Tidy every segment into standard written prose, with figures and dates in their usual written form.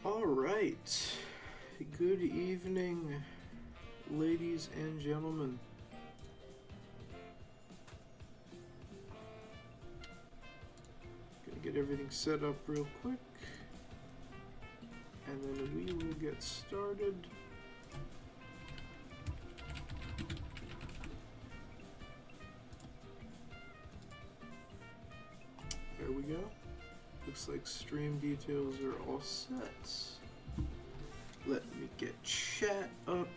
All right. Good evening, ladies and gentlemen. Gonna get everything set up real quick, and then we will get started. There we go. Looks like stream details are all set. Let me get chat up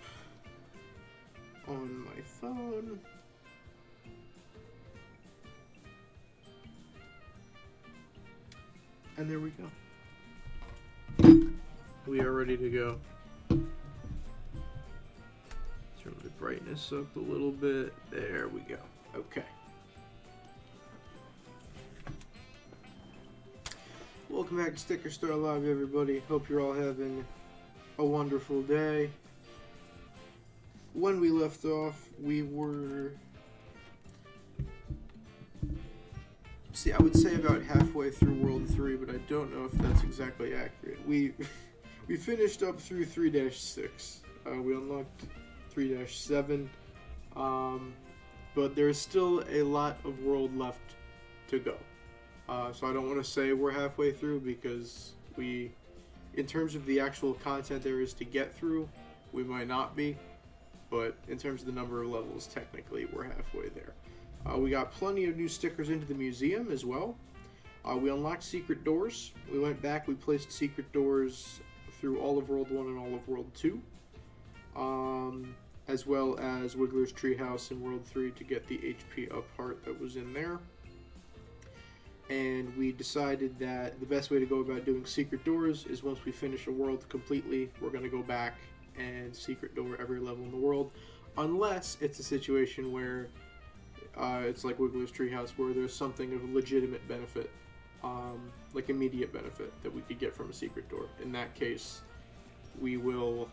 on my phone. And there we go. We are ready to go. Turn the brightness up a little bit. There we go. Okay. Welcome back to Sticker Star Live, everybody. Hope you're all having a wonderful day. When we left off, we were... I would say about halfway through World 3, but I don't know if that's exactly accurate. We finished up through 3-6. We unlocked 3-7. But there's still a lot of world left to go. So I don't want to say we're halfway through because in terms of the actual content there is to get through, we might not be. But in terms of the number of levels, technically we're halfway there. We got plenty of new stickers into the museum as well. We unlocked secret doors. We went back, we placed secret doors through all of World 1 and all of World 2. As well as Wiggler's Treehouse in World 3 to get the HP up heart that was in there. And we decided that the best way to go about doing secret doors is once we finish a world completely, we're going to go back and secret door every level in the world. Unless it's a situation where it's like Wiggler's Treehouse, where there's something of legitimate benefit, like immediate benefit, that we could get from a secret door. In that case, we will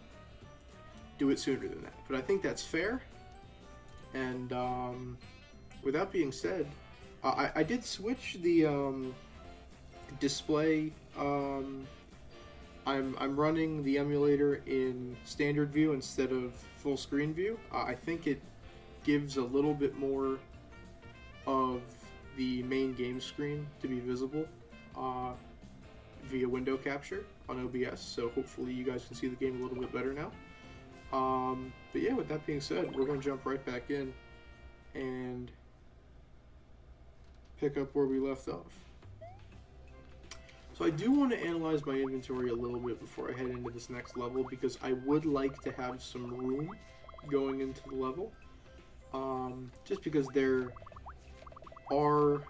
do it sooner than that. But I think that's fair. And with that being said, I did switch the display. I'm running the emulator in standard view instead of full screen view. I think it gives a little bit more of the main game screen to be visible via window capture on OBS, so hopefully you guys can see the game a little bit better now. But yeah, with that being said, we're going to jump right back in and pick up where we left off. So I do want to analyze my inventory a little bit before I head into this next level, because I would like to have some room going into the level. Just because there are,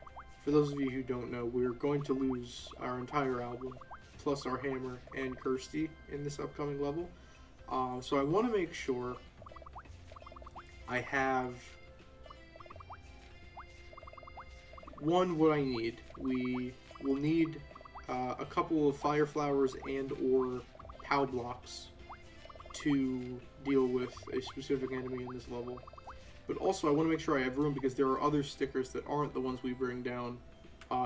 for those of you who don't know, we're going to lose our entire album, plus our hammer and Kirsty in this upcoming level. So I want to make sure I have, one, what I need. We will need a couple of fire flowers and or POW blocks to deal with a specific enemy in this level. But also I want to make sure I have room because there are other stickers that aren't the ones we bring down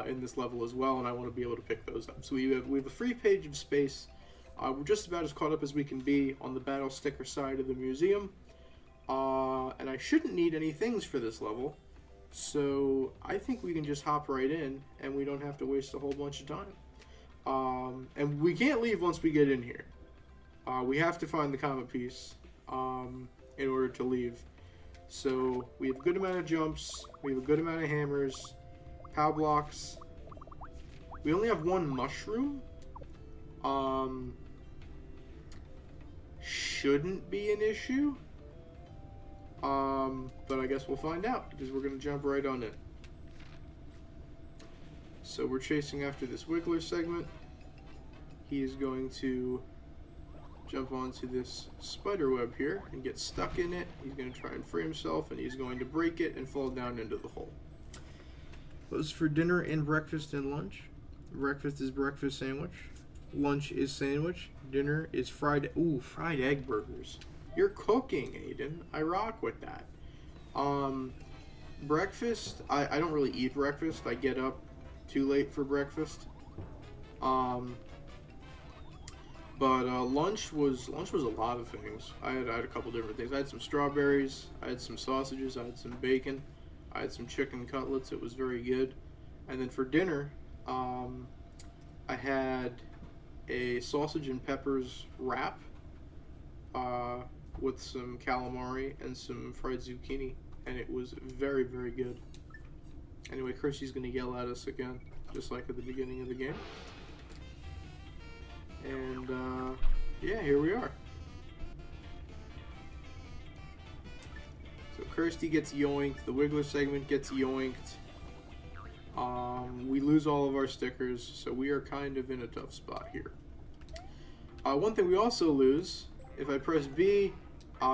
in this level as well, and I want to be able to pick those up. So we have a free page of space. We're just about as caught up as we can be on the battle sticker side of the museum. And I shouldn't need any things for this level. So I think we can just hop right in and we don't have to waste a whole bunch of time. And we can't leave once we get in here. We have to find the comet piece in order to leave. So we have a good amount of jumps, we have a good amount of hammers, POW blocks. We only have one mushroom. Shouldn't be an issue. But I guess we'll find out because we're going to jump right on it. So we're chasing after this Wiggler segment. He is going to jump onto this spider web here and get stuck in it. He's going to try and free himself, and he's going to break it and fall down into the hole. Those for dinner and breakfast and lunch. Breakfast is breakfast sandwich. Lunch is sandwich. Dinner is fried egg burgers. You're cooking, Aiden. I rock with that. Breakfast, I don't really eat breakfast. I get up too late for breakfast. But lunch was a lot of things. I had a couple different things. I had some strawberries, I had some sausages, I had some bacon, I had some chicken cutlets. It was very good. And then for dinner, I had a sausage and peppers wrap with some calamari and some fried zucchini, and it was very, very good. Anyway, Kirsty's going to yell at us again, just like at the beginning of the game. And, yeah, here we are. So Kirsty gets yoinked, the Wiggler segment gets yoinked. We lose all of our stickers, so we are kind of in a tough spot here. One thing we also lose, if I press B,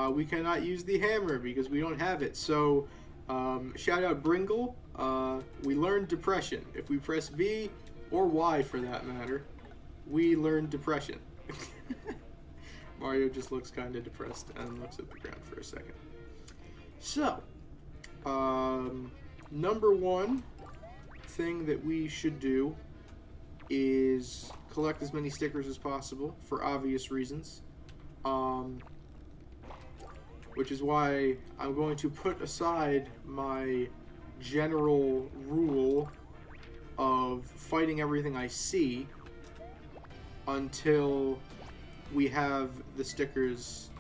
we cannot use the hammer because we don't have it. So, shout out Bringle. We learned depression. If we press B, or Y for that matter, we learn depression. Mario just looks kind of depressed and looks at the ground for a second. So, number one thing that we should do is collect as many stickers as possible for obvious reasons. Which is why I'm going to put aside my general rule of fighting everything I see until we have the stickers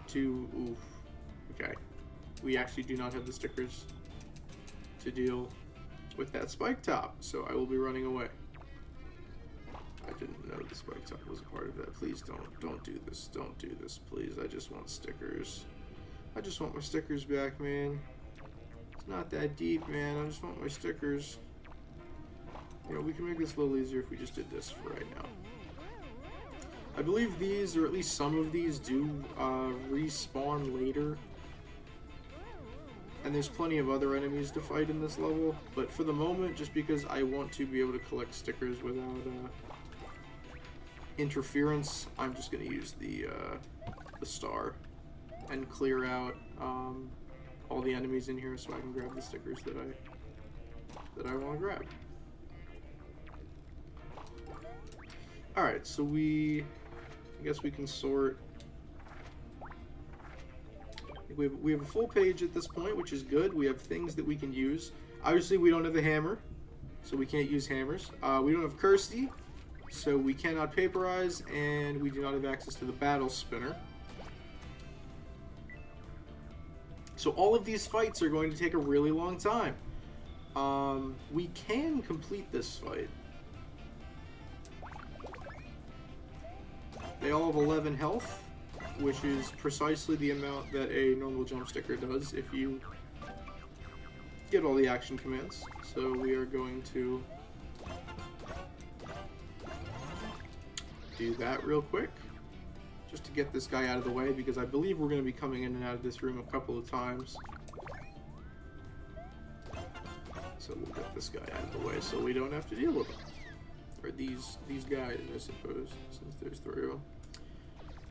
to... Oof. Okay. We actually do not have the stickers to deal with that spike top, so I will be running away. I didn't know the spike top was a part of that. Please don't do this. Don't do this, please. I just want stickers. I just want my stickers back, man. It's not that deep, man. I just want my stickers. You know, we can make this a little easier if we just did this for right now. I believe these, or at least some of these, do respawn later. And there's plenty of other enemies to fight in this level. But for the moment, just because I want to be able to collect stickers without interference, I'm just going to use the star and clear out all the enemies in here so I can grab the stickers that I want to grab. Alright, so I guess we can sort. We have a full page at this point, which is good. We have things that we can use. Obviously, we don't have the hammer, so we can't use hammers. We don't have Kirsty, so we cannot paperize, and we do not have access to the battle spinner. So all of these fights are going to take a really long time. We can complete this fight. They all have 11 health, which is precisely the amount that a normal jump sticker does if you get all the action commands. So we are going to do that real quick, just to get this guy out of the way, because I believe we're going to be coming in and out of this room a couple of times. So we'll get this guy out of the way so we don't have to deal with him. Or these guys, I suppose, since there's 3 of them.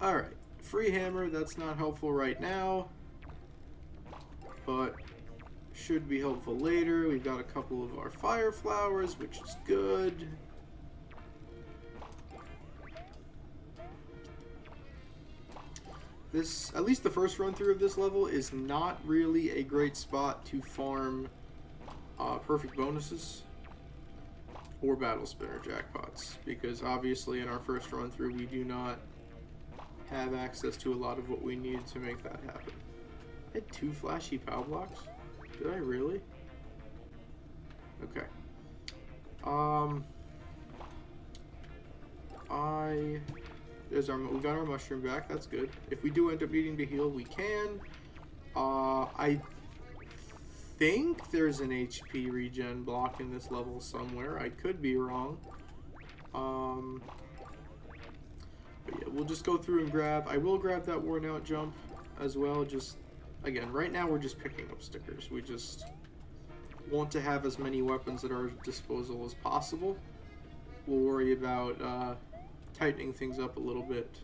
Alright, free hammer, that's not helpful right now, but should be helpful later. We've got a couple of our fire flowers, which is good. This, at least the first run through of this level, is not really a great spot to farm perfect bonuses or battle spinner jackpots, because obviously in our first run through we do not have access to a lot of what we need to make that happen. I had 2 flashy POW blocks? Did I really? Okay. We got our mushroom back, that's good. If we do end up needing to heal, we can. I think there's an HP regen block in this level somewhere. I could be wrong. But yeah, we'll just go through and grab. I will grab that worn out jump as well. Just, again, right now we're just picking up stickers. We just want to have as many weapons at our disposal as possible. We'll worry about tightening things up a little bit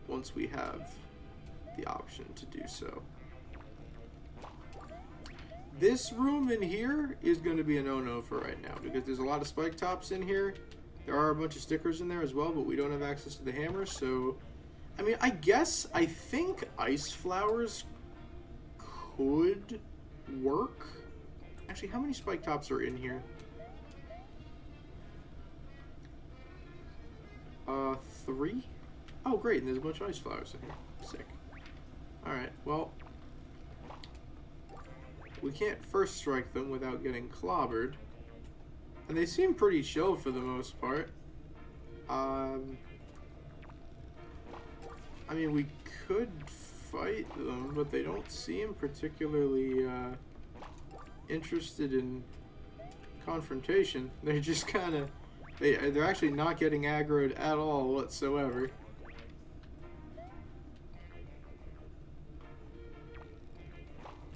once we have the option to do so. This room in here is going to be a no-no for right now, because there's a lot of spike tops in here There are a bunch of stickers in there as well, but we don't have access to the hammer, so... I mean, I think ice flowers could work. Actually, how many spike tops are in here? 3? Oh, great, and there's a bunch of ice flowers in here. Sick. Alright, well... we can't first strike them without getting clobbered. And they seem pretty chill for the most part. I mean, we could fight them, but they don't seem particularly interested in confrontation. They're just kind of... They're actually not getting aggroed at all whatsoever.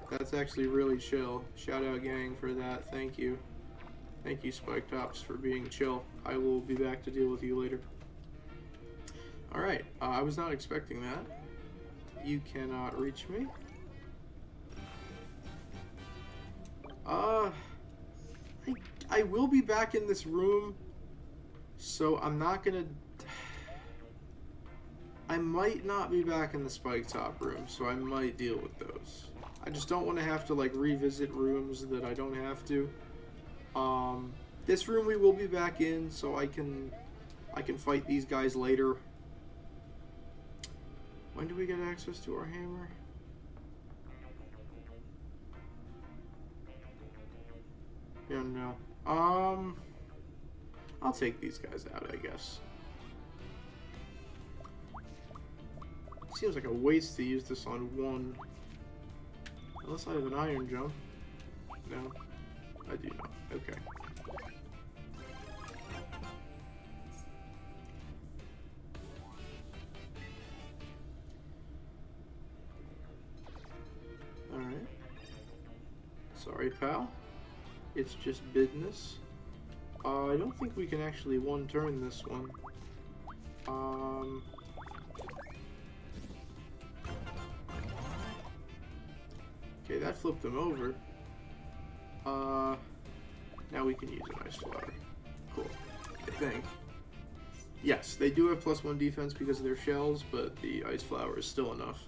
That's actually really chill. Shout out, gang, for that. Thank you. Thank you, Spike Tops, for being chill. I will be back to deal with you later. Alright, I was not expecting that. You cannot reach me. I will be back in this room, so I'm not gonna... I might not be back in the Spike Top room, so I might deal with those. I just don't want to have to, like, revisit rooms that I don't have to. This room we will be back in, so I can fight these guys later. When do we get access to our hammer? Yeah, no. I'll take these guys out, I guess. Seems like a waste to use this on one. Unless I have an iron jump. No. I do not. Okay. Alright. Sorry, pal. It's just business. I don't think we can actually one-turn this one. Okay, that flipped them over. Now we can use an ice flower. Cool. I think. Yes, they do have +1 defense because of their shells, but the ice flower is still enough.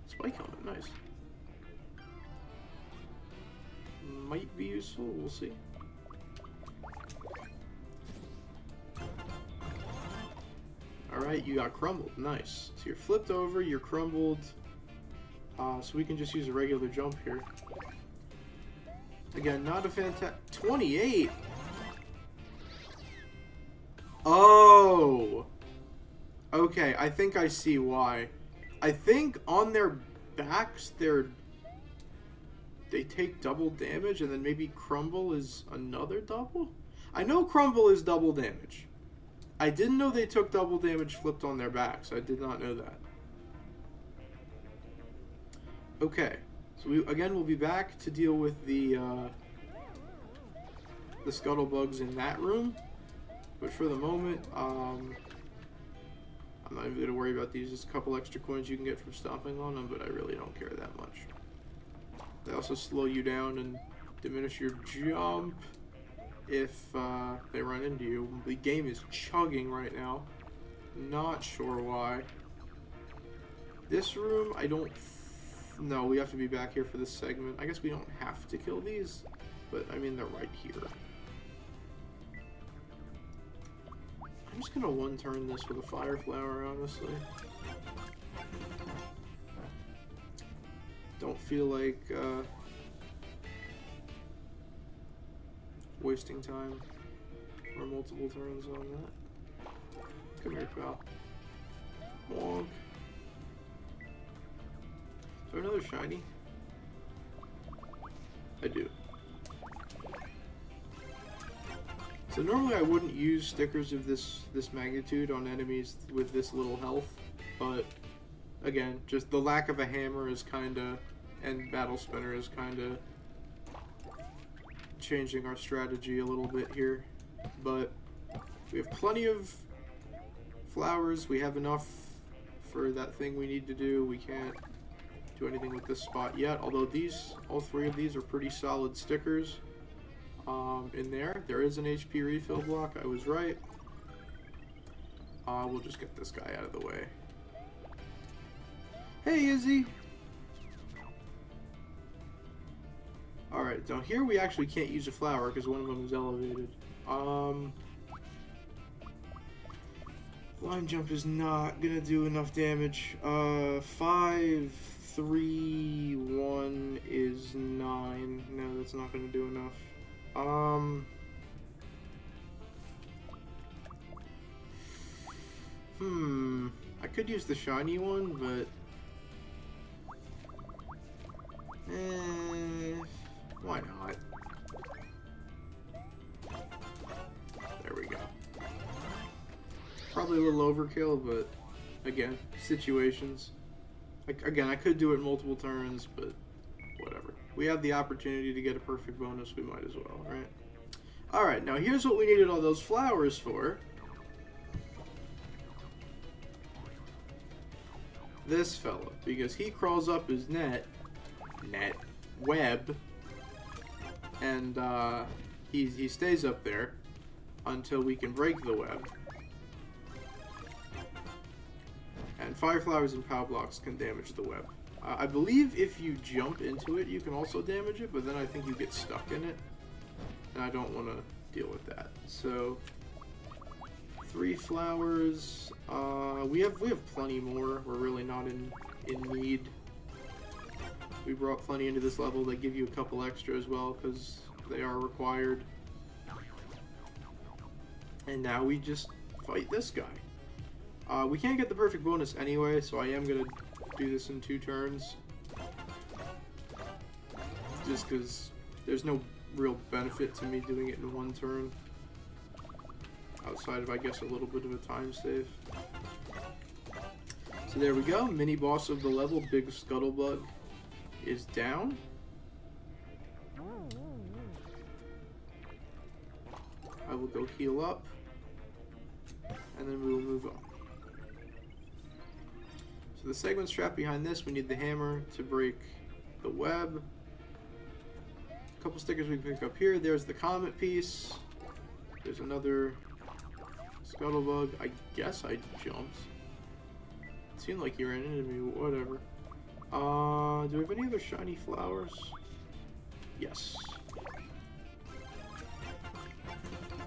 Spike helmet, nice. Might be useful, we'll see. Alright, you got crumbled, nice. So you're flipped over, you're crumbled. So we can just use a regular jump here. Again, not a fantastic... 28? Oh! Okay, I think I see why. I think on their backs, they take double damage, and then maybe crumble is another double? I know crumble is double damage. I didn't know they took double damage flipped on their backs. I did not know that. Okay, so we'll be back to deal with the scuttlebugs in that room. But for the moment, I'm not even going to worry about these. Just a couple extra coins you can get from stomping on them, but I really don't care that much. They also slow you down and diminish your jump if they run into you. The game is chugging right now. Not sure why. This room, I don't... No, we have to be back here for this segment. I guess we don't have to kill these, but I mean, they're right here. I'm just gonna one-turn this with a fire flower, honestly. Don't feel like wasting time or multiple turns on that. Come here, pal. Wonk. Is there another shiny? I do. So normally I wouldn't use stickers of this magnitude on enemies with this little health, but again, just the lack of a hammer is kinda, and battle spinner is kinda changing our strategy a little bit here. But we have plenty of flowers, we have enough for that thing we need to do. We can't do anything with this spot yet, although all three of these are pretty solid stickers. in there. There is an HP refill block. I was right. We'll just get this guy out of the way. Hey, Izzy! Alright, down here we actually can't use a flower because one of them is elevated. Line jump is not gonna do enough damage. 5, 3, 1 is 9. No, that's not gonna do enough. I could use the shiny one, but why not? There we go. Probably a little overkill, but again, situations. Again, I could do it multiple turns, but whatever. We have the opportunity to get a perfect bonus, we might as well, right? Alright, now here's what we needed all those flowers for. This fella, because he crawls up his web, and he stays up there until we can break the web. And fire flowers and power blocks can damage the web. I believe if you jump into it, you can also damage it, but then I think you get stuck in it, and I don't want to deal with that. So 3 flowers. We have plenty more. We're really not in need. We brought plenty into this level. They give you a couple extra as well because they are required. And now we just fight this guy. We can't get the perfect bonus anyway, so I am gonna do this in 2 turns. Just because there's no real benefit to me doing it in 1 turn. Outside of, I guess, a little bit of a time save. So there we go. Mini boss of the level, Big Scuttlebug, is down. I will go heal up. And then we will move on. So the segment strap behind this, we need the hammer to break the web. A couple stickers we can pick up here. There's the comet piece. There's another Scuttlebug. I guess I jumped. It seemed like you ran into me, whatever. Do we have any other shiny flowers? Yes.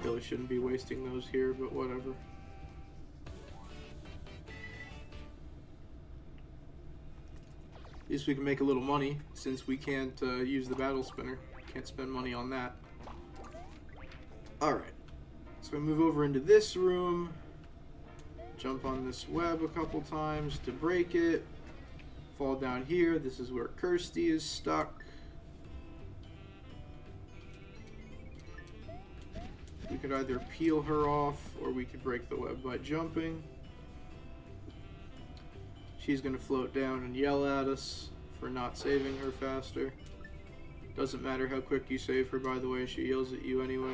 Really shouldn't be wasting those here, but whatever. At least we can make a little money, since we can't use the battle spinner. Can't spend money on that. Alright. So we move over into this room. Jump on this web a couple times to break it. Fall down here. This is where Kirsty is stuck. We could either peel her off, or we could break the web by jumping. She's going to float down and yell at us for not saving her faster. Doesn't matter how quick you save her, by the way, she yells at you anyway.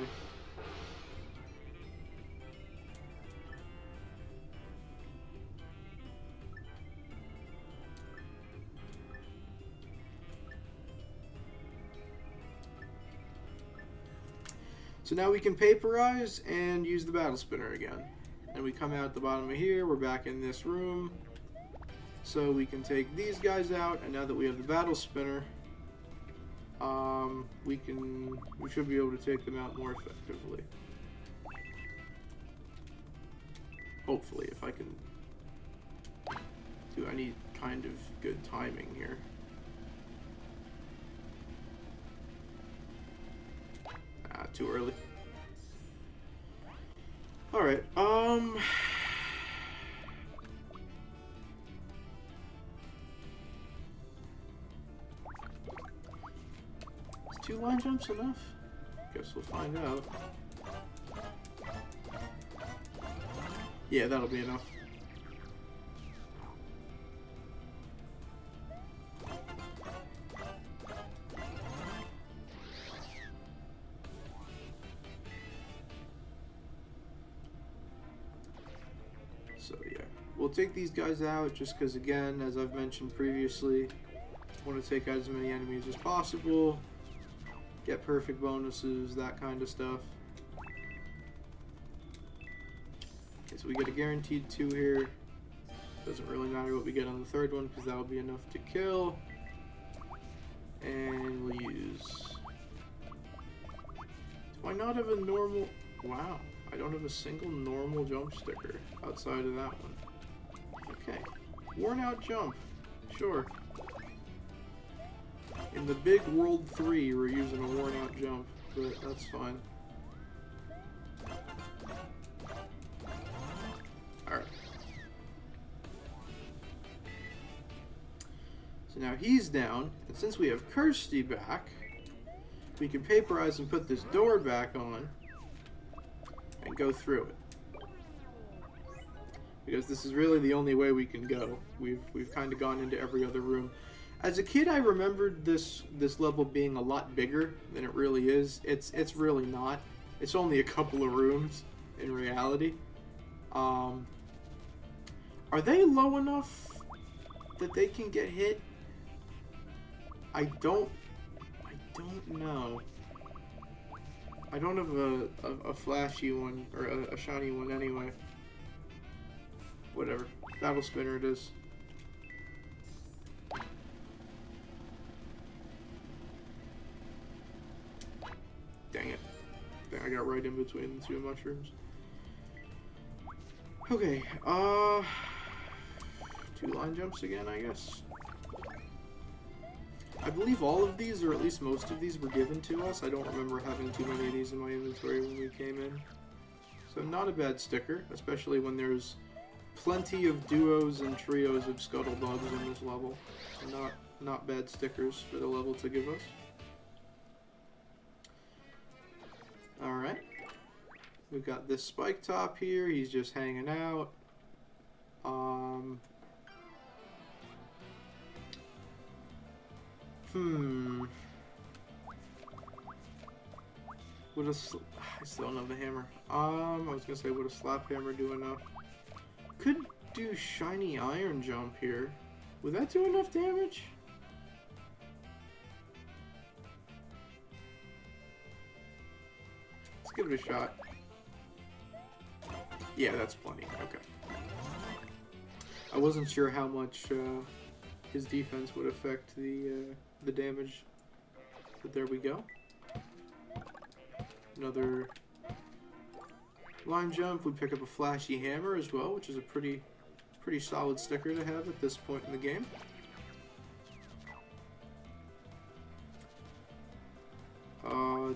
So now we can vaporize and use the battle spinner again. And we come out at the bottom of here, we're back in this room. So we can take these guys out, and now that we have the battle spinner, we should be able to take them out more effectively. Hopefully, if I can do any kind of good timing here. Too early. Alright, is 2 line jumps enough? Guess we'll find out. Yeah, that'll be enough. So yeah, we'll take these guys out just because, again, as I've mentioned previously, I want to take out as many enemies as possible. get perfect bonuses, that kind of stuff. Okay, so we get a guaranteed 2 here. Doesn't really matter what we get on the third one because that'll be enough to kill. And we'll use... Do I not have a normal... Wow, I don't have a single normal jump sticker outside of that one. Okay, worn out jump, sure. In the big World 3, we're using a worn out jump, but that's fine. Alright. So now he's down, and since we have Kirsty back, we can paperize and put this door back on and go through it. Because this is really the only way we can go. We've kind of gone into every other room. As a kid, I remembered this level being a lot bigger than it really is. It's really not. It's only a couple of rooms in reality. Are they low enough that they can get hit? I don't know. I don't have a flashy one or a shiny one anyway. Whatever. Battle spinner it is. Dang it. I got right in between the 2 mushrooms. Okay, 2 line jumps again, I guess. I believe all of these, or at least most of these, were given to us. I don't remember having too many of these in my inventory when we came in. So not a bad sticker, especially when there's plenty of duos and trios of scuttlebugs in this level. So not bad stickers for the level to give us. Alright. We've got this Spike Top here. He's just hanging out. Would I still don't have the hammer. I was gonna say, would a slap hammer do enough? Could do shiny iron jump here. Would that do enough damage? Let's give it a shot. Yeah, that's plenty. Okay. I wasn't sure how much his defense would affect the damage, but there we go. Another line jump. We pick up a flashy hammer as well, which is a pretty solid sticker to have at this point in the game.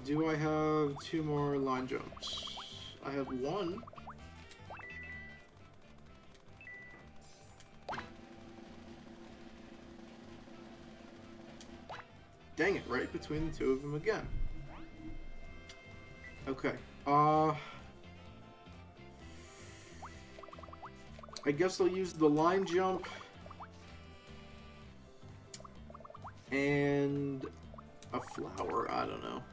Do I have 2 more line jumps? I have 1. Dang it, right between the 2 of them again. Okay, I guess I'll use the line jump and a flower, I don't know.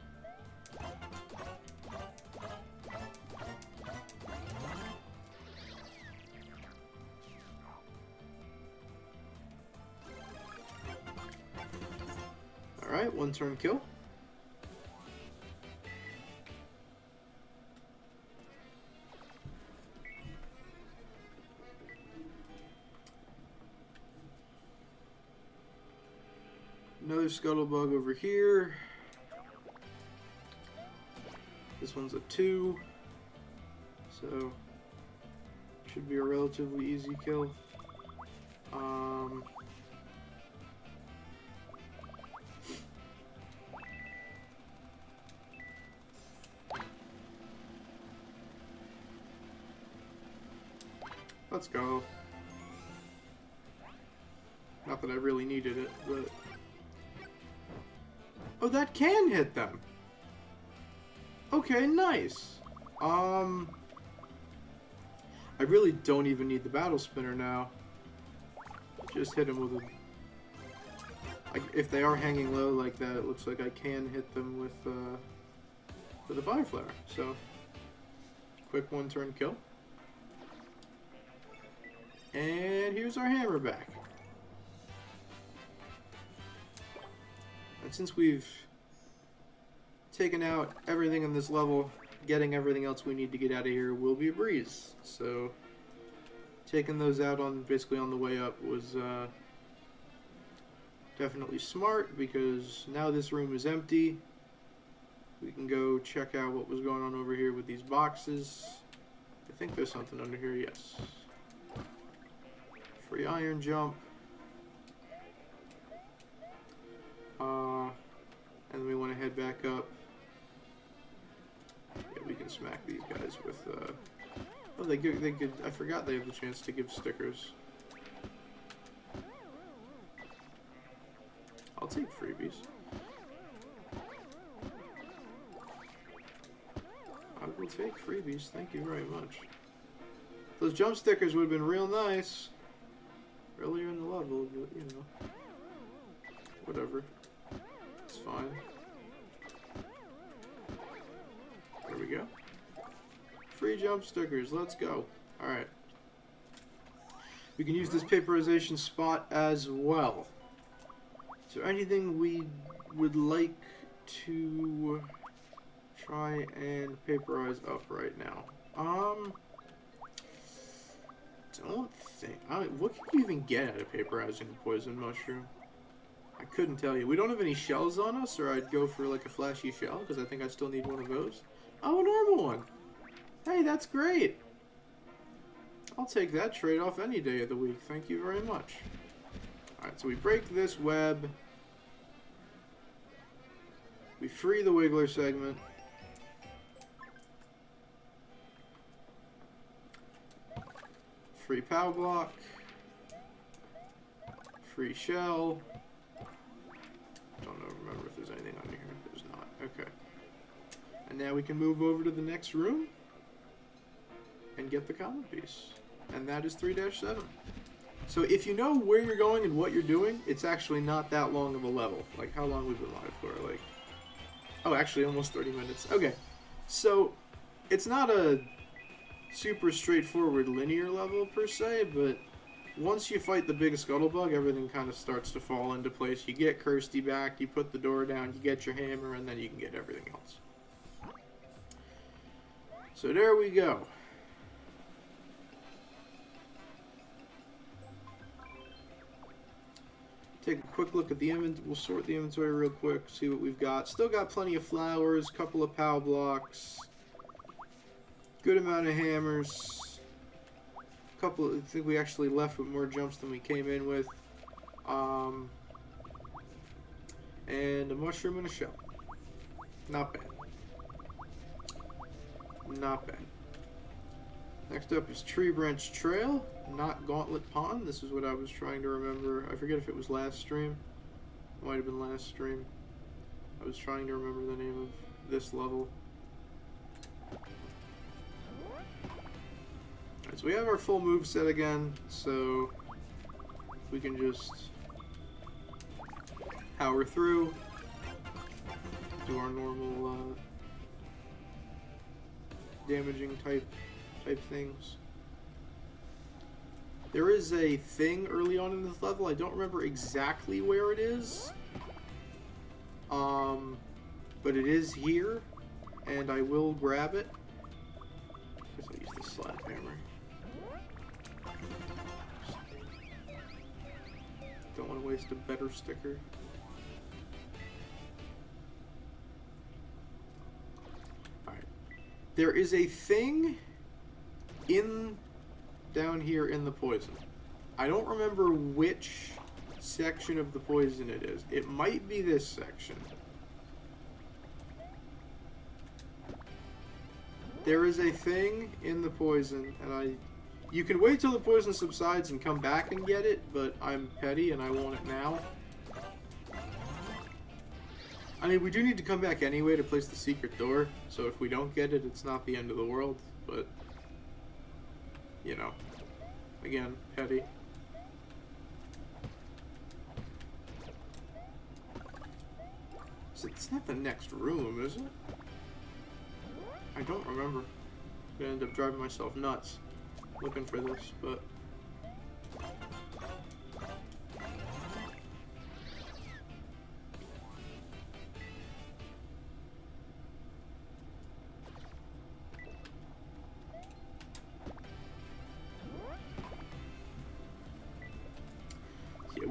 Alright, 1 turn kill. Another scuttlebug over here. This one's a 2, so should be a relatively easy kill. Let's go. Not that I really needed it, but... Oh, that can hit them! Okay, nice! I really don't even need the battle spinner now. Just hit them with a... if they are hanging low like that, it looks like I can hit them with a fire flare. So, quick 1 turn kill. And here's our hammer back. And since we've taking out everything in this level, getting everything else we need to get out of here will be a breeze. So taking those out on basically on the way up was definitely smart, because now this room is empty. We can go check out what was going on over here with these boxes. I think there's something under here, yes. Free iron jump. And then we want to head back up. Yeah, we can smack these guys with, oh, they could, I forgot they have the chance to give stickers. I'll take freebies. I will take freebies, thank you very much. Those jump stickers would have been real nice earlier in the level, but, you know, whatever. It's fine. There we go. Free jump stickers, let's go. Alright. We can use this paperization spot as well. Is there anything we would like to try and paperize up right now? Don't think. What can you even get out of paperizing a poison mushroom? I couldn't tell you. We don't have any shells on us, or I'd go for like a flashy shell, because I think I still need one of those. Oh, a normal one. Hey, that's great. I'll take that trade-off any day of the week. Thank you very much. Alright, so we break this web. We free the Wiggler segment. Free POW block. Free shell. Don't know, remember if there's anything on here. There's not. Okay. And now we can move over to the next room and get the common piece. And that is 3-7. So if you know where you're going and what you're doing, it's actually not that long of a level. Like, how long we've been live for? Like, oh, actually almost 30 minutes. Okay. So it's not a super straightforward linear level per se, but once you fight the big scuttlebug, everything kind of starts to fall into place. You get Kirsty back, you put the door down, you get your hammer, and then you can get everything else. So there we go. Take a quick look at the inventory. We'll sort the inventory real quick, see what we've got. Still got plenty of flowers, couple of POW blocks, good amount of hammers. I think we actually left with more jumps than we came in with. And a mushroom and a shell. Not bad. Not bad. Next up is Tree Branch Trail, not Gauntlet Pond. This is what I was trying to remember. I forget if it was last stream. Might have been last stream. I was trying to remember the name of this level. Alright, so we have our full move set again, so we can just power through, do our normal damaging type things. There is a thing early on in this level. I don't remember exactly where it is, but it is here, and I will grab it. I guess I'll use the slap hammer. Don't want to waste a better sticker. Alright. There is a thing down here in the poison. I don't remember which section of the poison it is. It might be this section. There is a thing in the poison, and you can wait till the poison subsides and come back and get it, but I'm petty and I want it now. I mean, we do need to come back anyway to place the secret door, so if we don't get it, it's not the end of the world, but you know, again, petty. So it's not the next room, is it? I don't remember. I'm gonna end up driving myself nuts looking for this, but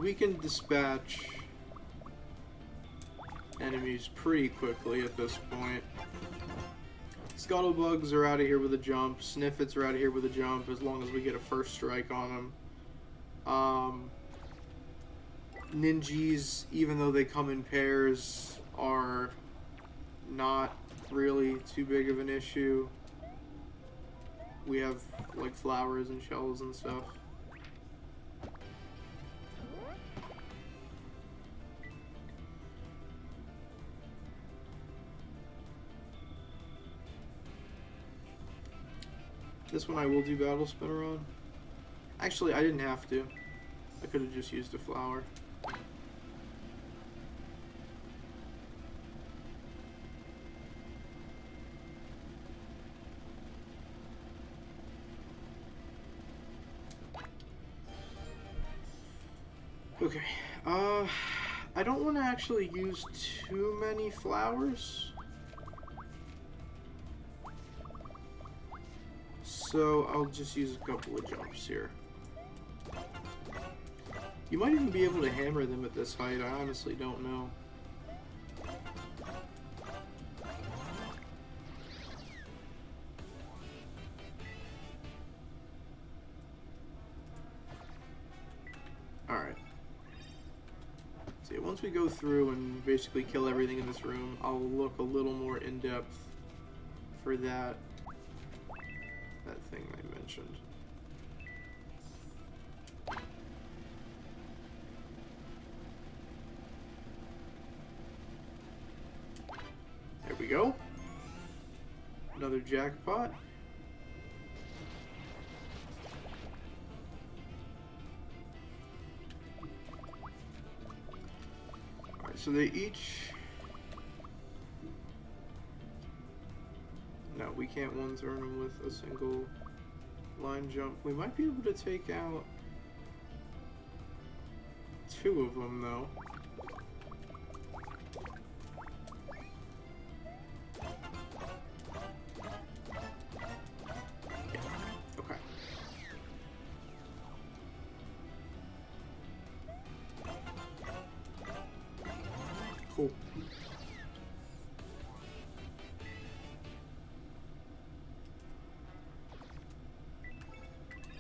we can dispatch enemies pretty quickly at this point. Scuttlebugs are out of here with a jump. Sniffets are out of here with a jump as long as we get a first strike on them. Ninjas, even though they come in pairs, are not really too big of an issue. We have like flowers and shells and stuff. This one I will do Battle Spinner on. Actually, I didn't have to. I could have just used a flower. Okay, I don't want to actually use too many flowers. So I'll just use a couple of jumps here. You might even be able to hammer them at this height, I honestly don't know. Alright. See, once we go through and basically kill everything in this room, I'll look a little more in depth for that thing I mentioned. There we go. Another jackpot. Alright, so they each... No, we can't one-turn them with a single line jump. We might be able to take out 2 of them, though. Yeah. Okay. Cool.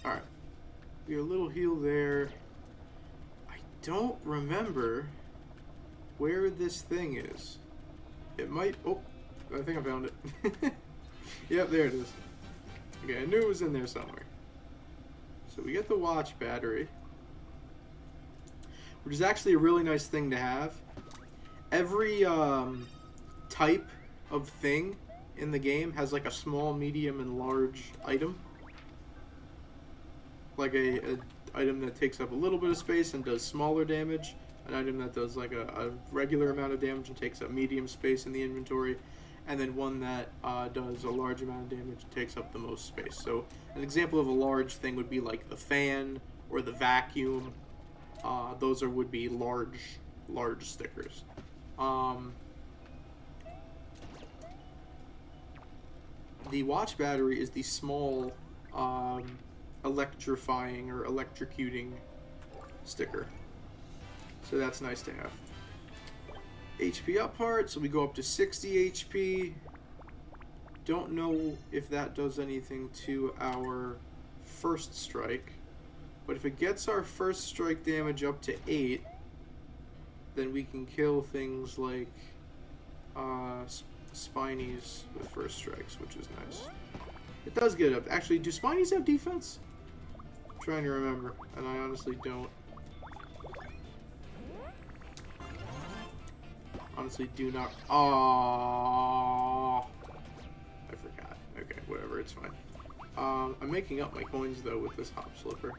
Alright. Get a little heal there. I don't remember where this thing is. It might... Oh, I think I found it. Yep, there it is. Okay, I knew it was in there somewhere. So we get the watch battery, which is actually a really nice thing to have. Every type of thing in the game has like a small, medium, and large item. Like a item that takes up a little bit of space and does smaller damage, an item that does like a regular amount of damage and takes up medium space in the inventory, and then one that does a large amount of damage and takes up the most space. So an example of a large thing would be like the fan or the vacuum. Those would be large stickers. The watch battery is the small electrifying or electrocuting sticker. So that's nice to have. HP up part, so we go up to 60 HP. Don't know if that does anything to our first strike, but if it gets our first strike damage up to 8, then we can kill things like Spinies with first strikes, which is nice. It does get up. Actually, do Spinies have defense? I'm trying to remember, and I honestly don't. Honestly, do not. Oh, I forgot. Okay, whatever, it's fine. I'm making up my coins though with this hop slipper.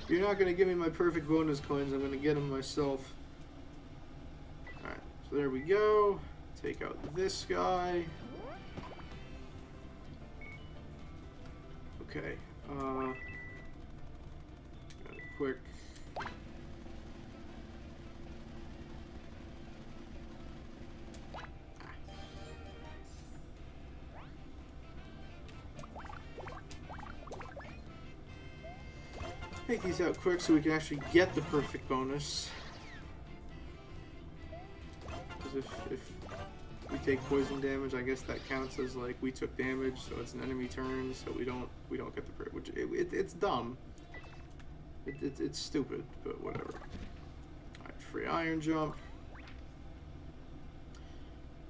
You're not gonna give me my perfect bonus coins. I'm gonna get them myself. All right, so there we go. Take out this guy. Okay. Got a quick. take these out quick so we can actually get the perfect bonus. Because if we take poison damage, I guess that counts as like we took damage, so it's an enemy turn, so we don't get the which it's dumb. It's stupid, but whatever. Alright, free iron jump.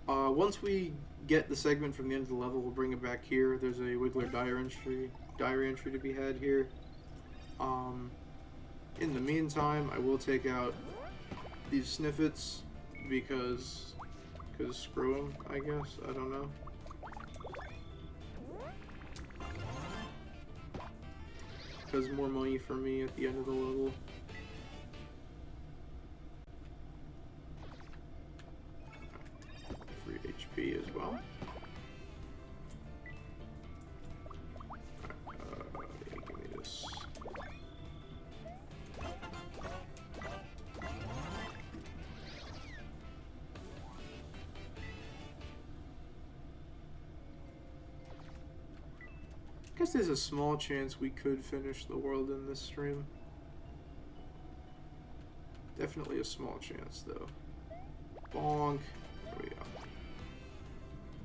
Once we get the segment from the end of the level, we'll bring it back here. There's a Wiggler diary entry to be had here. In the meantime, I will take out these Sniffets because screw them, I guess. I don't know. Because more money for me at the end of the level. Free HP as well. Give me this. I guess there's a small chance we could finish the world in this stream. Definitely a small chance, though. Bonk. There we go.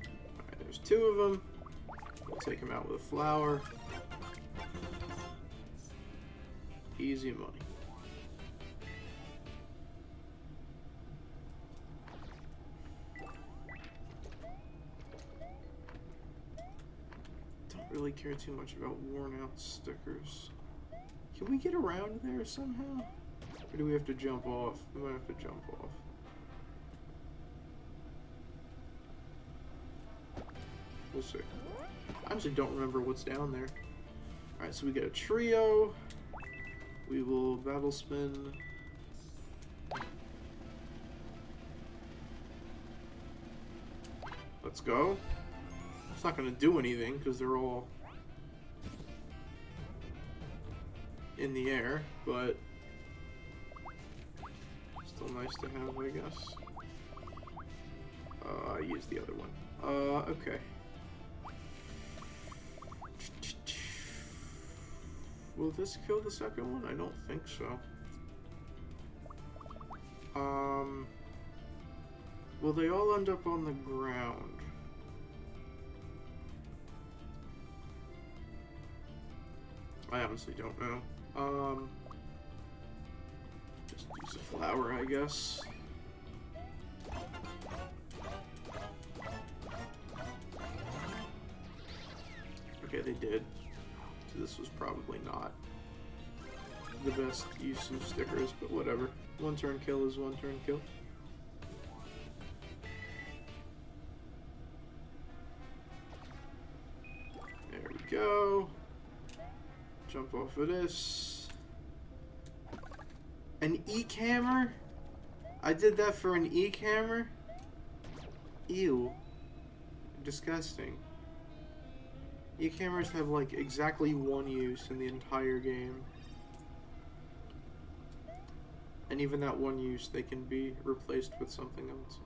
Alright, there's two of them. We'll take them out with a flower. Easy money. Really care too much about worn out stickers. Can we get around there somehow? Or do we have to jump off? We might have to jump off. We'll see. I actually don't remember what's down there. Alright, so we get a trio. We will battle spin. Let's go. It's not going to do anything because they're all in the air, but still nice to have, I guess. I used the other one. Okay. Will this kill the second one? I don't think so. Will they all end up on the ground? I honestly don't know. Just use a flower, I guess. Okay, they did. So this was probably not the best use of stickers, but whatever. One turn kill is one turn kill. There we go. Jump off of this. An E-cammer? I did that for an E-cammer? Ew. Disgusting. E-cameras have like exactly one use in the entire game. And even that one use, they can be replaced with something else.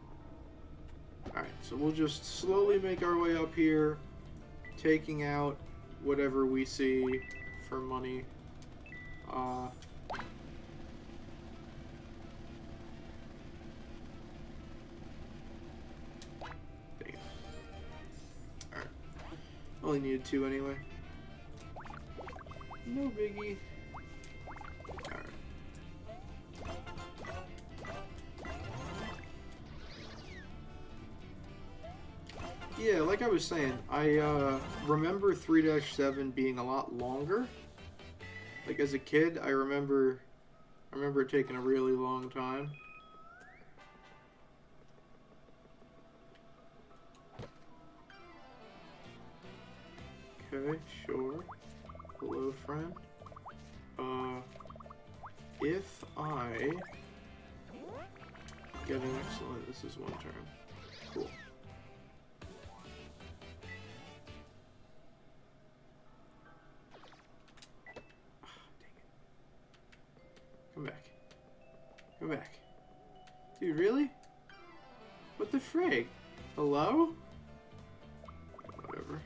Alright, so we'll just slowly make our way up here, taking out whatever we see for money. Dang it. Alright. Only needed 2 anyway. No biggie. Alright. Yeah, like I was saying, I remember 3-7 being a lot longer. Like as a kid, I remember it taking a really long time. Okay, sure. Hello, friend. If I get an excellent, this is 1 turn. Cool. Come back. Come back. Dude, really? What the frig? Hello? Whatever.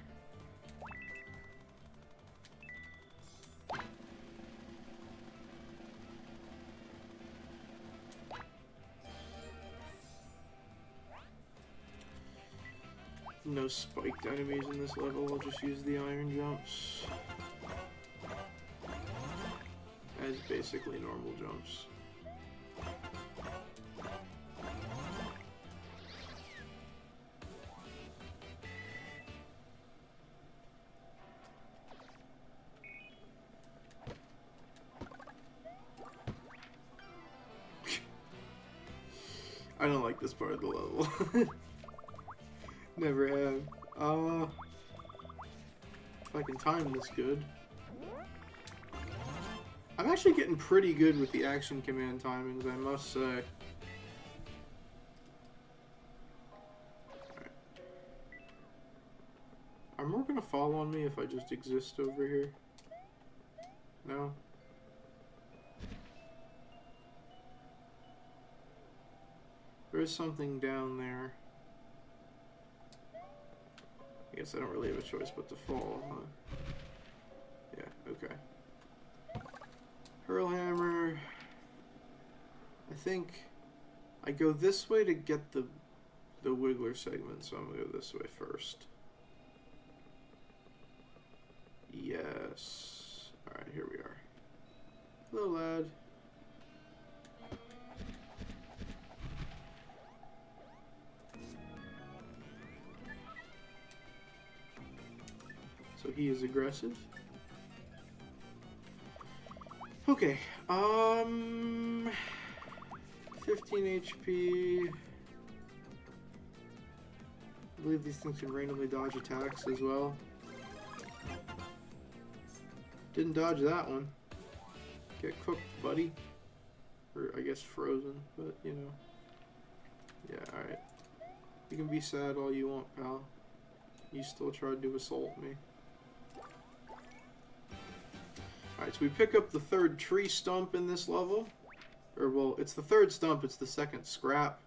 No spiked enemies in this level, I'll just use the iron jumps. As basically normal jumps. I don't like this part of the level. Never have. If I can time this good. I'm actually getting pretty good with the action command timings, I must say. Alright. Are more gonna fall on me if I just exist over here? No? There is something down there. I guess I don't really have a choice but to fall, huh? Yeah, okay. Hurlhammer. I think I go this way to get the Wiggler segment, so I'm gonna go this way first. Yes. Alright, here we are. Hello, lad. So he is aggressive. Okay, 15 HP. I believe these things can randomly dodge attacks as well. Didn't dodge that one. Get cooked, buddy. Or I guess frozen, but you know. Yeah, alright. You can be sad all you want, pal. You still tried to assault me. Alright, so we pick up the third tree stump in this level. Or, well, it's the third stump, it's the second scrap.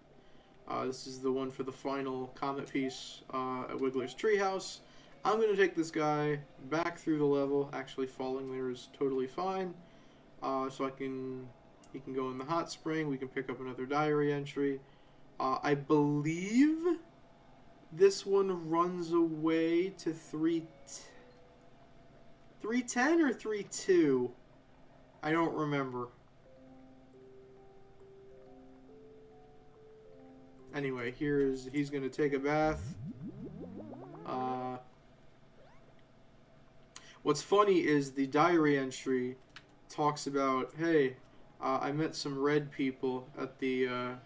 This is the one for the final comet piece at Wiggler's Treehouse. I'm going to take this guy back through the level. Actually, falling there is totally fine. So he can go in the hot spring. We can pick up another diary entry. I believe this one runs away to 310 or 32. I don't remember. Anyway, he's going to take a bath. What's funny is the diary entry talks about, hey, I met some red people at the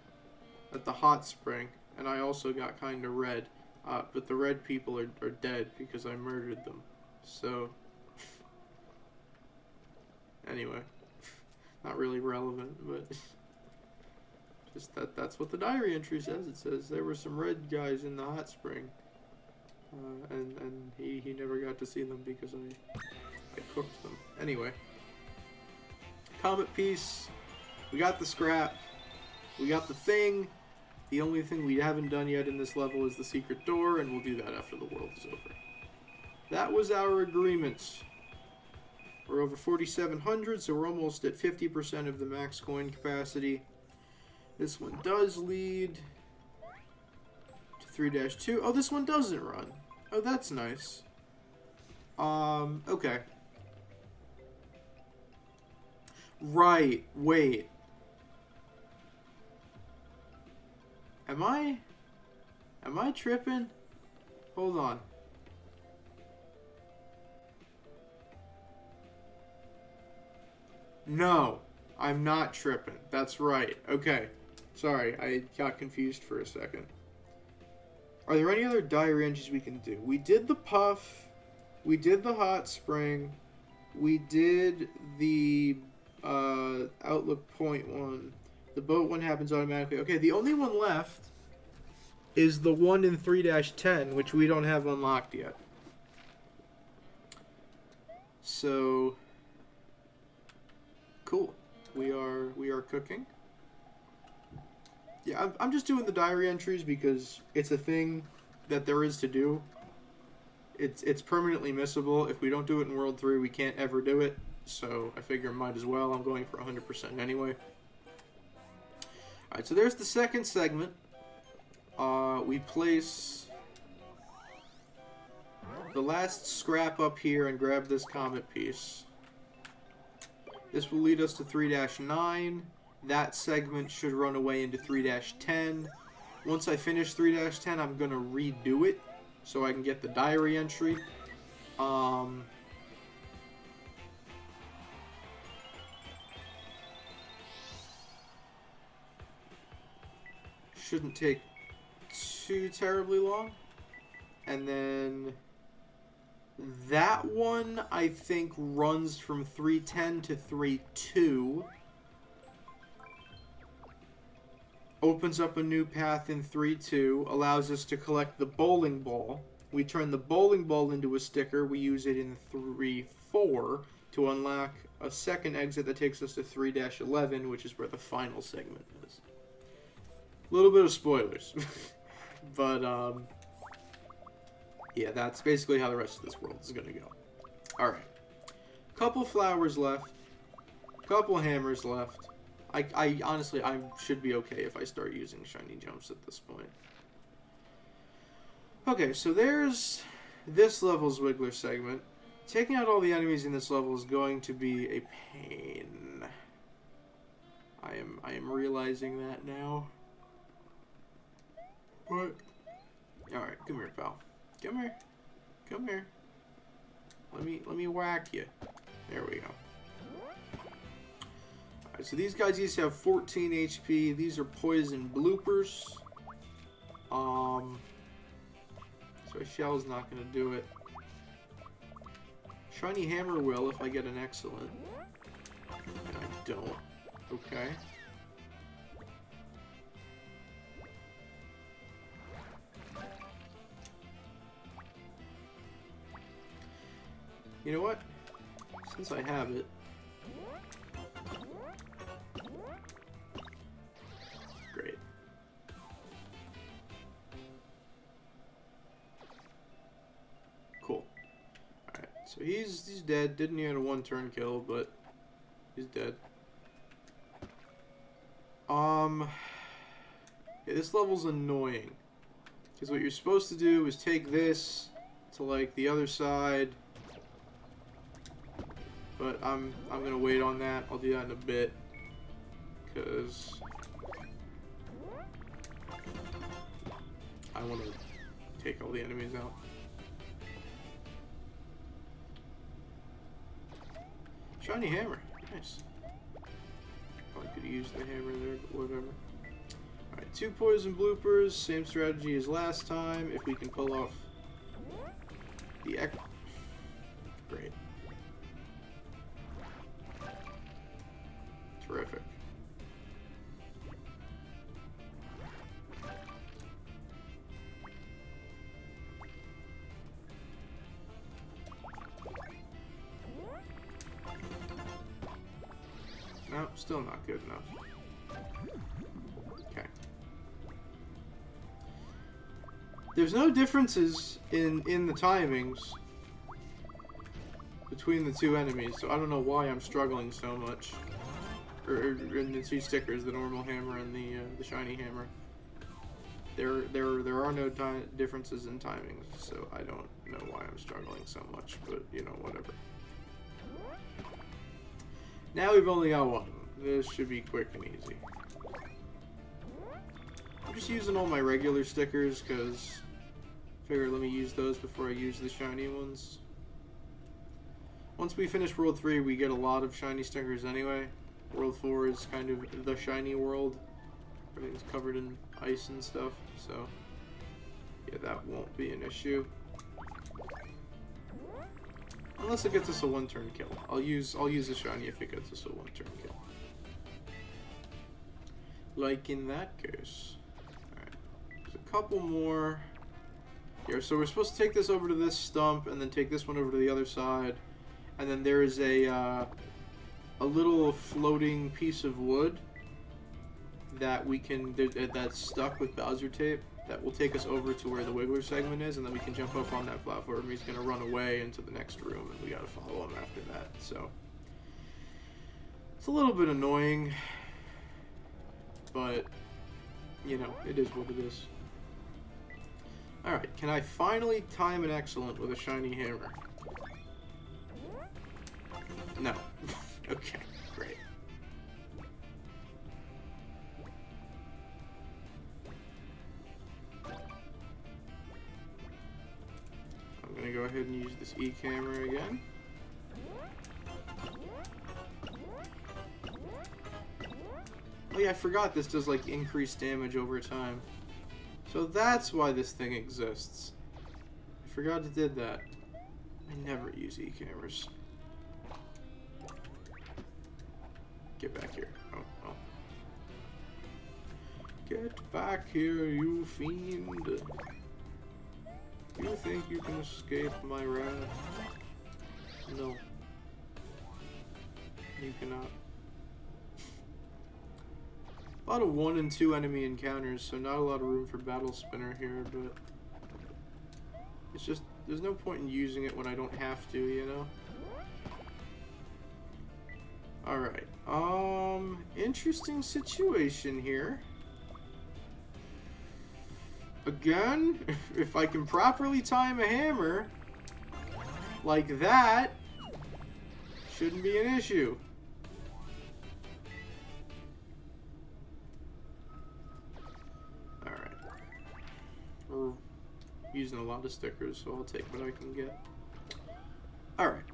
hot spring, and I also got kind of red. But the red people are dead because I murdered them. So, anyway, not really relevant, but just that's what the diary entry says. It says there were some red guys in the hot spring. And he never got to see them because I cooked them. Anyway. Comet piece. We got the scrap. We got the thing. The only thing we haven't done yet in this level is the secret door, and we'll do that after the world is over. That was our agreement. We're over 4,700, so we're almost at 50% of the max coin capacity. This one does lead to 3-2. Oh, this one doesn't run. Oh, that's nice. Okay. Right, wait. Am I tripping? Hold on. No, I'm not tripping. That's right. Okay. Sorry, I got confused for a second. Are there any other diary entries we can do? We did the puff. We did the hot spring. We did the outlook point one. The boat one happens automatically. Okay, the only one left is the one in 3-10, which we don't have unlocked yet. So, cool. We are cooking. Yeah, I'm just doing the diary entries because it's a thing that there is to do. It's permanently missable. If we don't do it in World 3, we can't ever do it. So I figure might as well. I'm going for 100% anyway. Alright, so there's the second segment. We place the last scrap up here and grab this comet piece. This will lead us to 3-9. That segment should run away into 3-10. Once I finish 3-10, I'm going to redo it so I can get the diary entry. Shouldn't take too terribly long. And then that one, I think, runs from 3-10 to 3-2. Opens up a new path in 3-2. Allows us to collect the bowling ball. We turn the bowling ball into a sticker. We use it in 3-4 to unlock a second exit that takes us to 3-11, which is where the final segment is. A little bit of spoilers. But, yeah, that's basically how the rest of this world is going to go. Alright. Couple flowers left. Couple hammers left. I honestly, I should be okay if I start using shiny jumps at this point. Okay, so there's this level's Wiggler segment. Taking out all the enemies in this level is going to be a pain. I am realizing that now. What? Alright, come here, pal. Come here. Come here. Let me whack you. There we go. Alright, so these guys each have 14 HP. These are poison bloopers. So a shell's not gonna do it. Shiny hammer will if I get an excellent. And I don't. Okay. You know what? Since I have it, great. Cool. Alright, so he's dead. Didn't get a one-turn kill, but he's dead. Yeah, this level's annoying. Because what you're supposed to do is take this to, like, the other side. But I'm gonna wait on that. I'll do that in a bit. Because I want to take all the enemies out. Shiny hammer. Nice. Probably could have used the hammer there, but whatever. Alright, 2 poison bloopers. Same strategy as last time. If we can pull off the X. Great. Terrific. No, still not good enough. Okay. There's no differences in the timings between the two enemies, so I don't know why I'm struggling so much. Or in the two stickers, the normal hammer and the shiny hammer. There are no differences in timings, so I don't know why I'm struggling so much, but you know, whatever. Now we've only got one. This should be quick and easy. I'm just using all my regular stickers because I figure let me use those before I use the shiny ones. Once we finish World 3, we get a lot of shiny stickers anyway. World 4 is kind of the shiny world. Everything's covered in ice and stuff, so yeah, that won't be an issue. Unless it gets us a one-turn kill. I'll use the shiny if it gets us a one-turn kill. Like in that case. Alright. There's a couple more. Here, so we're supposed to take this over to this stump and then take this one over to the other side. And then there is a little floating piece of wood that we can that's stuck with Bowser tape that will take us over to where the Wiggler segment is, and then we can jump up on that platform. He's gonna run away into the next room, and we gotta follow him after that. So it's a little bit annoying, but you know, it is what it is. Alright, can I finally time an excellent with a shiny hammer? No. Okay, great. I'm gonna go ahead and use this E-camera again. Oh yeah, I forgot this does like increased damage over time. So that's why this thing exists. I forgot it did that. I never use E-cameras. Get back here. Oh, oh. Get back here, you fiend. You think you can escape my wrath? No. You cannot. A lot of 1 and 2 enemy encounters, so not a lot of room for Battle Spinner here, but it's just, there's no point in using it when I don't have to, you know? Alright, interesting situation here. Again, if I can properly time a hammer, like that, shouldn't be an issue. Alright. We're using a lot of stickers, so I'll take what I can get. Alright.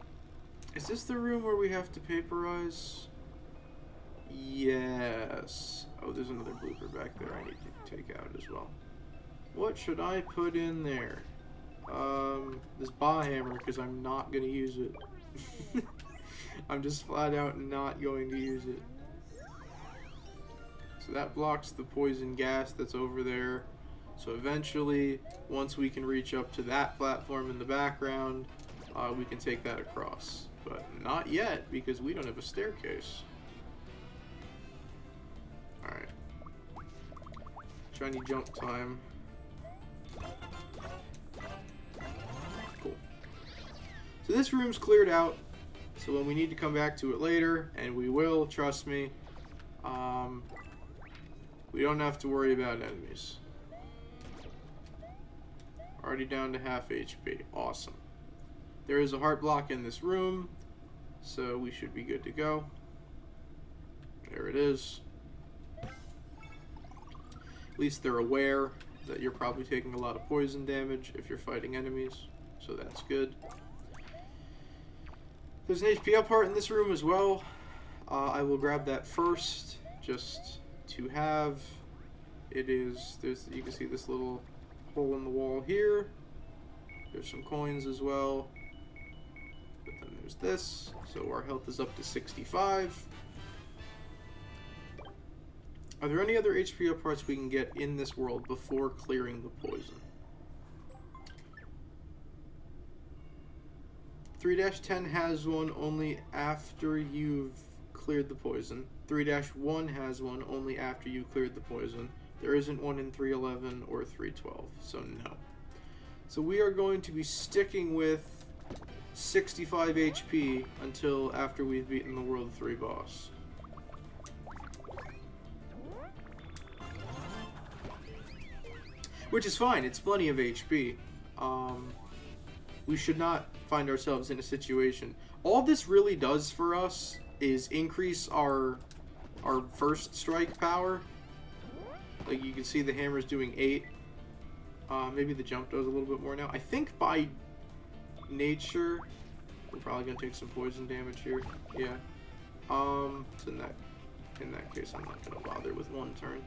Is this the room where we have to paperize? Yes. Oh, there's another blooper back there I need to take out as well. What should I put in there? This Ba hammer, because I'm not going to use it. I'm just flat out not going to use it. So that blocks the poison gas that's over there. So eventually, once we can reach up to that platform in the background, we can take that across. But not yet, because we don't have a staircase. Alright. Shiny jump time. Cool. So this room's cleared out. So when we need to come back to it later, and we will, trust me, we don't have to worry about enemies. Already down to half HP. Awesome. There is a heart block in this room, so we should be good to go. There it is. At least they're aware that you're probably taking a lot of poison damage if you're fighting enemies, so that's good. There's an HP up heart in this room as well. I will grab that first, just to have. It is, you can see this little hole in the wall here. There's some coins as well. But then there's this, so our health is up to 65. Are there any other HP up parts we can get in this world before clearing the poison? 3-10 has one only after you've cleared the poison. 3-1 has one only after you cleared the poison. There isn't one in 311 or 312, so no. So we are going to be sticking with 65 HP until after we've beaten the World 3 boss. Which is fine, it's plenty of HP. We should not find ourselves in a situation. All this really does for us is increase our first strike power. Like you can see the hammer's doing 8. Maybe the jump does a little bit more now. I think by nature, we're probably going to take some poison damage here. Yeah. So in that case, I'm not going to bother with one turn.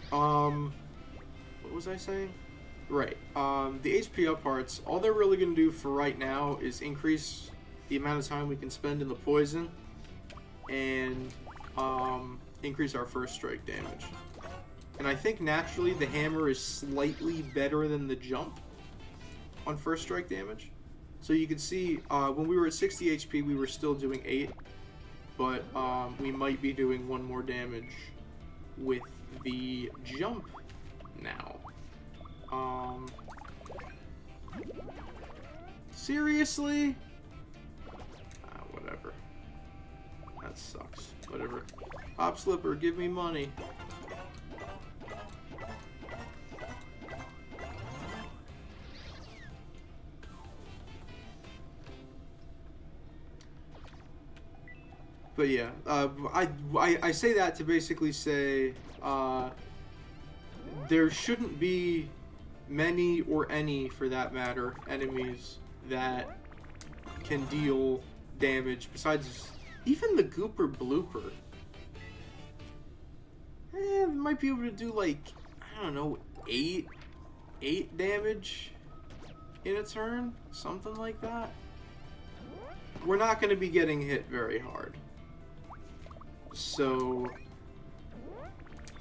What was I saying? Right. The HP up parts, all they're really going to do for right now is increase the amount of time we can spend in the poison and increase our first strike damage. And I think naturally the hammer is slightly better than the jump on first strike damage. So you can see when we were at 60 HP, we were still doing 8, but we might be doing 1 more damage with the jump now. Seriously? Whatever. That sucks. Whatever. Hop Slipper, give me money. but yeah, I say that to basically say there shouldn't be many or any, for that matter, enemies that can deal damage besides even the Gooper Blooper. Might be able to do like, I don't know, 8 damage in a turn, something like that. We're not going to be getting hit very hard. So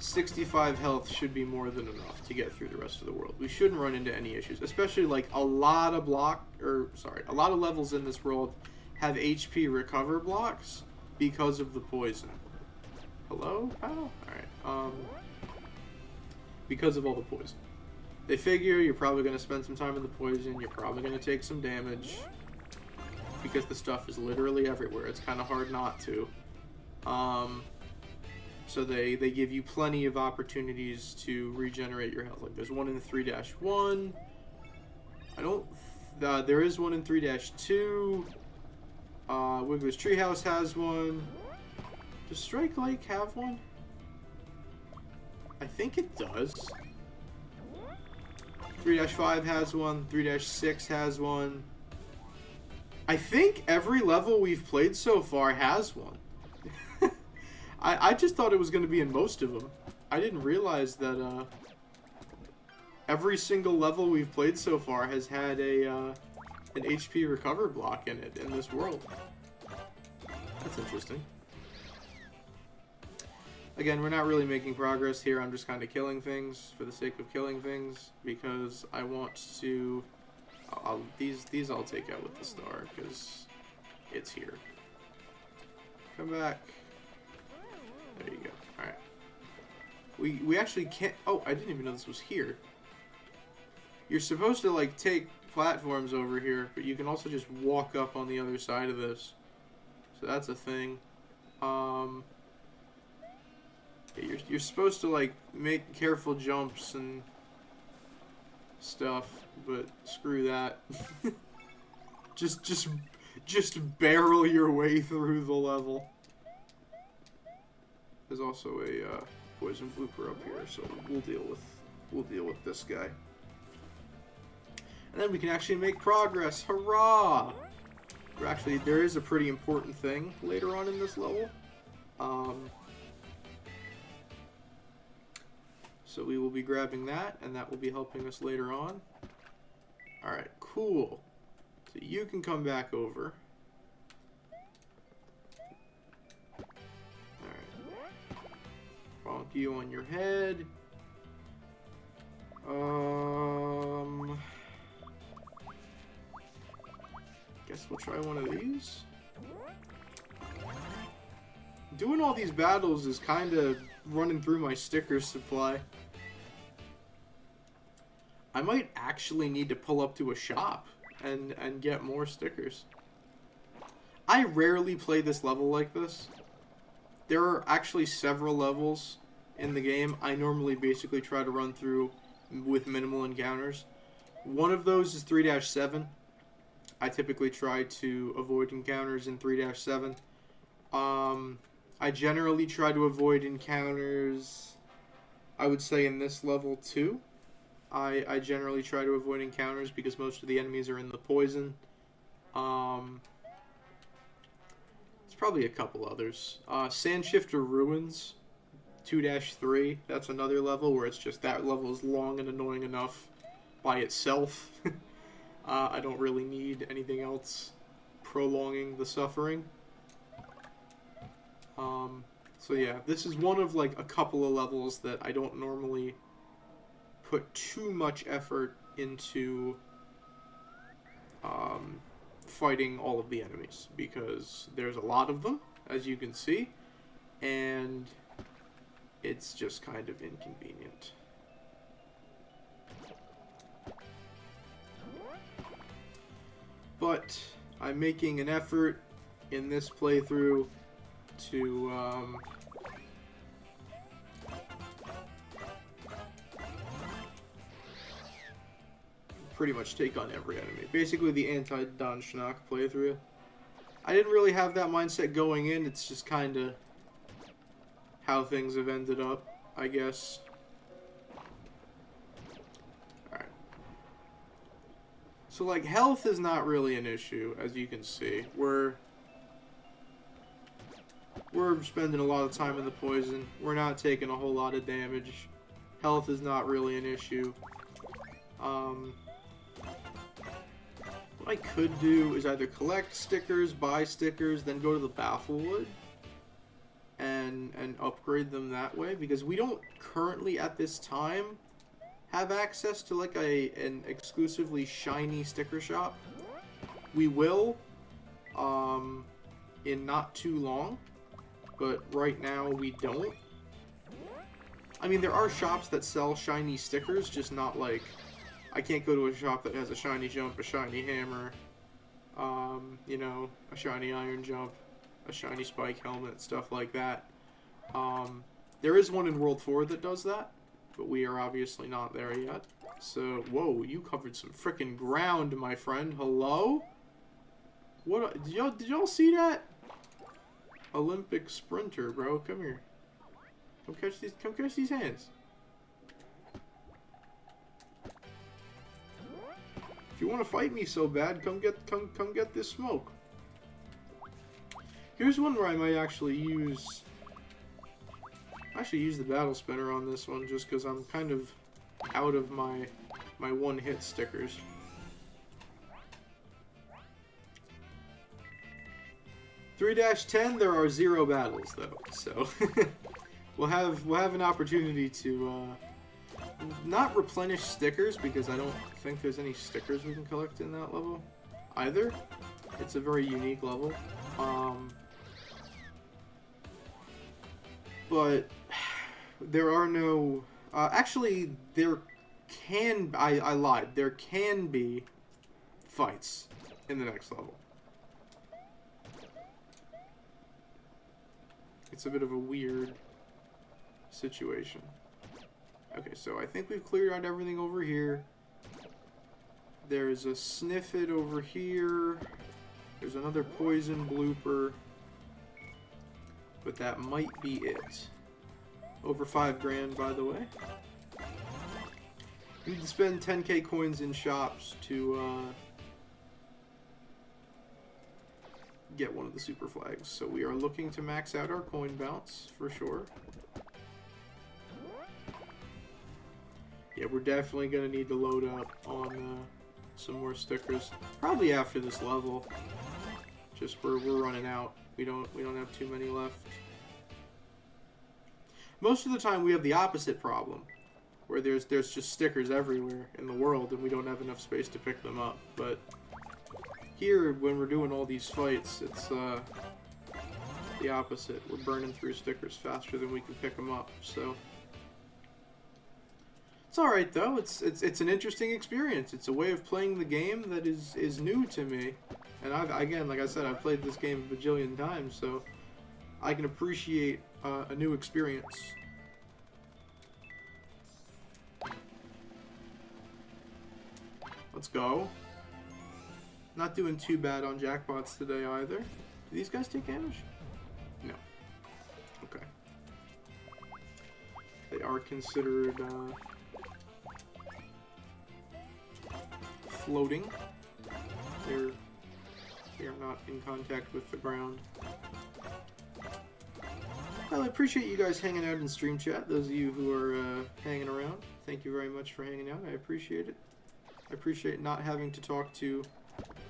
65 health should be more than enough to get through the rest of the world. We shouldn't run into any issues, especially like a lot of levels in this world have HP recover blocks because of the poison. Hello? How? Alright. Because of all the poison. They figure you're probably going to spend some time in the poison, you're probably going to take some damage, because the stuff is literally everywhere. It's kind of hard not to. So they give you plenty of opportunities to regenerate your health. Like there's one in 3-1. There is one in 3-2. Wiggler's Treehouse has one. Does Strike Lake have one? I think it does. 3-5 has one. 3-6 has one. I think every level we've played so far has one. I just thought it was going to be in most of them. I didn't realize that every single level we've played so far has had an HP recover block in it in this world. That's interesting. Again, we're not really making progress here. I'm just kind of killing things for the sake of killing things because I want to... These I'll take out with the star because it's here. Come back. There you go. Alright. We actually can't... Oh, I didn't even know this was here. You're supposed to, like, take platforms over here, but you can also just walk up on the other side of this. So that's a thing. You're supposed to, like, make careful jumps and stuff, but screw that. just barrel your way through the level. There's also a poison blooper up here, so we'll deal with this guy. And then we can actually make progress. Hurrah! There is a pretty important thing later on in this level. So we will be grabbing that, and that will be helping us later on. Alright, cool. So you can come back over. Bonk you on your head. Guess we'll try one of these. Doing all these battles is kind of running through my sticker supply. I might actually need to pull up to a shop and get more stickers. I rarely play this level like this. There are actually several levels in the game I normally basically try to run through with minimal encounters. One of those is 3-7. I typically try to avoid encounters in 3-7. I generally try to avoid encounters, I would say, in this level too. I generally try to avoid encounters because most of the enemies are in the poison. Probably a couple others. Sandshifter Ruins 2-3. That's another level where it's just that level is long and annoying enough by itself. I don't really need anything else prolonging the suffering. So yeah, this is one of like a couple of levels that I don't normally put too much effort into fighting all of the enemies, because there's a lot of them, as you can see, and it's just kind of inconvenient. But I'm making an effort in this playthrough to pretty much take on every enemy. Basically the anti-Don Schnock playthrough. I didn't really have that mindset going in. It's just kind of how things have ended up, I guess. Alright. So, like, health is not really an issue, as you can see. We're spending a lot of time in the poison. We're not taking a whole lot of damage. Health is not really an issue. What I could do is either collect stickers, buy stickers, then go to the Bafflewood and upgrade them that way, because we don't currently at this time have access to like an exclusively shiny sticker shop. We will in not too long, but right now we don't. I mean, there are shops that sell shiny stickers, just not like... I can't go to a shop that has a shiny jump, a shiny hammer, you know, a shiny iron jump, a shiny spike helmet, stuff like that. There is one in World 4 that does that, but we are obviously not there yet. So, whoa, you covered some frickin' ground, my friend. Hello? What? Did y'all see that? Olympic sprinter, bro. Come here. Come catch these hands. If you want to fight me so bad, come get this smoke. Here's one where I might actually use the battle spinner on this one, just because I'm kind of out of my one-hit stickers. (3-10) there are 0 battles though, so we'll have an opportunity to not replenish stickers, because I don't think there's any stickers we can collect in that level either. It's a very unique level. But there are no... actually, there can... I lied. There can be fights in the next level. It's a bit of a weird situation. Okay, so I think we've cleared out everything over here. There's a Sniffit over here. There's another poison blooper. But that might be it. Over 5 grand, by the way. You need to spend 10k coins in shops to get one of the super flags. So we are looking to max out our coin bounce for sure. Yeah, we're definitely gonna need to load up on some more stickers. Probably after this level. Just we're running out. We don't have too many left. Most of the time we have the opposite problem, where there's just stickers everywhere in the world and we don't have enough space to pick them up. But here, when we're doing all these fights, it's the opposite. We're burning through stickers faster than we can pick them up. So it's all right though. It's an interesting experience. It's a way of playing the game that is new to me. And again, like I said, I've played this game a bajillion times, so I can appreciate a new experience. Let's go. Not doing too bad on jackpots today either. Do these guys take damage? No. Okay. They are considered floating. They are not in contact with the ground. Well, I appreciate you guys hanging out in stream chat. Those of you who are hanging around, thank you very much for hanging out. I appreciate it. I appreciate not having to talk to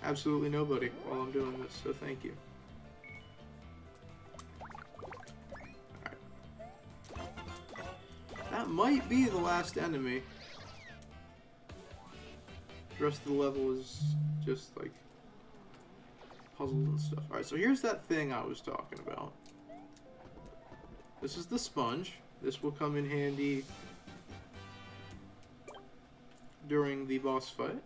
absolutely nobody while I'm doing this, so thank you. Alright. That might be the last enemy. The rest of the level is just like puzzles and stuff. Alright, so here's that thing I was talking about. This is the sponge. This will come in handy during the boss fight.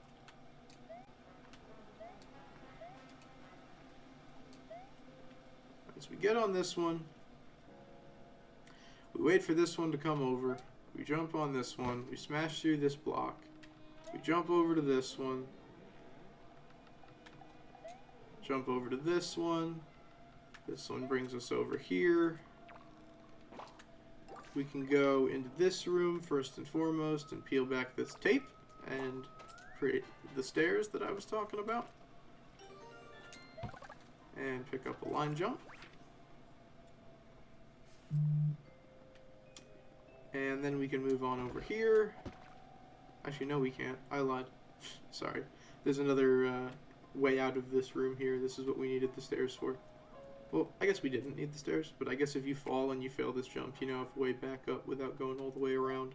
As we get on this one, we wait for this one to come over. We jump on this one. We smash through this block. We jump over to this one. Jump over to this one. This one brings us over here. We can go into this room first and foremost and peel back this tape and create the stairs that I was talking about. And pick up a line jump. And then we can move on over here. Actually, no, we can't. I lied. Sorry. There's another way out of this room here. This is what we needed the stairs for. Well, I guess we didn't need the stairs, but I guess if you fall and you fail this jump, you now have a way back up without going all the way around.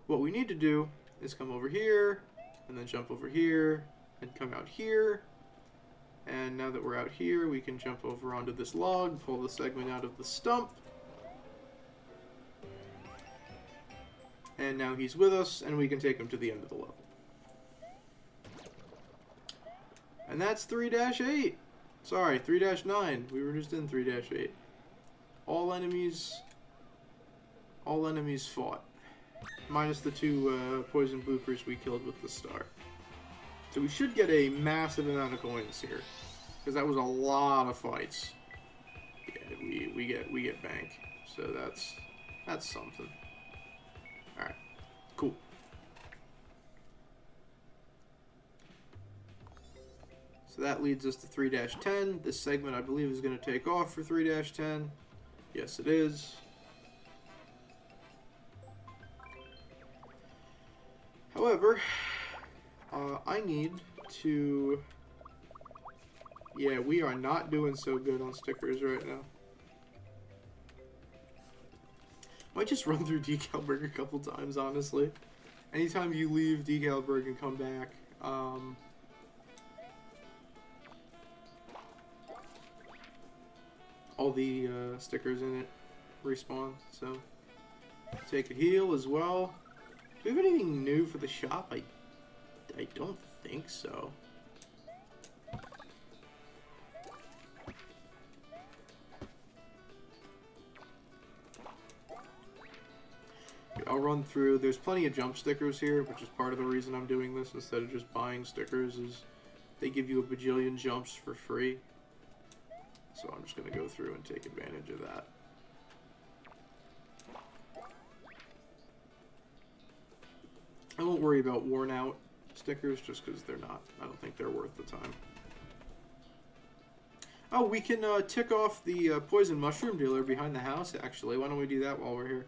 What we need to do is come over here, and then jump over here, and come out here. And now that we're out here, we can jump over onto this log, pull the segment out of the stump. And now he's with us, and we can take him to the end of the level. And that's 3-8. Sorry, 3-9. We were just in 3-8. All enemies fought. Minus the two poison bloopers we killed with the star. So we should get a massive amount of coins here. Because that was a lot of fights. Yeah, we get bank. So that's something. Alright. Cool. So that leads us to 3-10. This segment, I believe, is going to take off for 3-10. Yes, it is. However, I need to... Yeah, we are not doing so good on stickers right now. Might just run through Decalburg a couple times, honestly. Anytime you leave Decalburg and come back, all the stickers in it respawn, so take a heal as well. Do we have anything new for the shop? I don't think so. I'll run through. There's plenty of jump stickers here, which is part of the reason I'm doing this instead of just buying stickers, is they give you a bajillion jumps for free. So I'm just going to go through and take advantage of that. I won't worry about worn out stickers just because they're not. I don't think they're worth the time. Oh, we can tick off the poison mushroom dealer behind the house, actually. Why don't we do that while we're here?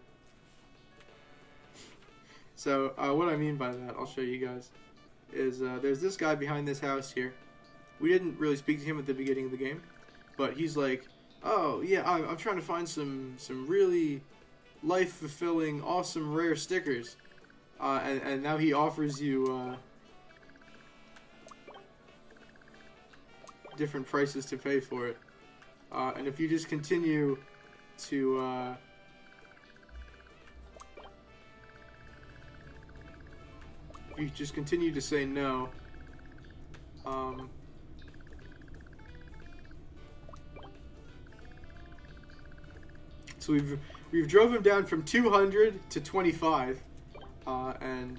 So, what I mean by that, I'll show you guys, is there's this guy behind this house here. We didn't really speak to him at the beginning of the game, but he's like, oh, yeah, I'm trying to find some really life-fulfilling, awesome, rare stickers. And now he offers you different prices to pay for it. And if you just continue to... if you just continue to say no, so we've drove him down from 200 to 25. And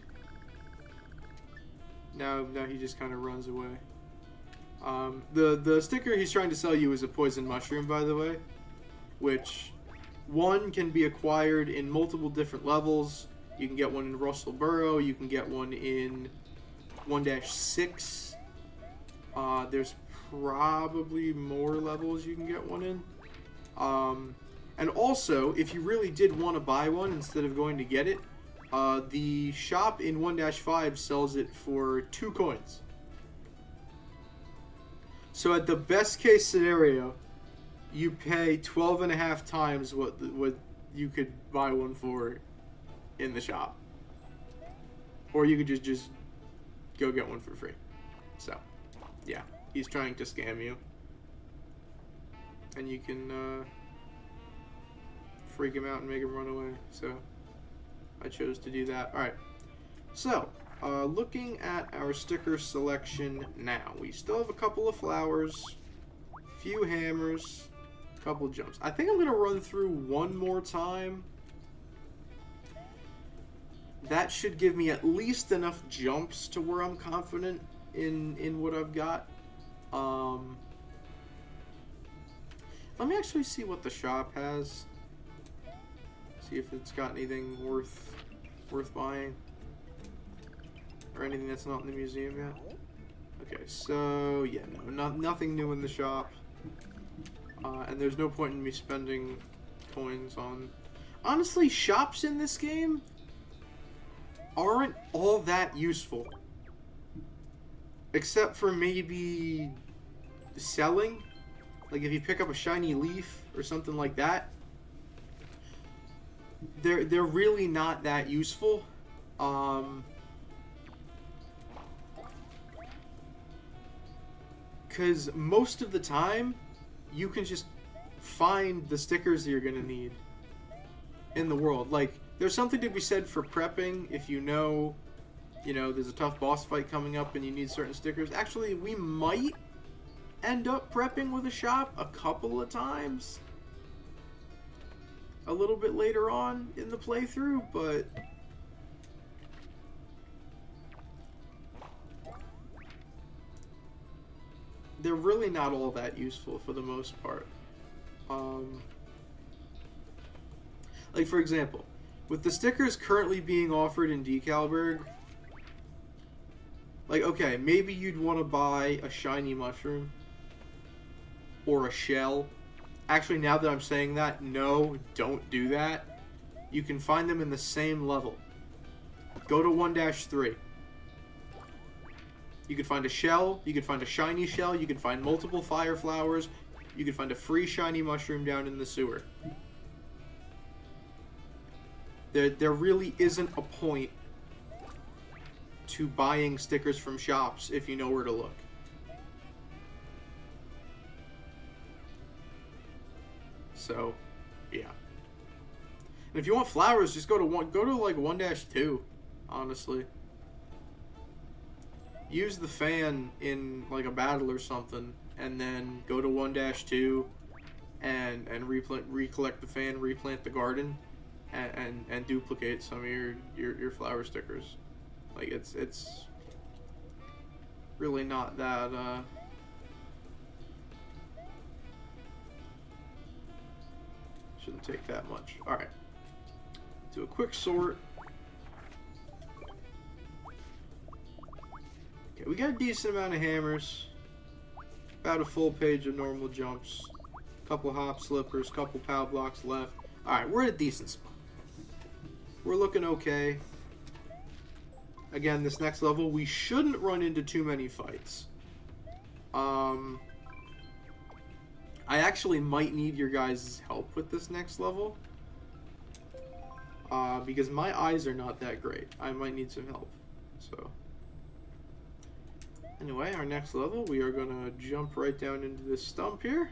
now he just kind of runs away. The sticker he's trying to sell you is a poison mushroom, by the way, which one can be acquired in multiple different levels. You can get one in Russell Burrow. You can get one in 1-6. There's probably more levels you can get one in. And also, if you really did want to buy one instead of going to get it, the shop in 1-5 sells it for 2 coins. So at the best case scenario, you pay 12.5 times what you could buy one for in the shop. Or you could just go get one for free. So, yeah, he's trying to scam you. And you can freak him out and make him run away. So I chose to do that. Alright, so looking at our sticker selection now, we still have a couple of flowers, a few hammers, a couple jumps. I think I'm going to run through one more time. That should give me at least enough jumps to where I'm confident in what I've got. Let me actually see what the shop has. See if it's got anything worth buying. Or anything that's not in the museum yet. Okay, so yeah, no, nothing new in the shop. And there's no point in me spending coins on... Honestly, shops in this game aren't all that useful. Except for maybe selling. Like if you pick up a shiny leaf or something like that. They're really not that useful. Because most of the time, you can just find the stickers that you're going to need in the world. Like, there's something to be said for prepping if you know, there's a tough boss fight coming up and you need certain stickers. Actually, we might end up prepping with a shop a couple of times a little bit later on in the playthrough, but they're really not all that useful for the most part. Like, for example, with the stickers currently being offered in Decalburg, like, okay, maybe you'd want to buy a shiny mushroom or a shell. Actually, now that I'm saying that, no, don't do that. You can find them in the same level. Go to 1-3. You can find a shell, you can find a shiny shell, you can find multiple fire flowers, you can find a free shiny mushroom down in the sewer. There really isn't a point to buying stickers from shops if you know where to look. So, yeah. And if you want flowers, just go to like 1-2, honestly. Use the fan in like a battle or something, and then go to 1-2 and recollect the fan, replant the garden, and duplicate some of your flower stickers. Like it's really not that shouldn't take that much. Alright. Do a quick sort. Okay, we got a decent amount of hammers. About a full page of normal jumps. Couple hop slippers, couple pow blocks left. Alright, we're at a decent spot. We're looking okay. Again, this next level, we shouldn't run into too many fights. I actually might need your guys' help with this next level. Because my eyes are not that great. I might need some help. So, anyway, our next level, we are going to jump right down into this stump here.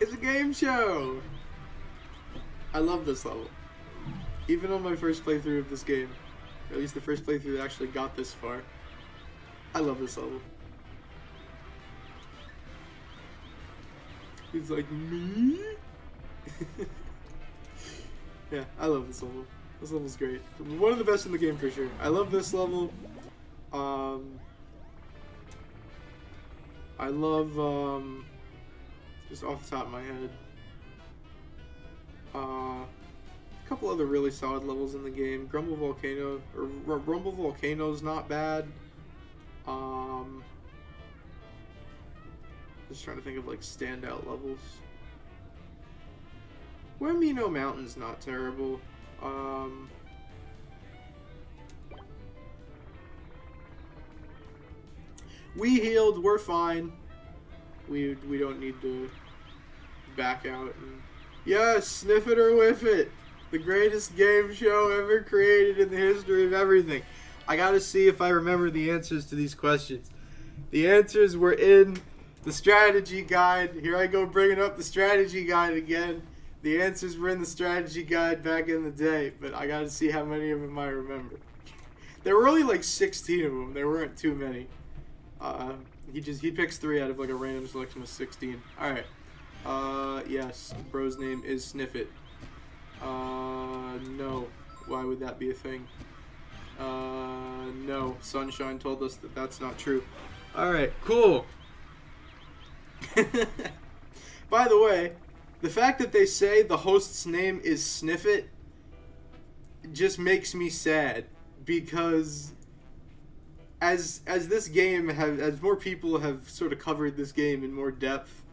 It's a game show! I love this level. Even on my first playthrough of this game. Or at least the first playthrough that actually got this far. I love this level. He's like, me? Yeah, I love this level. This level's great. One of the best in the game for sure. I love this level. I love, just off the top of my head, a couple other really solid levels in the game. Grumble Volcano, or Rumble Volcano's not bad. Just trying to think of like standout levels. Wemino Mountain's not terrible. We healed, we're fine. We don't need to back out and... Yes, sniff it or whiff it. The greatest game show ever created in the history of everything. I gotta see if I remember the answers to these questions. The answers were in the strategy guide. Here I go bringing up the strategy guide again. The answers were in the strategy guide back in the day, but I gotta see how many of them I remember. There were only like 16 of them. There weren't too many. He picks 3 out of like a random selection of 16. All right. Yes, bro's name is Sniffit. No. Why would that be a thing? No. Sunshine told us that that's not true. All right. Cool. By the way, the fact that they say the host's name is Sniffit just makes me sad, because as this game as more people have sort of covered this game in more depth,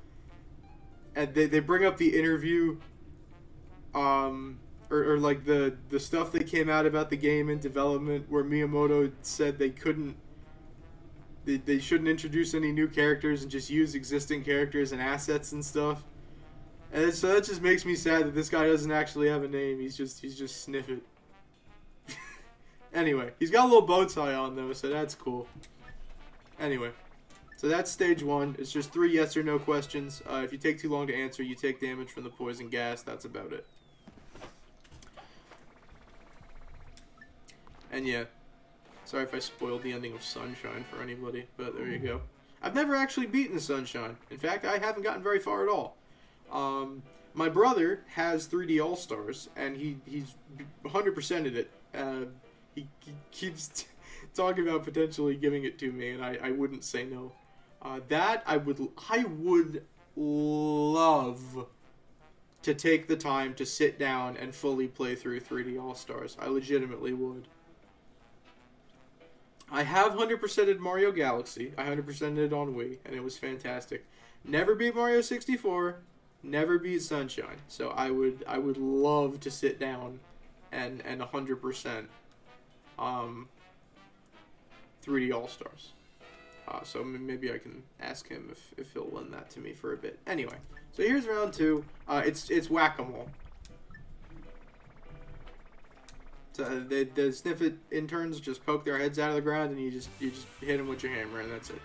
and they bring up the interview, or like the stuff that came out about the game in development, where Miyamoto said they shouldn't introduce any new characters and just use existing characters and assets and stuff. And so that just makes me sad that this guy doesn't actually have a name. He's just Sniffit. Anyway, he's got a little bow tie on though, so that's cool. Anyway, so that's stage 1. It's just 3 yes or no questions. If you take too long to answer, you take damage from the poison gas. That's about it. And yeah, sorry if I spoiled the ending of Sunshine for anybody, but there you go. I've never actually beaten Sunshine. In fact, I haven't gotten very far at all. My brother has 3D All-Stars, and he's 100%ed it. He keeps talking about potentially giving it to me, and I wouldn't say no. That I would love to take the time to sit down and fully play through 3D All-Stars. I legitimately would. I have 100%ed Mario Galaxy. I 100%ed it on Wii, and it was fantastic. Never beat Mario 64. Never beat Sunshine. So I would love to sit down and 100% 3D All-Stars. So maybe I can ask him if he'll lend that to me for a bit. Anyway, so here's round 2. It's whack-a-mole. So the Sniffit interns just poke their heads out of the ground, and you just hit them with your hammer, and that's it.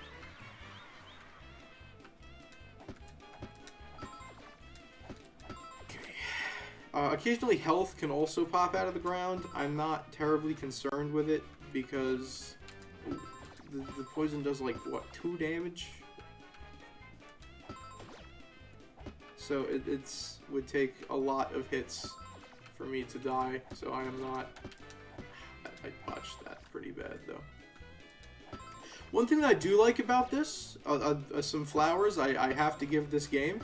Occasionally health can also pop out of the ground. I'm not terribly concerned with it, because the poison does like, what, 2 damage? So it's would take a lot of hits for me to die, so I am not... I botched that pretty bad, though. One thing that I do like about this, some flowers I have to give this game.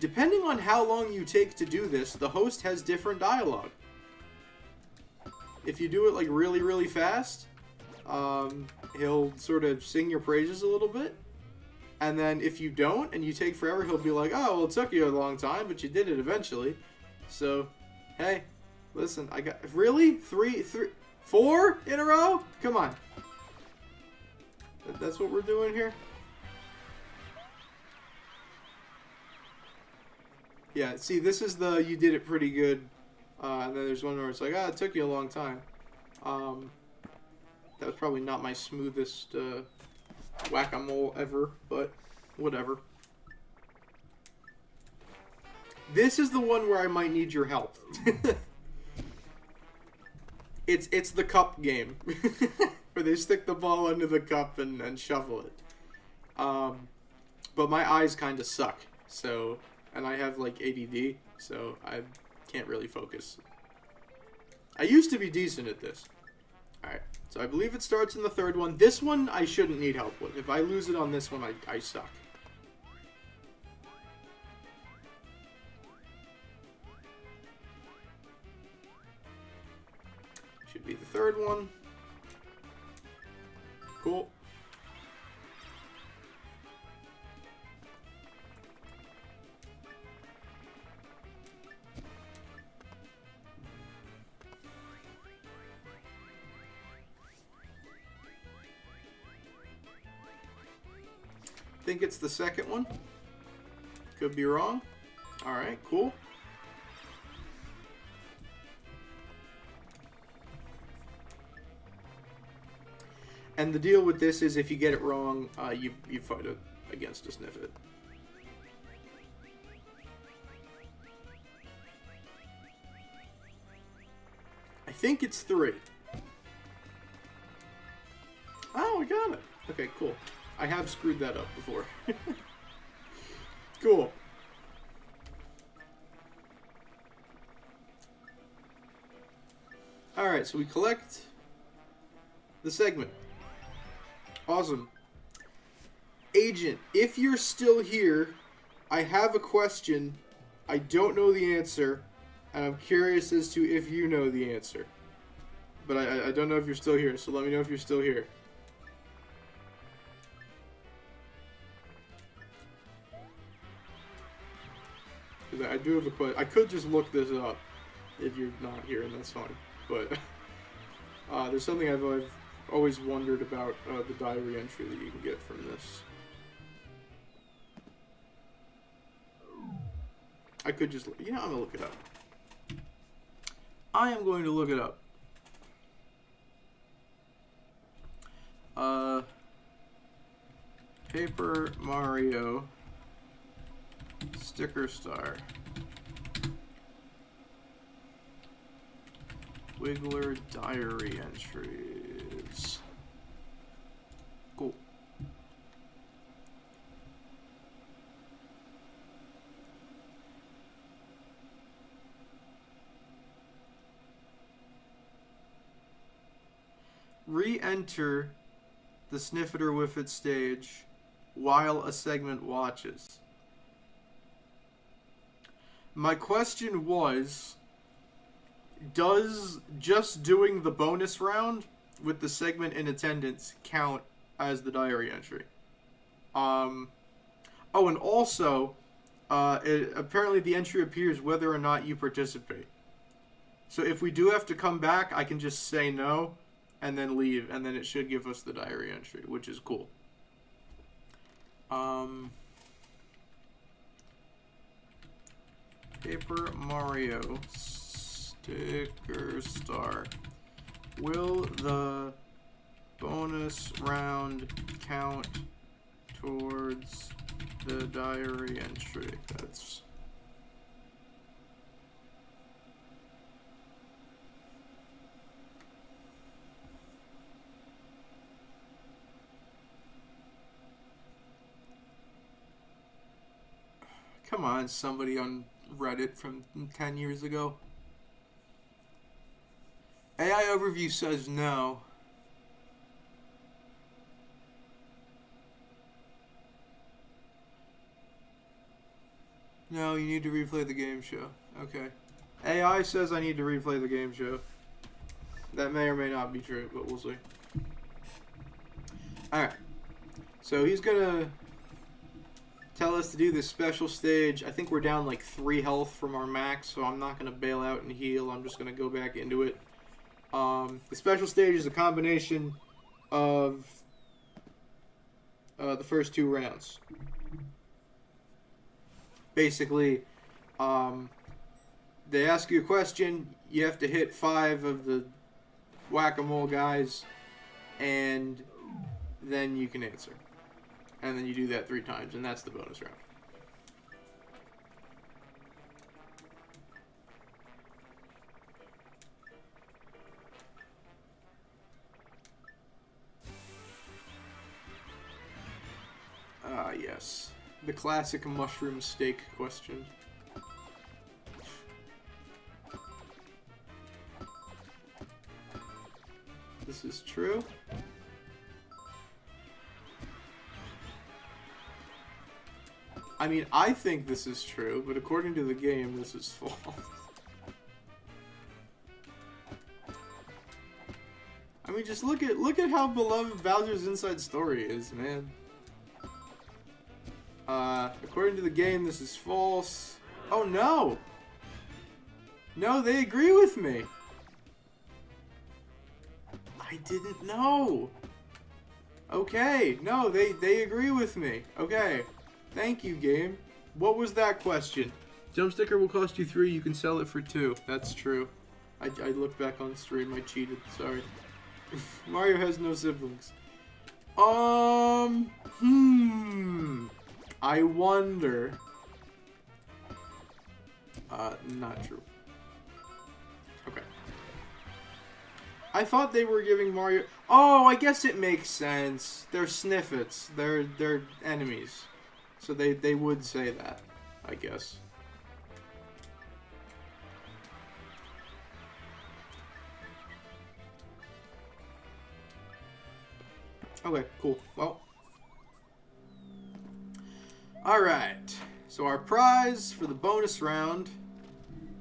Depending on how long you take to do this, the host has different dialogue. If you do it like really, really fast, he'll sort of sing your praises a little bit. And then if you don't, and you take forever, he'll be like, oh, well, it took you a long time, but you did it eventually. So, hey, listen, I got... Really? 4 in a row? Come on. That's what we're doing here? Yeah, see, this is the you did it pretty good. And then there's one where it's like, it took you a long time. That was probably not my smoothest whack-a-mole ever, but whatever. This is the one where I might need your help. It's the cup game. Where they stick the ball under the cup and shovel it. But my eyes kind of suck, so... And I have, like, ADD, so I can't really focus. I used to be decent at this. Alright, so I believe it starts in the 3rd one. This one, I shouldn't need help with. If I lose it on this one, I suck. Should be the 3rd one. Cool. Think it's the 2nd one. Could be wrong. Alright, cool. And the deal with this is if you get it wrong, you fight it against a Sniffit. I think it's 3. Oh, I got it. Okay, cool. I have screwed that up before. Cool. Alright, so we collect the segment. Awesome. Agent, if you're still here, I have a question. I don't know the answer, and I'm curious as to if you know the answer. But I don't know if you're still here, so let me know if you're still here. Because I do have a question. I could just look this up if you're not here, and that's fine. But there's something I've always wondered about the diary entry that you can get from this. I could just, I'm going to look it up. I am going to look it up. Paper Mario Sticker Star. Wiggler diary entries. Cool. Re-enter the Sniff It or Whiff It stage while a segment watches. My question was, does just doing the bonus round with the segment in attendance count as the diary entry? Oh, and also, apparently the entry appears whether or not you participate. So if we do have to come back, I can just say no and then leave, and then it should give us the diary entry, which is cool. Paper Mario Sticker Star. Will the bonus round count towards the diary entry? That's... Come on, somebody on Reddit from 10 years ago. AI Overview says no. No, you need to replay the game show. Okay. AI says I need to replay the game show. That may or may not be true, but we'll see. Alright. So he's gonna tell us to do this special stage. I think we're down like 3 health from our max, so I'm not going to bail out and heal. I'm just going to go back into it. The special stage is a combination of the first 2 rounds. Basically, they ask you a question, you have to hit 5 of the whack-a-mole guys, and then you can answer. And then you do that 3 times, and that's the bonus round. Ah, yes. The classic mushroom steak question. This is true. I mean, I think this is true, but according to the game, this is false. I mean, just look at how beloved Bowser's Inside Story is, man. According to the game, this is false. Oh no! No, they agree with me. I didn't know. Okay, no, they agree with me. Okay. Thank you, game. What was that question? Jump sticker will cost you 3. You can sell it for 2. That's true. I looked back on stream. I cheated. Sorry. Mario has no siblings. I wonder. Not true. Okay. I thought they were giving Mario... Oh, I guess it makes sense. They're Sniffets. They're enemies. So they would say that, I guess. Okay, cool. Well. Alright. So our prize for the bonus round,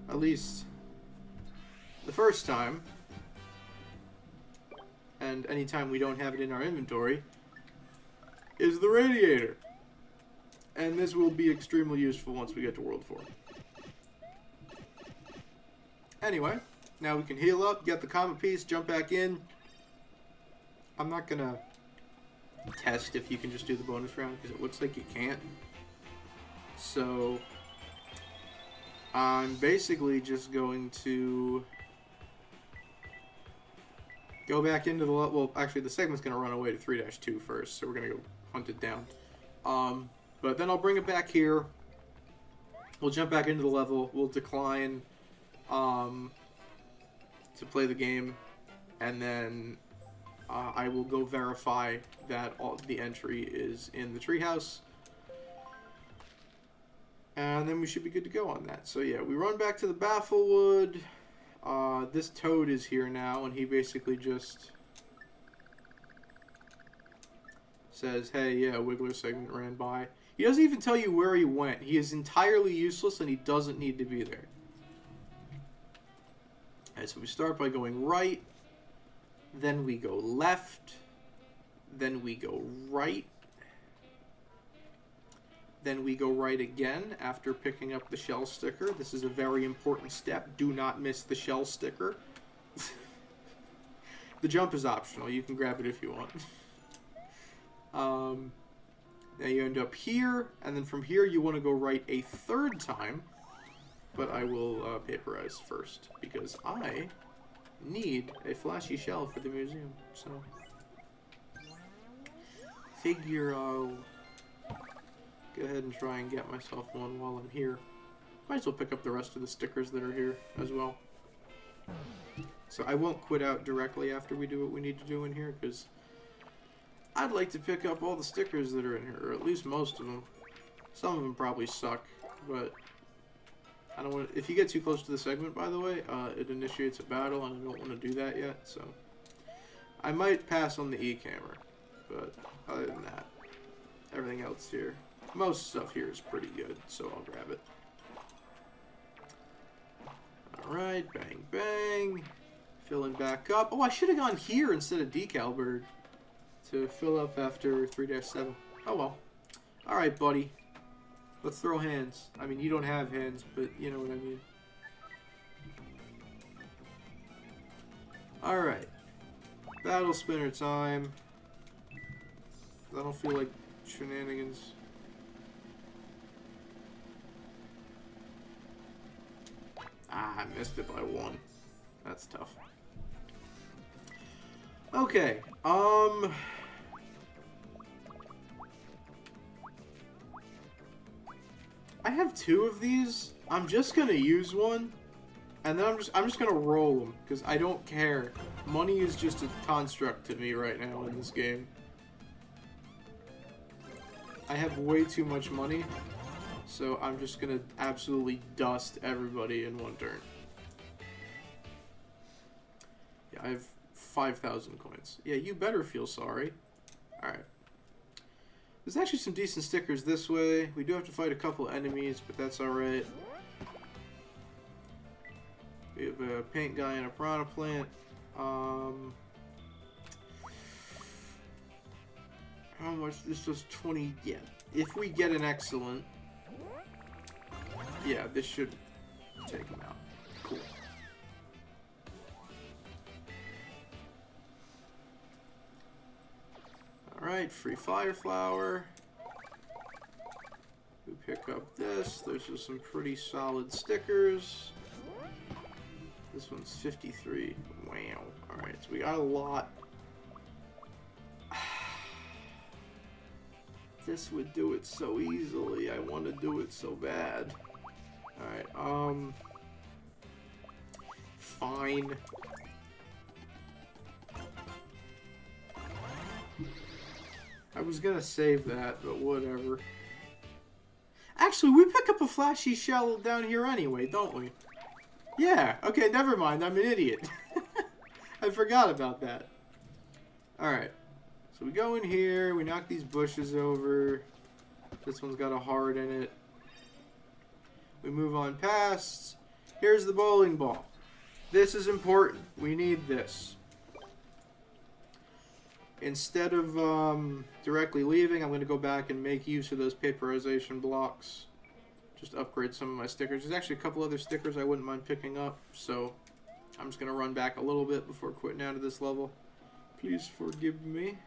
at least the first time, and anytime we don't have it in our inventory, is the radiator. And this will be extremely useful once we get to World 4. Anyway, now we can heal up, get the comet piece, jump back in. I'm not gonna test if you can just do the bonus round, because it looks like you can't. So I'm basically just going to go back into the... Well, actually, the segment's going to run away to 3-2 first, so we're going to go hunt it down. But then I'll bring it back here. We'll jump back into the level. We'll decline to play the game. And then I will go verify that the entry is in the treehouse. And then we should be good to go on that. So yeah, we run back to the Bafflewood. This Toad is here now, and he basically just says, hey, yeah, Wiggler segment ran by. He doesn't even tell you where he went. He is entirely useless, and he doesn't need to be there. Alright, so we start by going right, then we go left, then we go right, then we go right again after picking up the shell sticker. This is a very important step. Do not miss the shell sticker. The jump is optional. You can grab it if you want. Now you end up here, and then from here you want to go right a third time. But I will paperize first, because I need a flashy shell for the museum. So, Figaro. Go ahead and try and get myself one while I'm here. Might as well pick up the rest of the stickers that are here as well. So I won't quit out directly after we do what we need to do in here, because I'd like to pick up all the stickers that are in here, or at least most of them. Some of them probably suck, but I don't want. If you get too close to the segment, by the way, it initiates a battle, and I don't want to do that yet. So I might pass on the E-camera, but other than that, everything else here, most stuff here is pretty good. So I'll grab it. All right, bang bang, filling back up. Oh, I should have gone here instead of Decalbird to fill up after 3-7. Oh well. All right, buddy. Let's throw hands. I mean, you don't have hands, but you know what I mean. Alright. Battle spinner time. I don't feel like shenanigans. Ah, I missed it by 1. That's tough. Okay. I have 2 of these. I'm just gonna use one, and then I'm just gonna roll them because I don't care. Money is just a construct to me right now in this game. I have way too much money, so I'm just gonna absolutely dust everybody in one turn. Yeah, I have 5,000 coins. Yeah, you better feel sorry. All right. There's actually some decent stickers this way. We do have to fight a couple enemies, but that's alright. We have a paint guy and a piranha plant. How much? This was 20. Yeah. If we get an excellent, yeah, this should take him out. Cool. Alright, free fire flower. We pick up this. There's just some pretty solid stickers. This one's 53. Wow. Alright, so we got a lot. This would do it so easily. I want to do it so bad. Alright, fine. was gonna save that, but whatever. Actually, we pick up a flashy shell down here anyway, don't we? Yeah, okay, never mind. I'm an idiot. I forgot about that. Alright. So we go in here, we knock these bushes over. This one's got a heart in it. We move on past. Here's the bowling ball. This is important. We need this. Instead of directly leaving, I'm going to go back and make use of those paperization blocks. Just upgrade some of my stickers. There's actually a couple other stickers I wouldn't mind picking up, so I'm just going to run back a little bit before quitting out of this level. Please forgive me.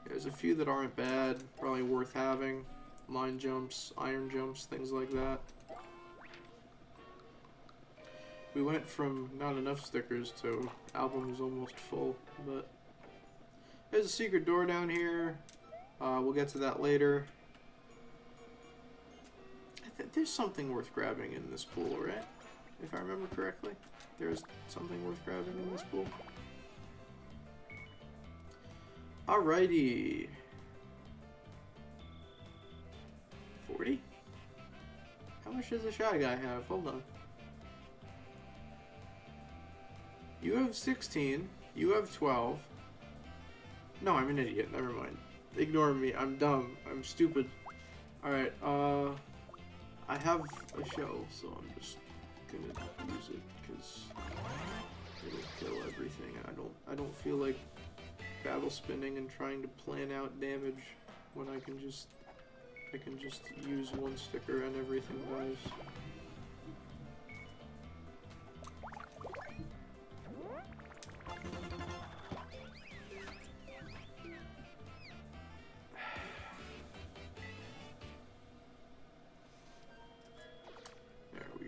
There's a few that aren't bad, probably worth having. Line jumps, iron jumps, things like that. We went from not enough stickers to album is almost full, but there's a secret door down here. We'll get to that later. There's something worth grabbing in this pool, right? If I remember correctly. There's something worth grabbing in this pool. Alrighty. 40? How much does a Shy Guy have? Hold on. You have 16. You have 12. No, I'm an idiot. Never mind. Ignore me. I'm dumb. I'm stupid. Alright, I have a shell, so I'm just gonna use it, because it'll kill everything. I don't feel like battle spinning and trying to plan out damage when I can just use one sticker and everything dies.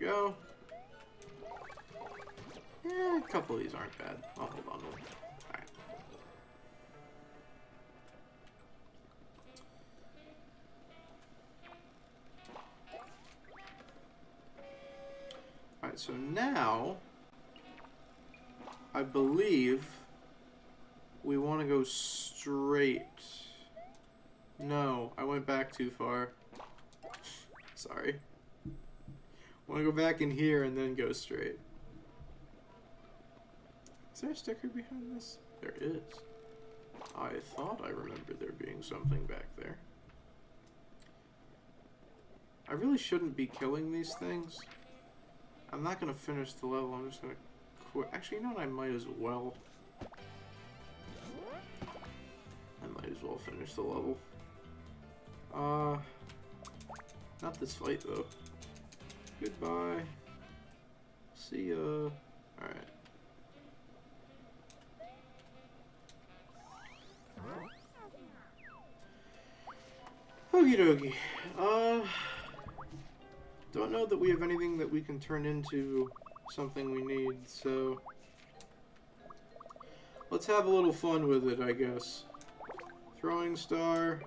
Go. Yeah, a couple of these aren't bad. I'll hold on to them. Alright. Alright, so now I believe we want to go straight. No, I went back too far. Sorry. I want to go back in here and then go straight. Is there a sticker behind this? There is. I thought I remembered there being something back there. I really shouldn't be killing these things. I'm not going to finish the level. I'm just going to quit. Actually, you know what? I might as well. I might as well finish the level. Not this fight, though. Goodbye. See ya. Alright. Okie dokie. Don't know that we have anything that we can turn into something we need, so let's have a little fun with it, I guess. Throwing star.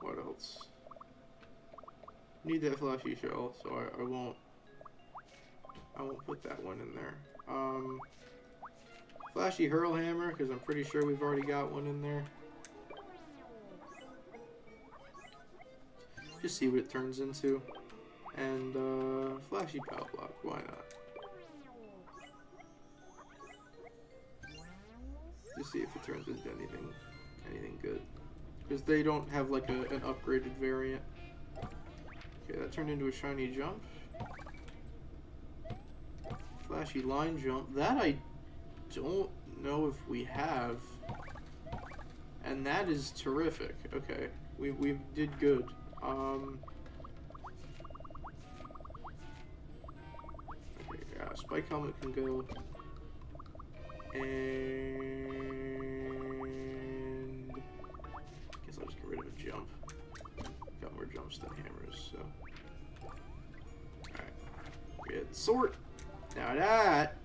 What else? Need that flashy shell, so I won't put that one in there. Flashy hurl hammer, because I'm pretty sure we've already got one in there. Just see what it turns into. And flashy power block, why not? Just see if it turns into anything good. Because they don't have like an upgraded variant. Okay, that turned into a shiny jump. Flashy line jump. That I don't know if we have. And that is terrific. Okay, we did good. Okay, yeah, spike helmet can go. And I guess I'll just get rid of a jump. Got more jumps than hammers, so. Alright. Good sort. Now that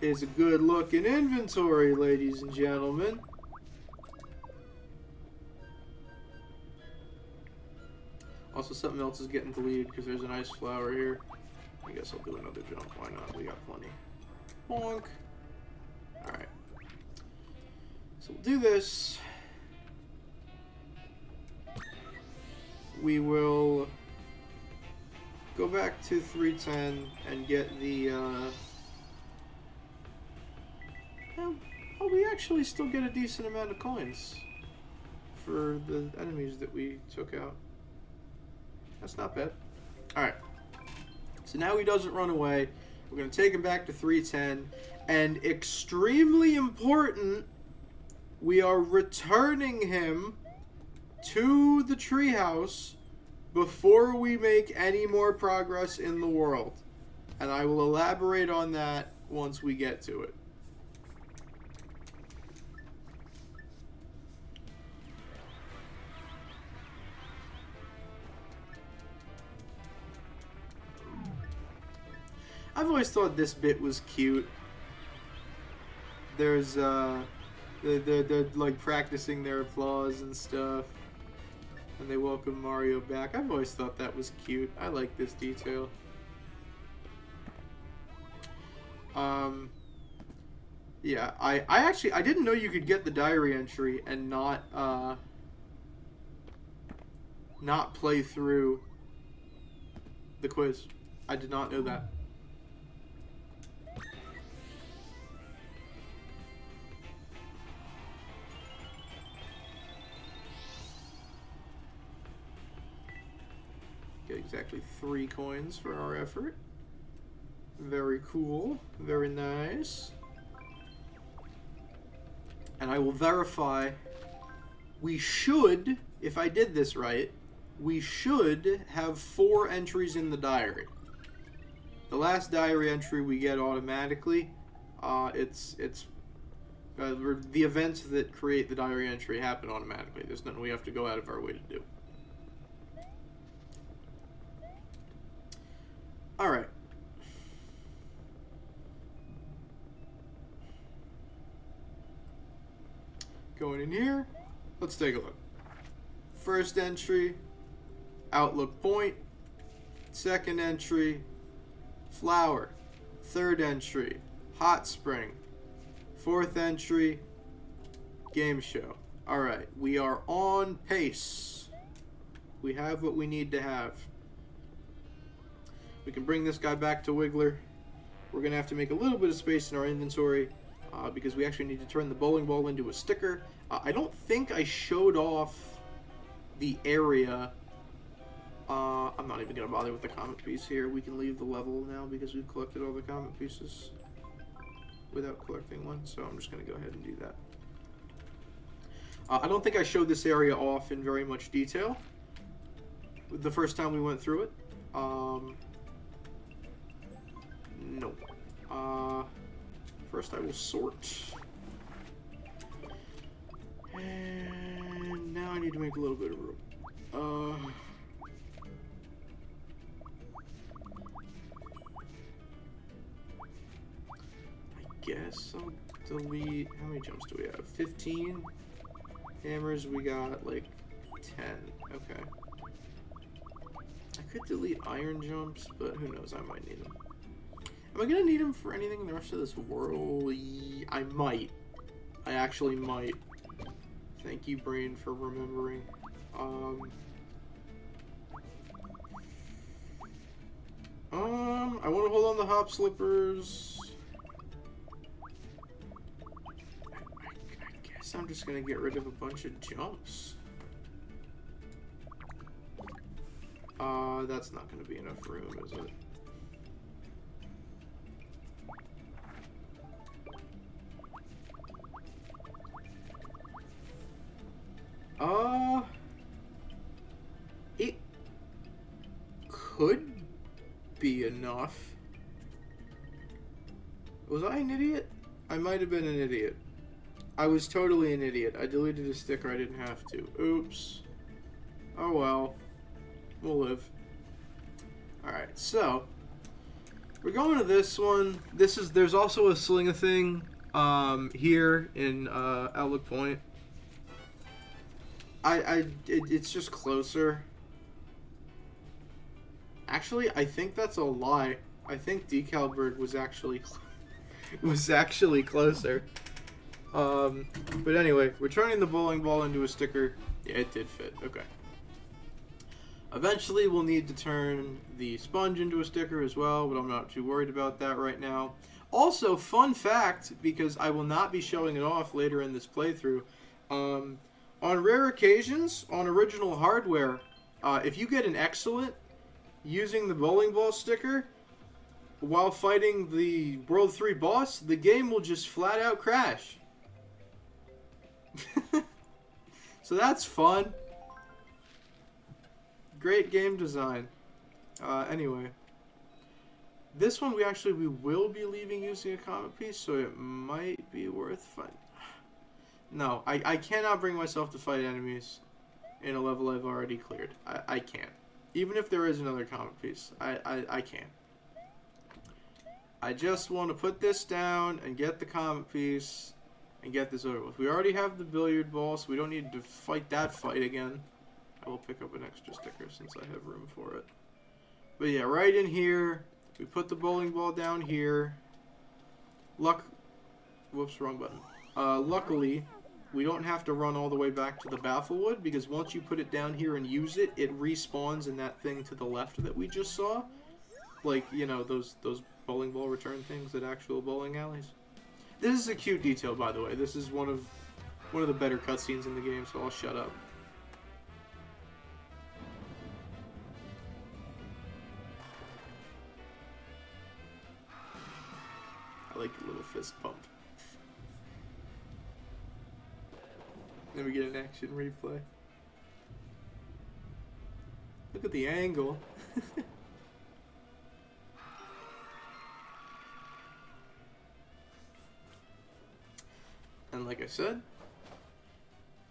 is a good looking inventory, ladies and gentlemen. Also, something else is getting deleted because there's an ice flower here. I guess I'll do another jump. Why not? We got plenty. Bonk. Alright. So we'll do this. We will go back to 310 and get the, oh, we actually still get a decent amount of coins for the enemies that we took out. That's not bad. Alright. So now he doesn't run away. We're going to take him back to 310. And extremely important, we are returning him to the treehouse before we make any more progress in the world. And I will elaborate on that once we get to it. I've always thought this bit was cute. There's, they're like practicing their applause and stuff. And they welcome Mario back. I've always thought that was cute. I like this detail. Yeah, I didn't know you could get the diary entry and not play through the quiz. I did not know that. Get exactly 3 coins for our effort. Very cool. Very nice. And I will verify, we should, if I did this right, we should have 4 entries in the diary. The last diary entry we get automatically. It's the events that create the diary entry happen automatically. There's nothing we have to go out of our way to do. Alright. Going in here, let's take a look. First entry, Outlook Point. Second entry, Flower. Third entry, Hot Spring. Fourth entry, Game Show. Alright, we are on pace. We have what we need to have. We can bring this guy back to Wiggler. We're going to have to make a little bit of space in our inventory because we actually need to turn the bowling ball into a sticker. I don't think I showed off the area. I'm not even going to bother with the comet piece here. We can leave the level now because we've collected all the comet pieces without collecting one. So I'm just going to go ahead and do that. I don't think I showed this area off in very much detail the first time we went through it. No. First I will sort. And now I need to make a little bit of room. I guess I'll delete... How many jumps do we have? 15? Hammers, we got like 10. Okay. I could delete iron jumps, but who knows, I might need them. Am I going to need them for anything in the rest of this world? I might. I actually might. Thank you, brain, for remembering. I want to hold on the hop slippers. I guess I'm just going to get rid of a bunch of jumps. That's not going to be enough room, is it? It could be enough. Was I an idiot? I might have been an idiot. I was totally an idiot. I deleted a sticker I didn't have to. Oops. Oh well. We'll live. Alright, so we're going to this one. There's also a Sling-A-Thing here in Outlook Point. It's just closer. Actually, I think that's a lie. I think Decalburg was actually closer. But anyway, we're turning the bowling ball into a sticker. Yeah, it did fit. Okay. Eventually, we'll need to turn the sponge into a sticker as well, but I'm not too worried about that right now. Also, fun fact, because I will not be showing it off later in this playthrough, on rare occasions, on original hardware, if you get an excellent using the bowling ball sticker while fighting the World 3 boss, the game will just flat out crash. So that's fun. Great game design. Anyway. This one we will be leaving using a comet piece, so it might be worth fun. No, I cannot bring myself to fight enemies in a level I've already cleared. I can't. Even if there is another comet piece, I can't. I just want to put this down and get the comet piece and get this over with. We already have the billiard ball, so we don't need to fight that fight again. I will pick up an extra sticker since I have room for it. But yeah, right in here, we put the bowling ball down here. Whoops, wrong button. Luckily, we don't have to run all the way back to the Bafflewood, because once you put it down here and use it, it respawns in that thing to the left that we just saw. Like, you know, those bowling ball return things at actual bowling alleys. This is a cute detail, by the way. This is one of the better cutscenes in the game, so I'll shut up. I like the little fist pump. Then we get an action replay. Look at the angle. And like I said,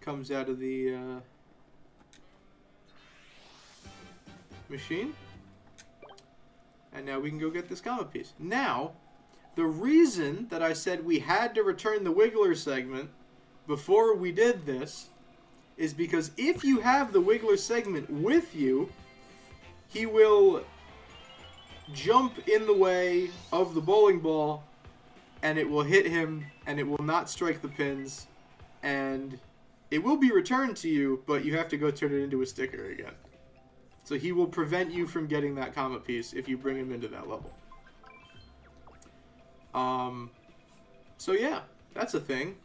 comes out of the machine. And now we can go get this comet piece. Now, the reason that I said we had to return the Wiggler segment before we did this is because if you have the Wiggler segment with you, he will jump in the way of the bowling ball and it will hit him and it will not strike the pins and it will be returned to you, but you have to go turn it into a sticker again. So he will prevent you from getting that comet piece if you bring him into that level. So yeah, that's a thing.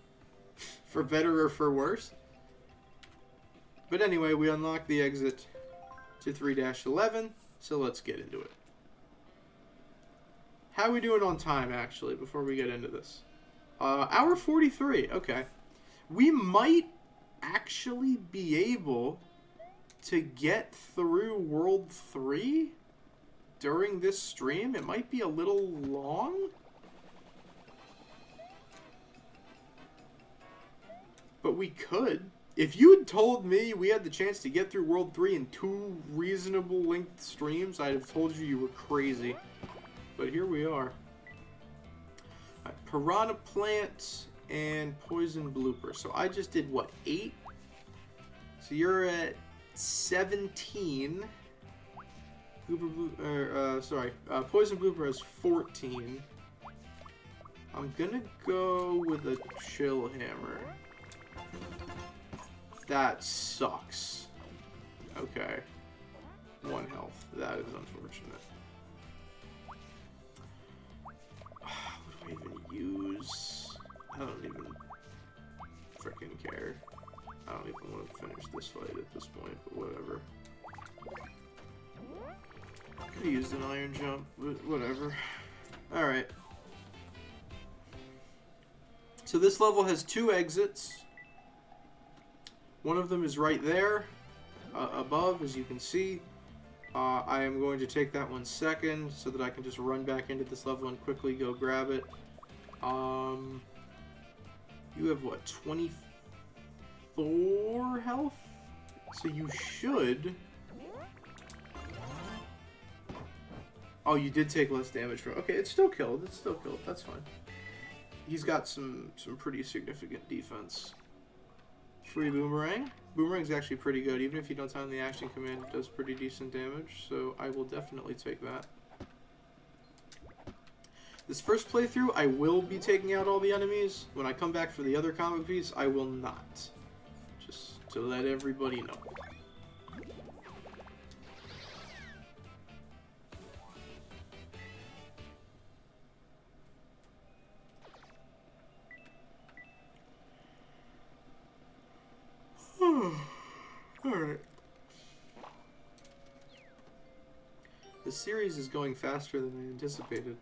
For better or for worse. But anyway, we unlock the exit to 3-11, so let's get into it. How are we doing on time, actually, before we get into this? Hour 43, okay. We might actually be able to get through World 3 during this stream. It might be a little long. But we could. If you had told me we had the chance to get through World 3 in 2 reasonable length streams, I'd have told you were crazy. But here we are. Piranha Plant and Poison Blooper. So I just did, what, 8? So you're at 17. Poison Blooper has 14. I'm gonna go with a Chill Hammer. That sucks. Okay. 1 health. That is unfortunate. What do I even use? I don't even freaking care. I don't even want to finish this fight at this point, but whatever. Could have used an iron jump, but whatever. Alright. So this level has 2 exits. One of them is right there, above, as you can see. I am going to take that one second so that I can just run back into this level and quickly go grab it. You have, what, 24 health? So you should... Oh, you did take less damage from... Okay, it's still killed. It's still killed. That's fine. He's got some pretty significant defense. Free Boomerang. Boomerang's actually pretty good. Even if you don't time the action command, it does pretty decent damage. So I will definitely take that. This first playthrough, I will be taking out all the enemies. When I come back for the other comic piece, I will not. Just to let everybody know. Alright. The series is going faster than I anticipated.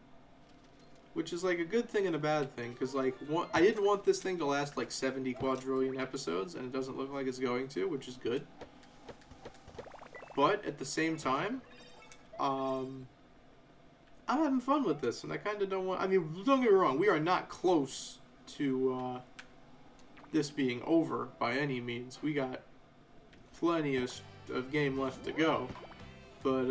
Which is like a good thing and a bad thing, because like I didn't want this thing to last like 70 quadrillion episodes, and it doesn't look like it's going to, which is good. But at the same time, I'm having fun with this, and I kind of don't want. I mean, don't get me wrong, we are not close to this being over by any means. We got plenty of game left to go, but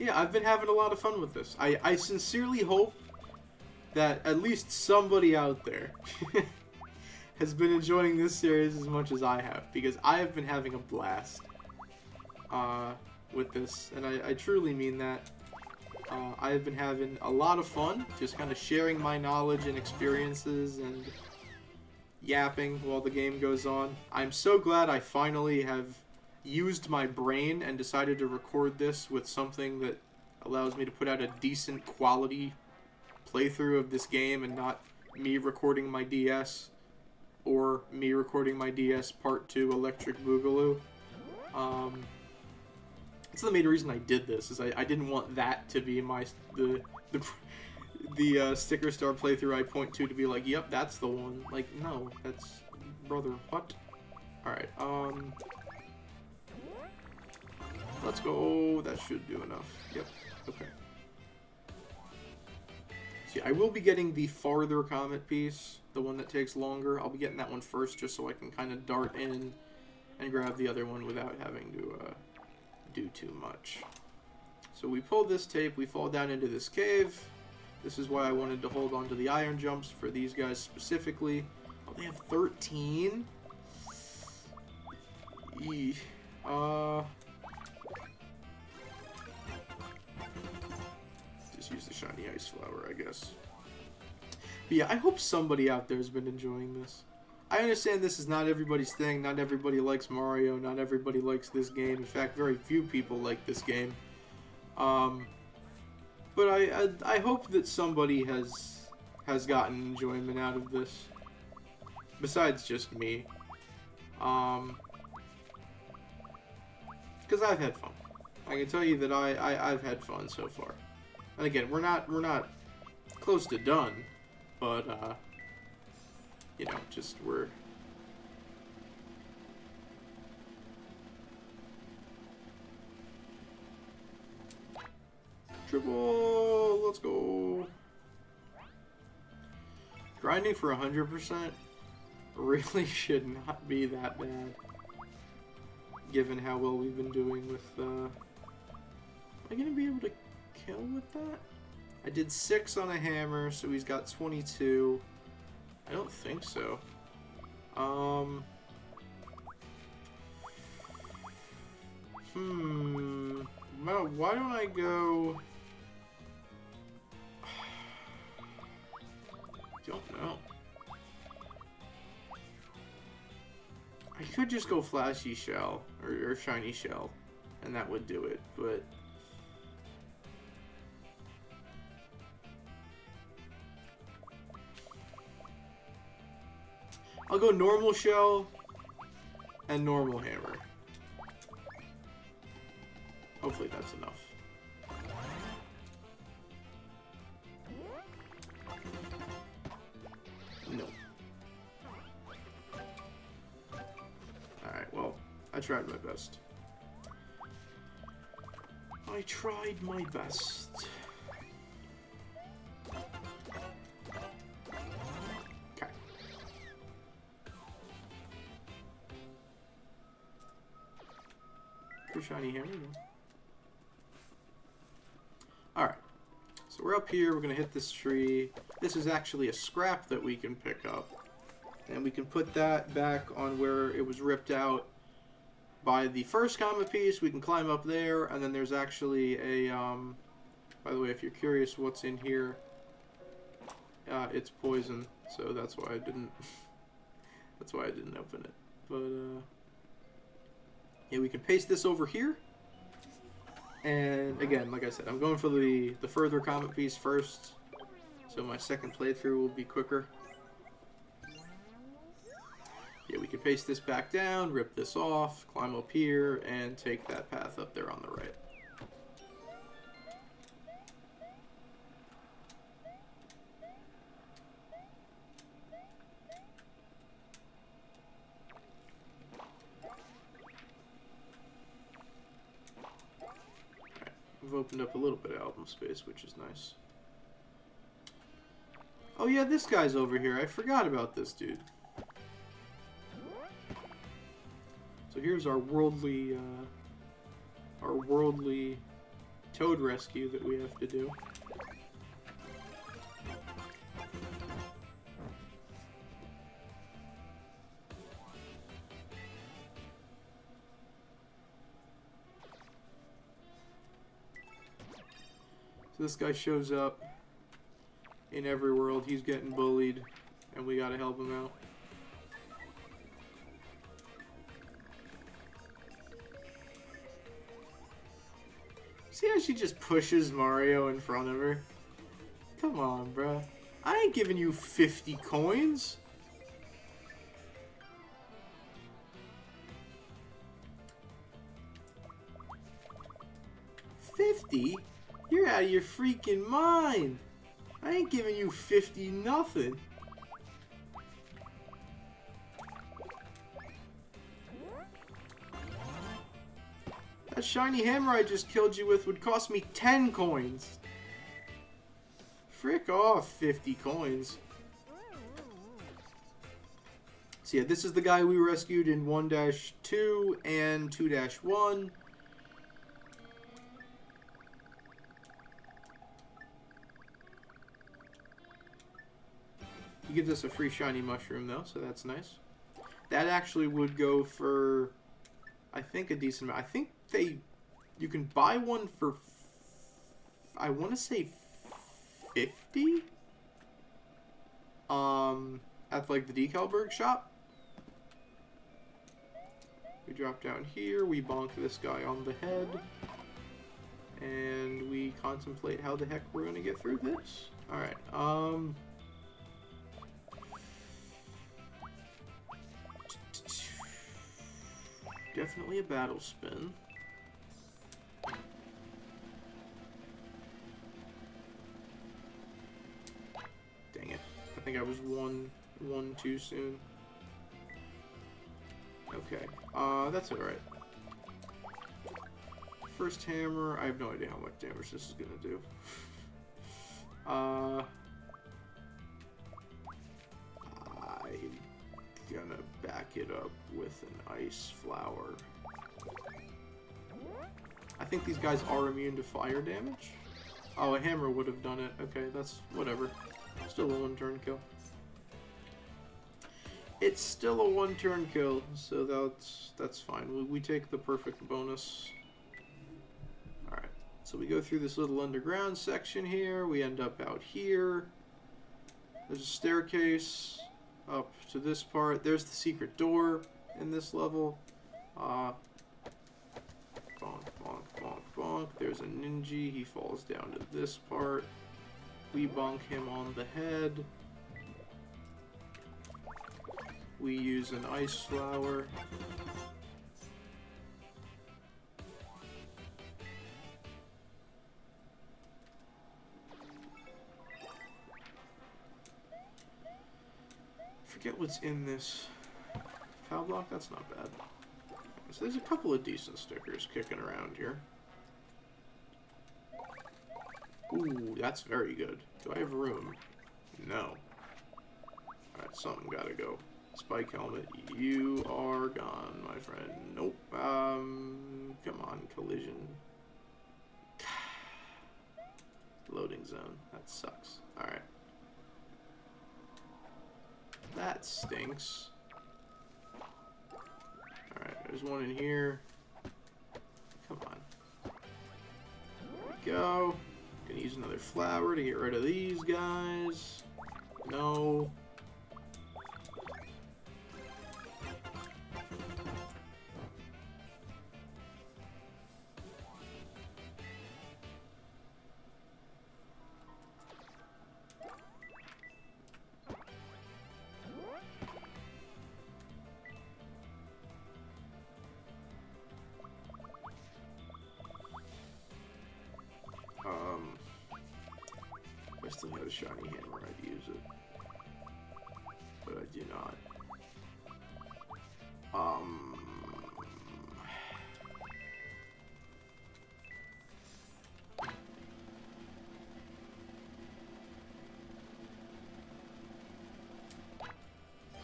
yeah, I've been having a lot of fun with this. I sincerely hope that at least somebody out there has been enjoying this series as much as I have, because I have been having a blast with this, and I truly mean that. I have been having a lot of fun, just kind of sharing my knowledge and experiences and yapping while the game goes on. I'm so glad I finally have used my brain and decided to record this with something that allows me to put out a decent quality playthrough of this game, and not me recording my DS or me recording my DS Part 2 Electric Boogaloo. That's the main reason I did this, is I didn't want that to be the Sticker Star playthrough I point to be like, yep, that's the one. Like, no, that's... Brother, what? Alright, let's go. That should do enough. Yep, okay. See, I will be getting the farther comet piece, the one that takes longer. I'll be getting that one first, just so I can kind of dart in and grab the other one without having to, do too much. So we pull this tape, we fall down into this cave. This is why I wanted to hold on to the iron jumps for these guys specifically. Oh, they have 13? Just use the shiny ice flower, I guess. But yeah, I hope somebody out there has been enjoying this. I understand this is not everybody's thing. Not everybody likes Mario. Not everybody likes this game. In fact, very few people like this game. But I hope that somebody has gotten enjoyment out of this. Besides just me. Because I've had fun. I can tell you that I've had fun so far. And again, we're not close to done, but you know, just we're... Triple! Let's go! Grinding for 100% really should not be that bad, given how well we've been doing with, Am I gonna be able to kill with that? I did 6 on a hammer, so he's got 22. I don't think so. Well, why don't I go... Don't know. I could just go flashy shell, or shiny shell, and that would do it, but... I'll go normal shell and normal hammer. Hopefully that's enough. No. Alright, well, I tried my best. I tried my best. Shiny hammer. Alright, so we're up here, we're gonna hit this tree. This is actually a scrap that we can pick up, and we can put that back on where it was ripped out by the first comet piece. We can climb up there, and then there's actually a By the way, if you're curious what's in here, it's poison, so that's why I didn't. That's why I didn't open it. But yeah, we can paste this over here. And again, like I said, I'm going for the further comet piece first, so my second playthrough will be quicker. Yeah, we can paste this back down, rip this off, climb up here, and take that path up there on the right. Alright, we've opened up a little bit of album space, which is nice. Oh yeah, this guy's over here. I forgot about this dude. So here's our worldly toad rescue that we have to do. So this guy shows up in every world. He's getting bullied, and we gotta help him out. See how she just pushes Mario in front of her? Come on, bruh. I ain't giving you 50 coins. $50? You're out of your freaking mind. I ain't giving you 50 nothing. That shiny hammer I just killed you with would cost me 10 coins. Frick off, 50 coins. So yeah, this is the guy we rescued in 1-2 and 2-1. He gives us a free shiny mushroom though, so that's nice. That actually would go for, I think, a decent amount. I think you can buy one for, I want to say 50? At like the Decalburg shop. We drop down here, we bonk this guy on the head, and we contemplate how the heck we're gonna get through this. Alright, definitely a battle spin. Dang it. I think I was one too soon. Okay. That's alright. First hammer, I have no idea how much damage this is gonna do. I'm gonna back it up with an ice flower. I think these guys are immune to fire damage. Oh, a hammer would have done it. Okay, that's whatever. Still a one-turn kill. It's still a one-turn kill, so that's fine. We take the perfect bonus. Alright, so we go through this little underground section here. We end up out here. There's a staircase up to this part. There's the secret door in this level. Bonk, bonk, bonk, bonk. There's a ninja. He falls down to this part. We bonk him on the head. We use an ice flower. Forget what's in this PAL block. That's not bad. So there's a couple of decent stickers kicking around here. Ooh, that's very good. Do I have room? No. Alright, something gotta go. Spike helmet, you are gone, my friend. Nope. Come on, collision. Loading zone. That sucks. Alright. That stinks. Alright, there's one in here. Come on. There we go. Can use another flower to get rid of these guys. No. If I still had a shiny hammer, I'd use it. But I do not.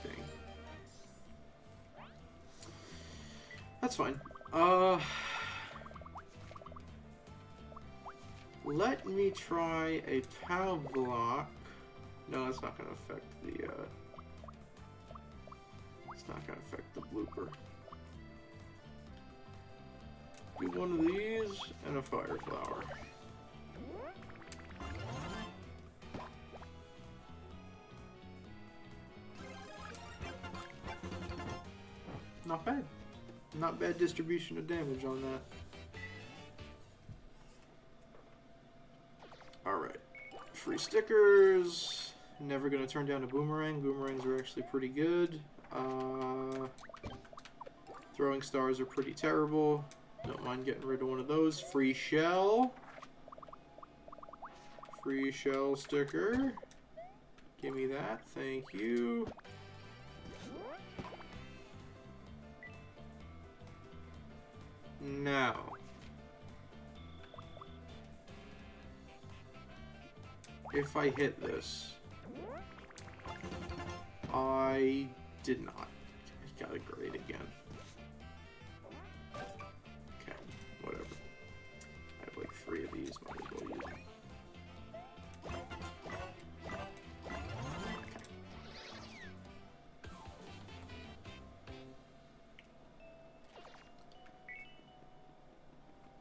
Dang. That's fine. Let me try a Pavlok. No, that's not going to affect the, it's not going to affect the blooper. Do one of these and a fire flower. Not bad. Not bad distribution of damage on that. Alright. Free stickers. Never gonna turn down a boomerang. Boomerangs are actually pretty good. Throwing stars are pretty terrible. Don't mind getting rid of one of those. Free shell. Free shell sticker. Give me that. Thank you. Now. If I hit this, I did not. I got a grade again. Okay, whatever. I have like 3 of these, might as well use them.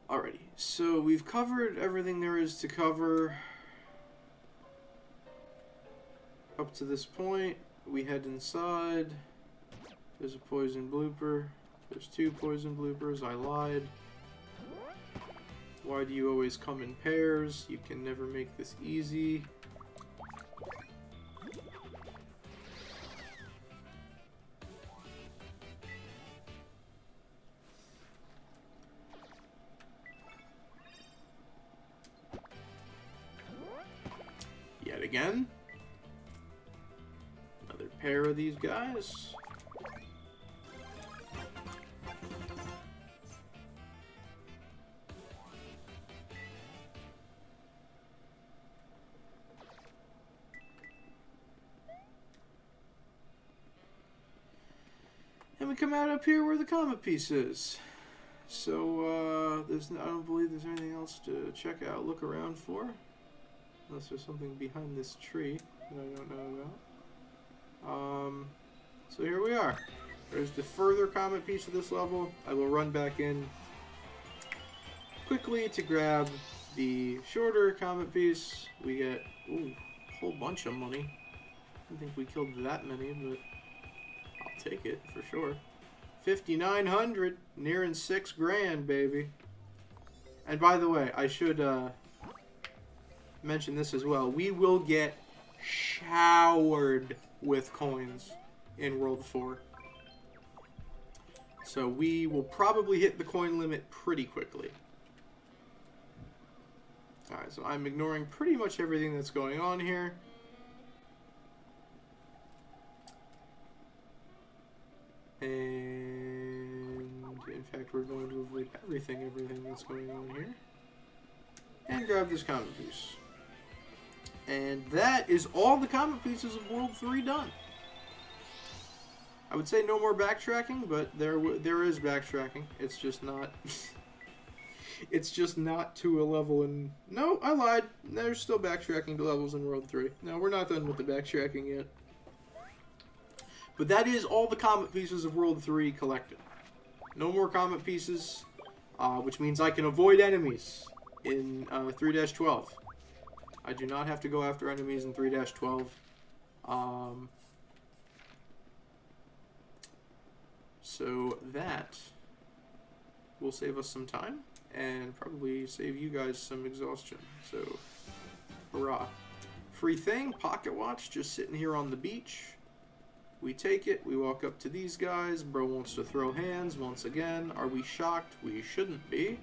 Alrighty, so we've covered everything there is to cover. Up to this point, we head inside. There's a poison blooper. There's 2 poison bloopers. I lied. Why do you always come in pairs? You can never make this easy. Yet again. Another pair of these guys. And we come out up here where the comet piece is. So, I don't believe there's anything else to check out, look around for. Unless there's something behind this tree that I don't know about. So here we are. There's the further comet piece of this level. I will run back in quickly to grab the shorter comet piece. We get, ooh, a whole bunch of money. I don't think we killed that many, but I'll take it for sure. 5,900, nearing 6 grand, baby. And by the way, I should mention this as well. We will get showered with coins in World 4. So we will probably hit the coin limit pretty quickly. Alright, so I'm ignoring pretty much everything that's going on here. And in fact, we're going to avoid everything that's going on here. And grab this comet piece. And that is all the comet pieces of World 3 done. I would say no more backtracking, but there is backtracking. It's just not... it's just not to a level in... No, I lied. There's still backtracking to levels in World 3. No, we're not done with the backtracking yet. But that is all the comet pieces of World 3 collected. No more comet pieces, which means I can avoid enemies in 3-12. I do not have to go after enemies in 3-12. So that will save us some time and probably save you guys some exhaustion. So, hurrah. Free thing, pocket watch, just sitting here on the beach. We take it, we walk up to these guys. Bro wants to throw hands once again. Are we shocked? We shouldn't be.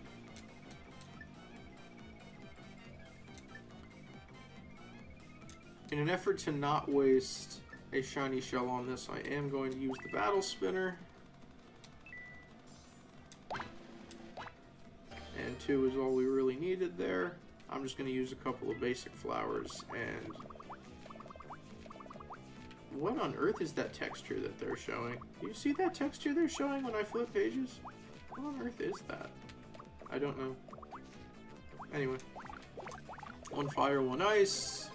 In an effort to not waste a shiny shell on this, I am going to use the battle spinner. And 2 is all we really needed there. I'm just going to use a couple of basic flowers. And what on earth is that texture that they're showing? Do you see that texture they're showing when I flip pages? What on earth is that? I don't know. Anyway. 1 fire, 1 ice.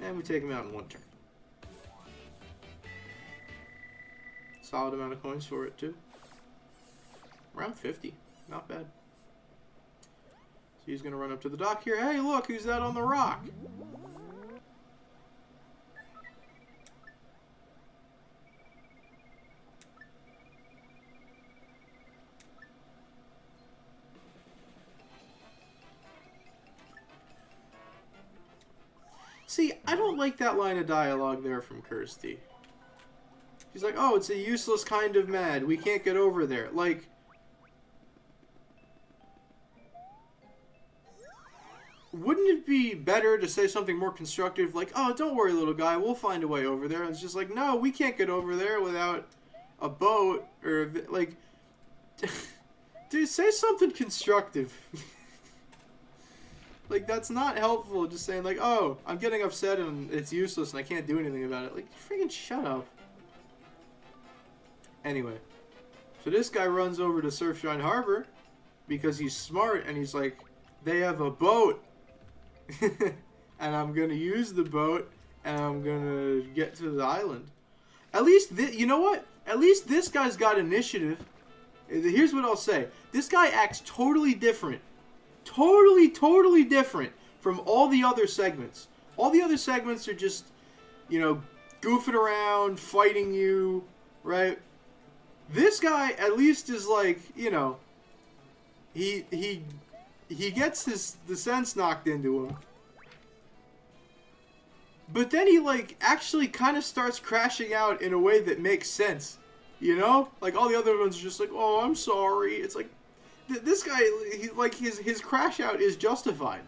And we take him out in 1 turn. Solid amount of coins for it, too. Around 50. Not bad. So he's going to run up to the dock here. Hey, look, who's that on the rock? See, I don't like that line of dialogue there from Kirsty. She's like, oh, it's a useless kind of mad. We can't get over there. Like, wouldn't it be better to say something more constructive? Like, oh, don't worry, little guy. We'll find a way over there. And it's just like, no, we can't get over there without a boat. Or, like, dude, say something constructive. Like, that's not helpful, just saying, like, oh, I'm getting upset and it's useless and I can't do anything about it. Like, freaking shut up. Anyway, so this guy runs over to Surfshine Harbor because he's smart and he's like, they have a boat. And I'm going to use the boat and I'm going to get to the island. At least, you know what? At least this guy's got initiative. Here's what I'll say. This guy acts totally different. Totally different from all the other segments. All the other segments are just, you know, goofing around, fighting you, right? This guy at least is like, you know, he gets the sense knocked into him. But then he, like, actually kind of starts crashing out in a way that makes sense. You know? Like, all the other ones are just like, oh, I'm sorry. It's like, this guy, like, his crash out is justified.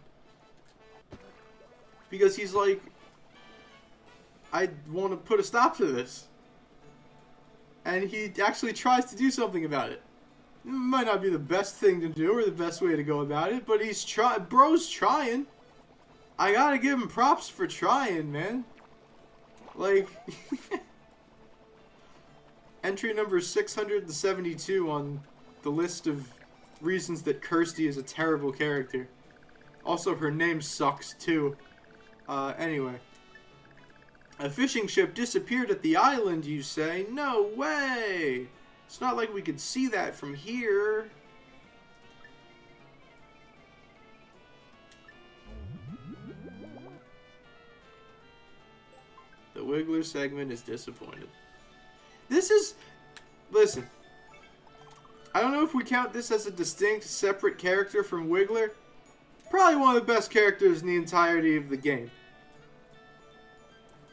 Because he's like, I want to put a stop to this. And he actually tries to do something about it. It might not be the best thing to do or the best way to go about it, but he's bro's trying. I gotta give him props for trying, man. Like, entry number 672 on the list of reasons that Kirsty is a terrible character. Also, her name sucks, too. Anyway. A fishing ship disappeared at the island, you say? No way! It's not like we could see that from here. The Wiggler segment is disappointed. This is... Listen. I don't know if we count this as a distinct, separate character from Wiggler. Probably one of the best characters in the entirety of the game.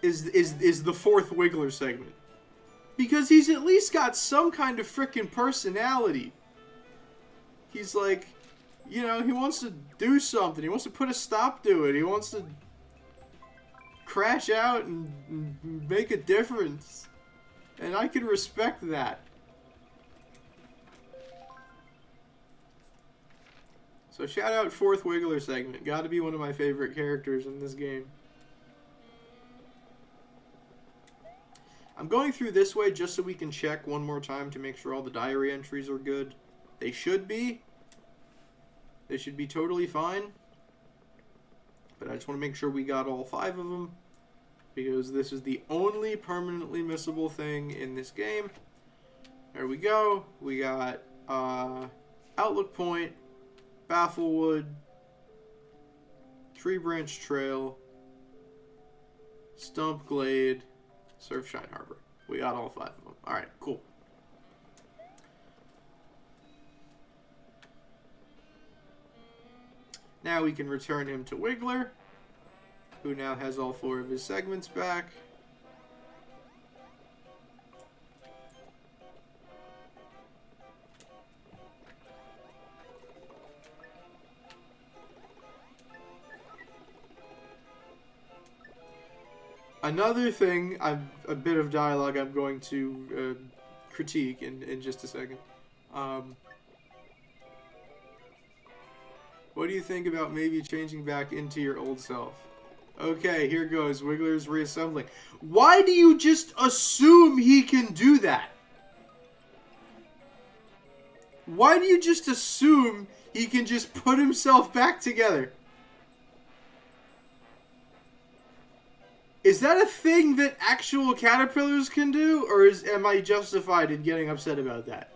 Is the 4th Wiggler segment. Because he's at least got some kind of frickin' personality. He's like, you know, he wants to do something. He wants to put a stop to it. He wants to crash out and make a difference. And I can respect that. So shout out 4th Wiggler segment. Gotta be one of my favorite characters in this game. I'm going through this way just so we can check one more time to make sure all the diary entries are good. They should be. They should be totally fine. But I just want to make sure we got all 5 of them. because this is the only permanently missable thing in this game. There we go. We got Outlook Point, Bafflewood, Tree Branch Trail, Stump Glade, Surfshine Harbor. We got all 5 of them. Alright, cool. Now we can return him to Wiggler, who now has all 4 of his segments back. Another thing, a bit of dialogue I'm going to critique in just a second. What do you think about maybe changing back into your old self? Okay, here goes. Wiggler's reassembling. Why do you just assume he can do that? Why do you just assume he can just put himself back together? Is that a thing that actual caterpillars can do? Or am I justified in getting upset about that?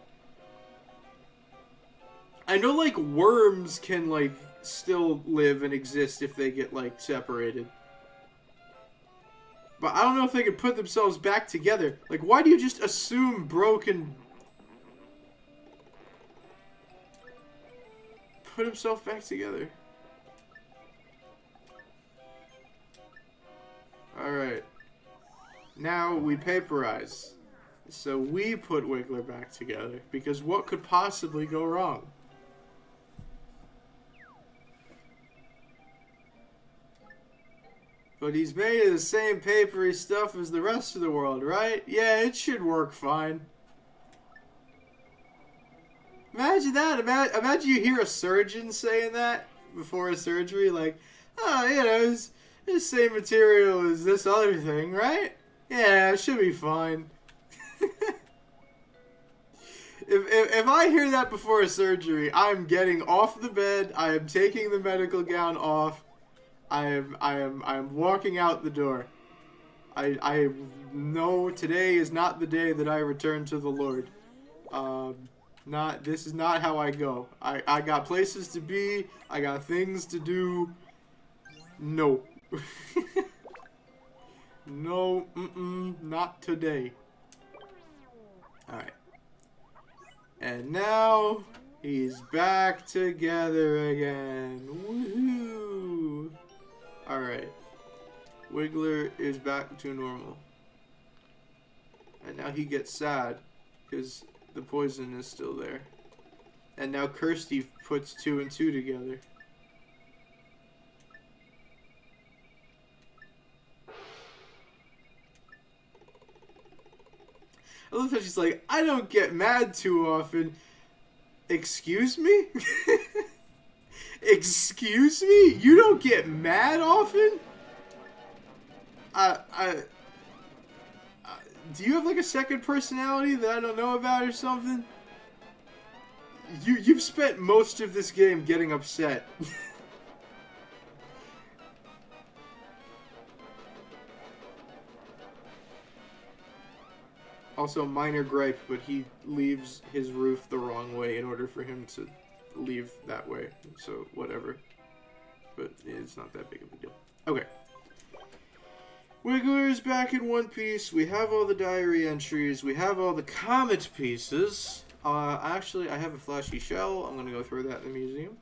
I know, like, worms can, like, still live and exist if they get, like, separated. But I don't know if they can put themselves back together. Like, why do you just assume Bro can put himself back together? Alright. Now we paperize. So we put Wiggler back together. Because what could possibly go wrong? But he's made of the same papery stuff as the rest of the world, right? Yeah, it should work fine. Imagine that. Imagine you hear a surgeon saying that before a surgery. Like, oh, you know, it's the same material as this other thing, right? Yeah, it should be fine. If I hear that before a surgery, I'm getting off the bed. I am taking the medical gown off. I am walking out the door. I know today is not the day that I return to the Lord. This is not how I go. I got places to be. I got things to do. No. No, not today. Alright. And now he's back together again. Woohoo! Alright. Wiggler is back to normal. And now he gets sad because the poison is still there. And now Kirsty puts 2 and 2 together. I love how she's like, I don't get mad too often. Excuse me? Excuse me? You don't get mad often? Do you have like a second personality that I don't know about or something? You've spent most of this game getting upset. Also, minor gripe, but he leaves his roof the wrong way in order for him to leave that way. So, whatever. But it's not that big of a deal. Okay. Wiggler's back in one piece. We have all the diary entries. We have all the comet pieces. Actually, I have a flashy shell. I'm going to go throw that in the museum.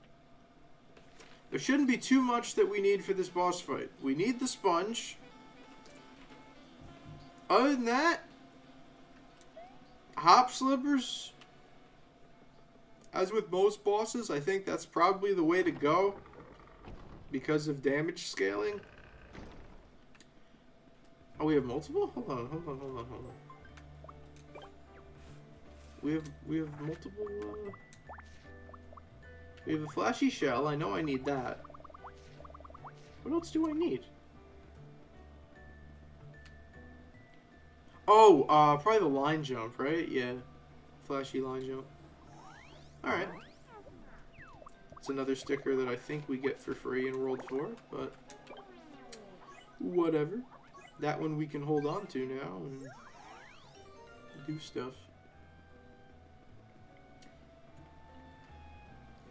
There shouldn't be too much that we need for this boss fight. We need the sponge. Other than that, hop slippers. As with most bosses, I think that's probably the way to go because of damage scaling. Oh, we have multiple? Hold on. We have multiple. We have a flashy shell. I know I need that. What else do I need? Oh, probably the line jump, right? Yeah. Flashy line jump. Alright. It's another sticker that I think we get for free in World 4, but whatever. that one we can hold on to now and do stuff.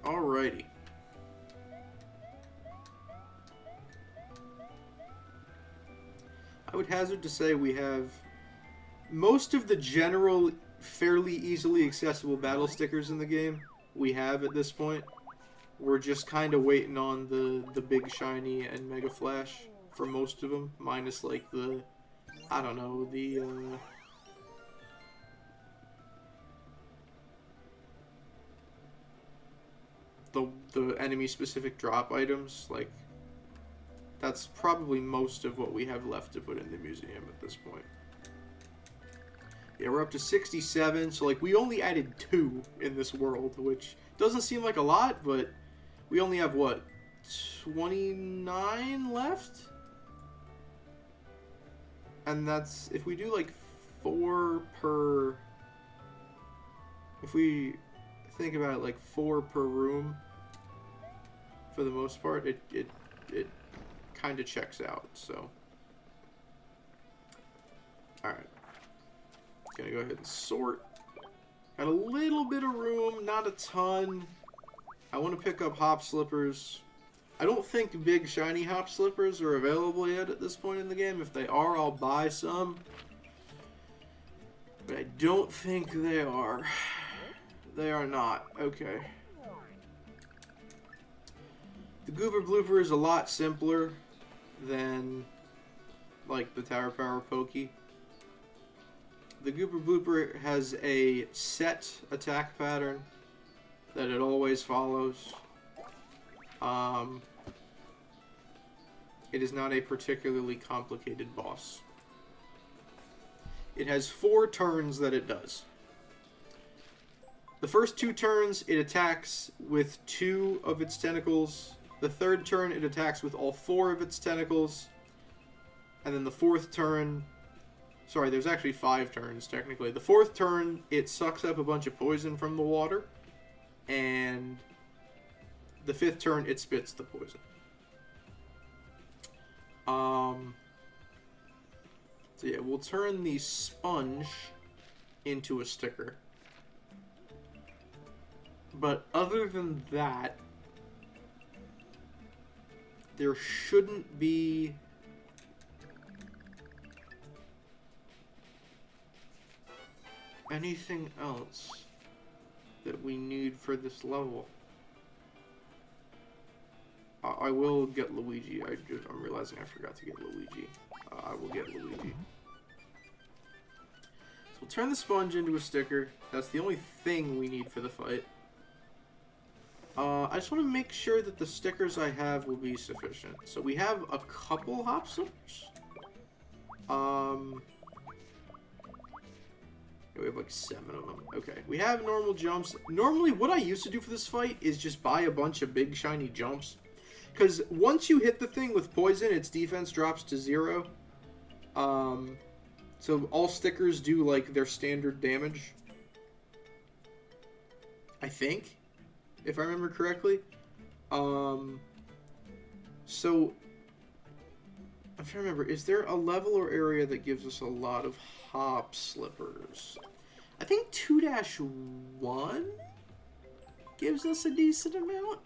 Alrighty. I would hazard to say we have most of the general, fairly easily accessible battle stickers in the game we have at this point. We're just kind of waiting on the big shiny and mega flash for most of them, minus like the, I don't know, the enemy specific drop items. Like, that's probably most of what we have left to put in the museum at this point. Yeah, we're up to 67, so like we only added 2 in this world, which doesn't seem like a lot, but we only have what, 29 left? And that's, if we do like 4 per, if we think about it, like 4 per room, for the most part, it kind of checks out, so. Alright. Gonna go ahead and sort. Got a little bit of room, not a ton. I want to pick up hop slippers. I don't think big shiny hop slippers are available yet at this point in the game. If they are, I'll buy some. But I don't think they are. They are not. Okay. The Goober Blooper is a lot simpler than, like, the Tower Power Pokey. The Goober Blooper has a set attack pattern that it always follows. It is not a particularly complicated boss. It has 4 turns that it does. The first 2 turns, it attacks with 2 of its tentacles. The third turn, it attacks with all 4 of its tentacles. And then the 4th turn... Sorry, there's actually 5 turns, technically. The 4th turn, it sucks up a bunch of poison from the water. And the 5th turn, it spits the poison. So yeah, we'll turn the sponge into a sticker. But other than that, there shouldn't be anything else that we need for this level. I will get Luigi. I'm realizing I forgot to get Luigi. I will get Luigi. So we'll turn the sponge into a sticker. That's the only thing we need for the fight. I just want to make sure that the stickers I have will be sufficient. So we have a couple hop slippers. We have like 7 of them. Okay, we have normal jumps. Normally, what I used to do for this fight is just buy a bunch of big shiny jumps. Because once you hit the thing with poison, its defense drops to 0. So all stickers do like their standard damage. I think, if I remember correctly. So I'm trying to remember, is there a level or area that gives us a lot of hop slippers? I think 2-1 gives us a decent amount.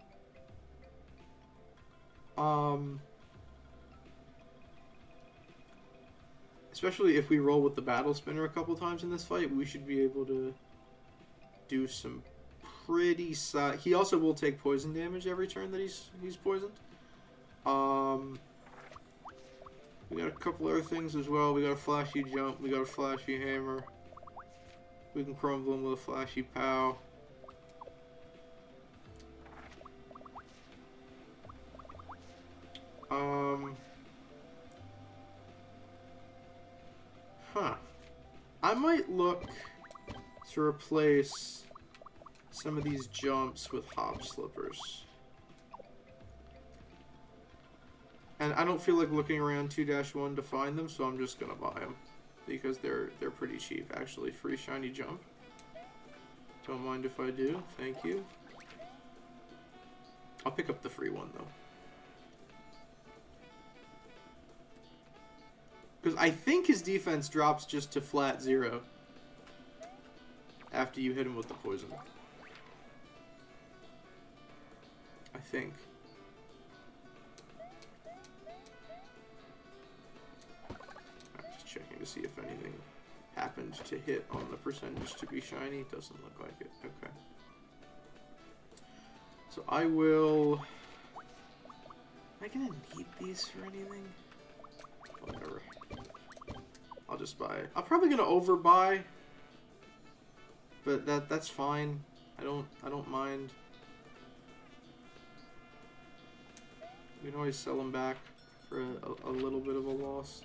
Especially if we roll with the battle spinner a couple times in this fight, we should be able to do some pretty he also will take poison damage every turn that he's poisoned. We got a couple other things as well. We got a flashy jump. We got a flashy hammer. We can crumble him with a flashy pow. I might look to replace some of these jumps with hop slippers. And I don't feel like looking around 2-1 to find them, so I'm just gonna buy them. Because they're pretty cheap, actually. Free shiny jump. Don't mind if I do. Thank you. I'll pick up the free one, though. Because I think his defense drops just to flat 0 after you hit him with the poison. I think. I'm just checking to see if anything happened to hit on the percentage to be shiny. Doesn't look like it. Okay. So I will... Am I gonna need these for anything? Whatever. I'll just buy it. I'm probably gonna overbuy, but that's fine. I don't mind. We can always sell them back for a little bit of a loss.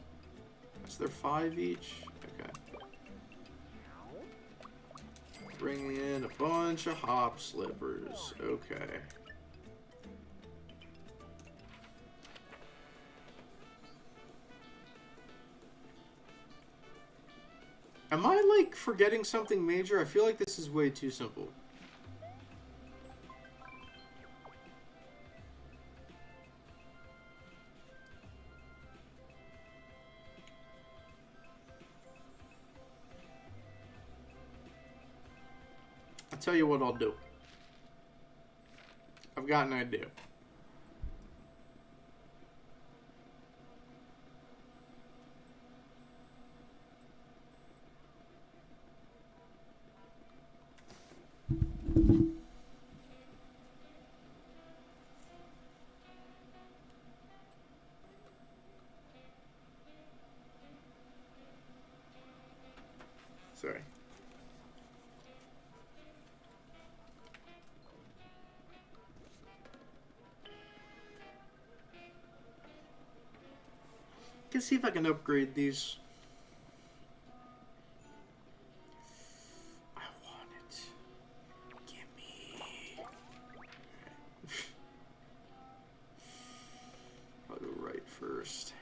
So they're 5 each. Okay. Bringing in a bunch of hop slippers. Okay. Am I, like, forgetting something major? I feel like this is way too simple. I'll tell you what I'll do. I've got an idea. Sorry. Can see if I can upgrade these. I want it. Gimme. I'll go right first.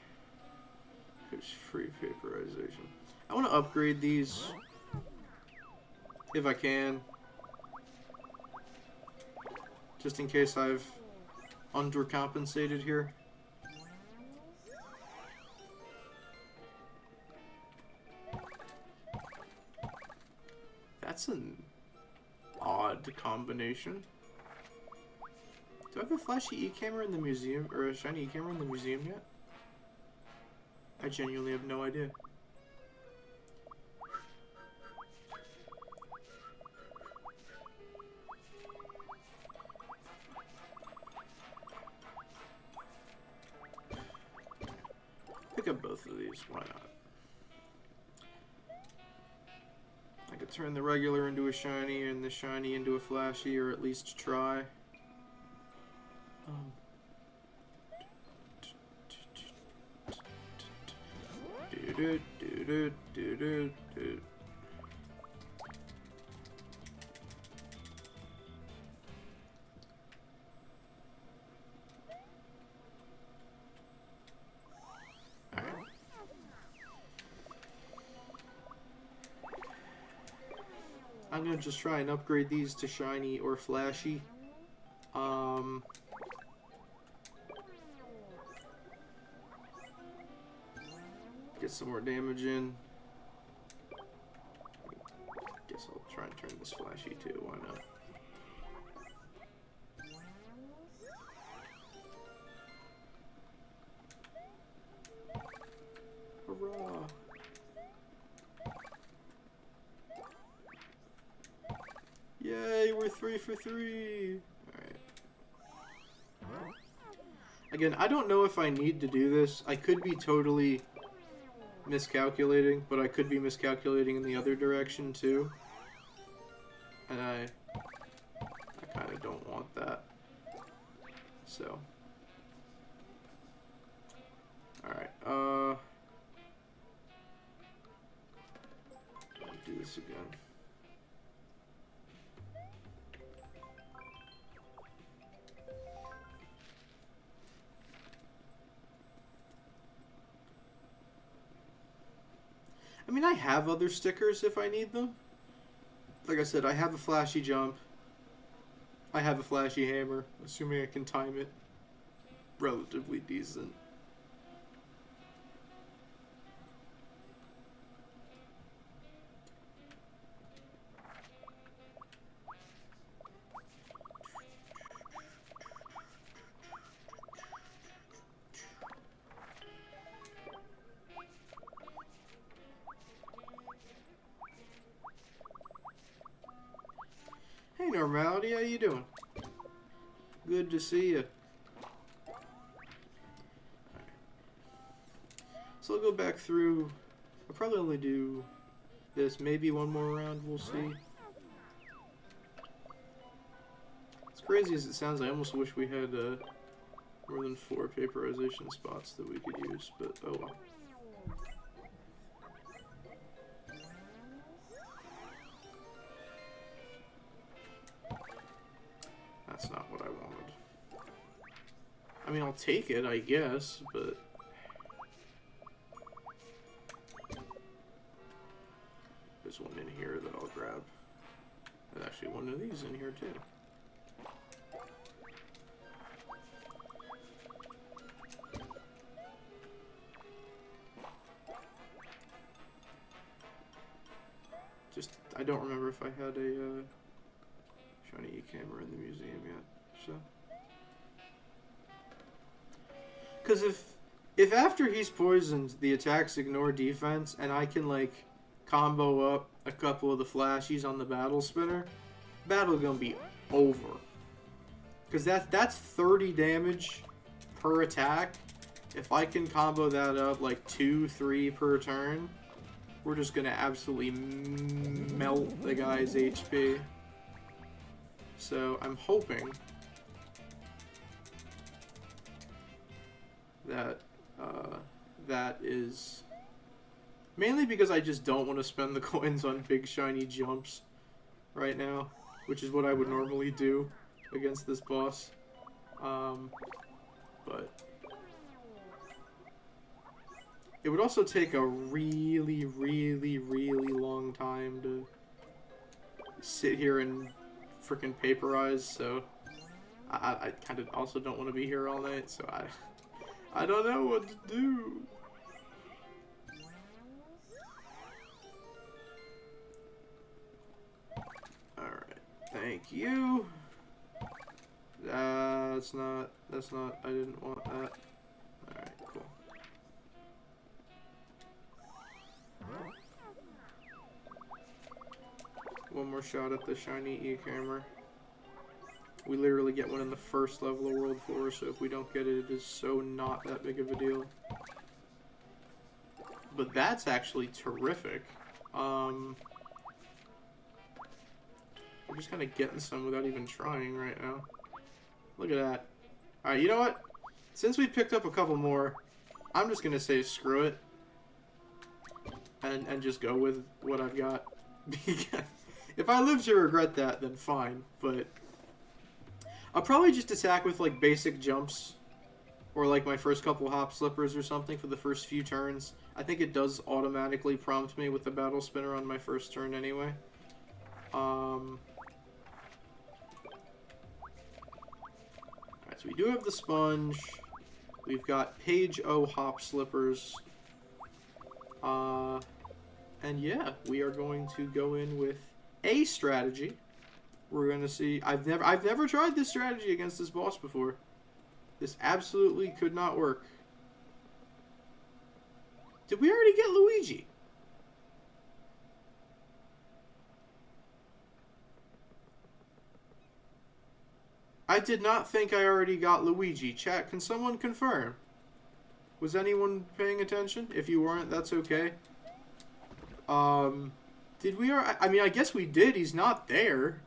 There's free vaporization. I want to upgrade these if I can, just in case I've undercompensated here. That's an odd combination. Do I have a flashy E-camera in the museum, or a shiny E-camera in the museum yet? I genuinely have no idea. Pick up both of these, why not? I could turn the regular into a shiny and the shiny into a flashy, or at least try. I'm gonna just try and upgrade these to shiny or flashy. Get some more damage in. Guess I'll try and turn this flashy too, why not? Hurrah! Yay, we're 3 for 3! Alright. Again, I don't know if I need to do this. I could be totally miscalculating, but I could be miscalculating in the other direction too. And I kind of don't want that. So. Alright, do this again. I mean, I have other stickers if I need them. Like I said, I have a flashy jump. I have a flashy hammer, assuming I can time it relatively decent. Normality, how you doing? Good to see you. So I'll go back through. I'll probably only do this, maybe one more round, we'll see. As crazy as it sounds, I almost wish we had more than 4 vaporization spots that we could use, but oh well. That's not what I wanted. I mean, I'll take it, I guess, but... There's one in here that I'll grab. There's actually one of these in here, too. Just, I don't remember if I had a shiny E-camera in the museum yet, so... Because if after he's poisoned, the attacks ignore defense, and I can, like, combo up a couple of the flashies on the battle spinner, battle gonna be over. Because that's 30 damage per attack. If I can combo that up, like, 2, 3 per turn, we're just gonna absolutely melt the guy's HP. So, I'm hoping that that is mainly because I just don't want to spend the coins on big shiny jumps right now, which is what I would normally do against this boss. But it would also take a really, really, really long time to sit here and freaking paperize, so I kind of also don't want to be here all night, so I don't know what to do. Alright, thank you. That's not, I didn't want that. Alright, cool. One more shot at the shiny E-camera. We literally get one in the first level of World 4, so if we don't get it, it is so not that big of a deal. But that's actually terrific. We're just kind of getting some without even trying right now. Look at that. Alright, you know what? Since we picked up a couple more, I'm just going to say screw it. And just go with what I've got. If I live to regret that, then fine. But I'll probably just attack with, like, basic jumps. Or, like, my first couple hop slippers or something for the first few turns. I think it does automatically prompt me with the battle spinner on my first turn anyway. Alright, so we do have the sponge. We've got Page O hop slippers. And yeah, we are going to go in with a strategy. We're going to see. I've never tried this strategy against this boss before. This absolutely could not work. Did we already get Luigi? I did not think I already got Luigi. Chat, can someone confirm? Was anyone paying attention? If you weren't, that's okay. Did we? I mean, I guess we did. He's not there.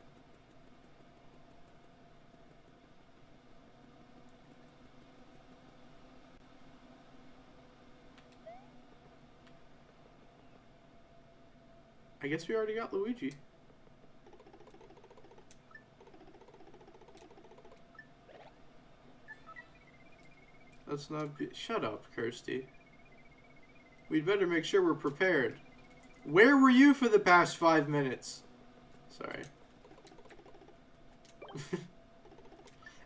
I guess we already got Luigi. Let's not be... Shut up, Kirsty. We'd better make sure we're prepared. Where were you for the past 5 minutes? Sorry.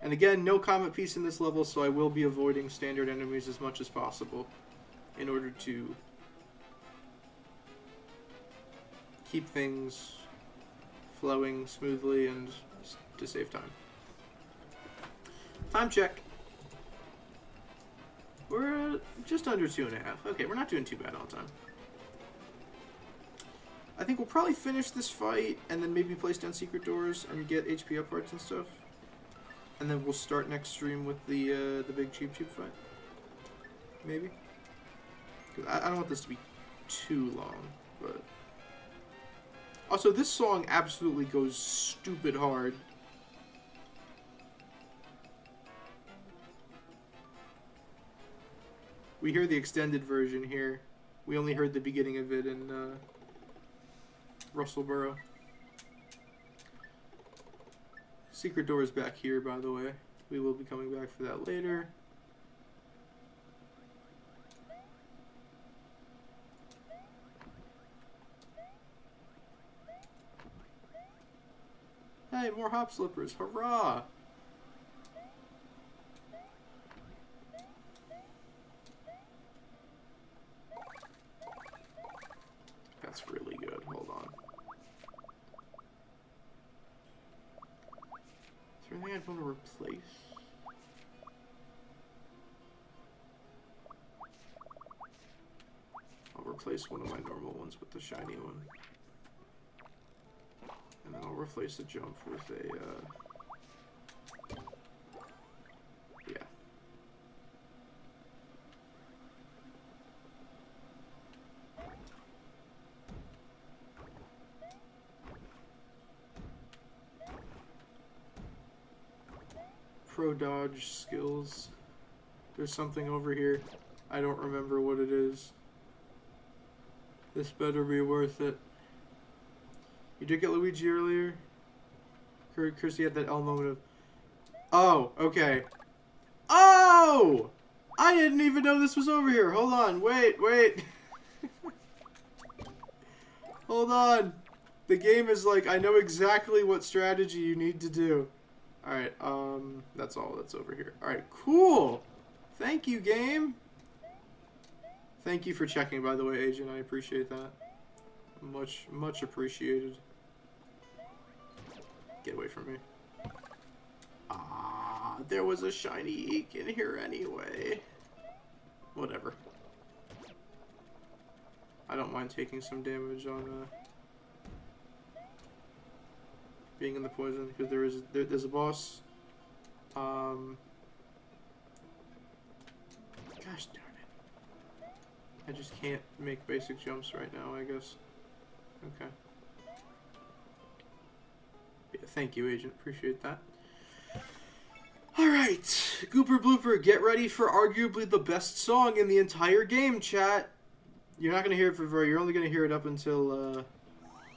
And again, no comet piece in this level, so I will be avoiding standard enemies as much as possible in order to keep things flowing smoothly and to save time. Time check. We're just under 2.5. Okay, we're not doing too bad on time. I think we'll probably finish this fight and then maybe place down secret doors and get HP up parts and stuff. And then we'll start next stream with the big Cheep Cheep fight. Maybe. 'Cause I don't want this to be too long, but... Also, this song absolutely goes stupid hard. We hear the extended version here. We only heard the beginning of it in Rustleboro. Secret door is back here, by the way. We will be coming back for that later. Hey, more hop slippers. Hurrah! That's really good. Hold on. Is there anything I'd want to replace? I'll replace one of my normal ones with the shiny one. And then I'll replace the jump with a, yeah. Pro dodge skills. There's something over here. I don't remember what it is. This better be worth it. You did get Luigi earlier? Kirsty had that L moment of... Oh, okay. Oh! I didn't even know this was over here. Hold on. Wait. Hold on. The game is like, I know exactly what strategy you need to do. Alright, that's all that's over here. Alright, cool! Thank you, game! Thank you for checking, by the way, Agent. I appreciate that. Much appreciated. Get away from me. Ah, there was a shiny Eek in here anyway. Whatever. I don't mind taking some damage on being in the poison, because there's a boss. Gosh darn it. I just can't make basic jumps right now, I guess. Okay. Yeah, thank you, Agent. Appreciate that. Alright. Gooper Blooper, get ready for arguably the best song in the entire game, chat. You're not going to hear it for very... You're only going to hear it up until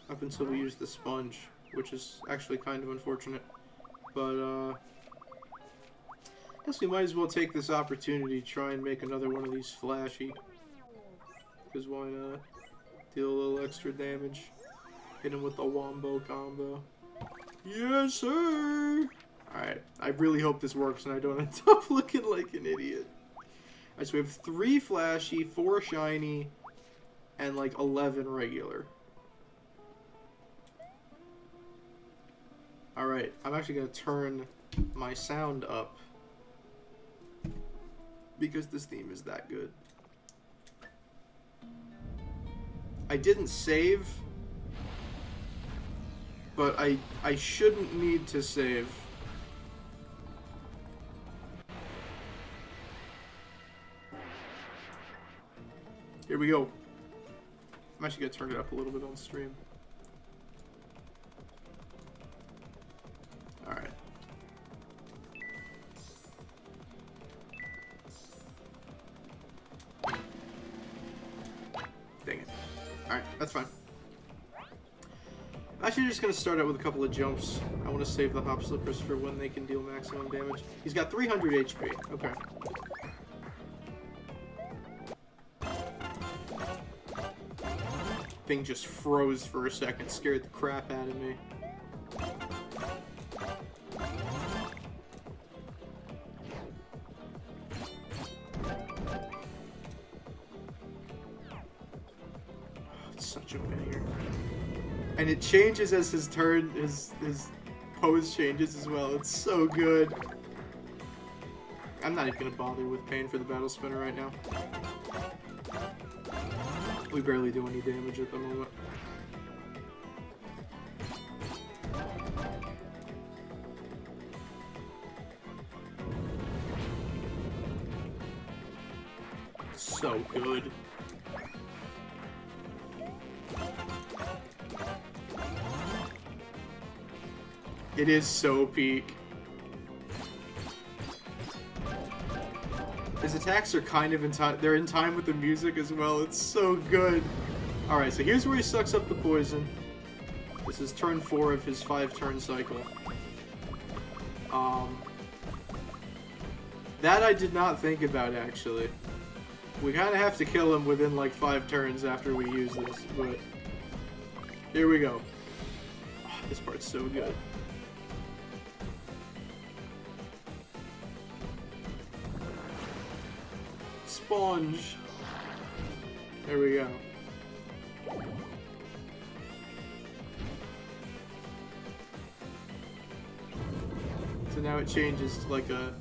we use the sponge, which is actually kind of unfortunate. But, I guess we might as well take this opportunity to try and make another one of these flashy. Because why not? Deal a little extra damage. Hit him with the Wombo combo. Yes, sir! Alright, I really hope this works and I don't end up looking like an idiot. Alright, so we have 3 flashy, 4 shiny, and like 11 regular. Alright, I'm actually going to turn my sound up because this theme is that good. I didn't save, but I shouldn't need to save. Here we go. I'm actually going to turn it up a little bit on stream. Alright. Dang it. Alright, that's fine. I'm actually just going to start out with a couple of jumps. I want to save the hop slippers for when they can deal maximum damage. He's got 300 HP. Okay. Thing just froze for a second, scared the crap out of me. Such a banger. And it changes as his turn, his pose changes as well. It's so good. I'm not even gonna bother with paying for the battle spinner right now. We barely do any damage at the moment. So good. It is so peak. His attacks are kind of in time. They're in time with the music as well. It's so good. Alright, so here's where he sucks up the poison. This is turn 4 of his 5-turn cycle. That I did not think about, actually. We kind of have to kill him within like 5 turns after we use this, but here we go. Oh, this part's so good. Sponge. There we go. So now it changes to like a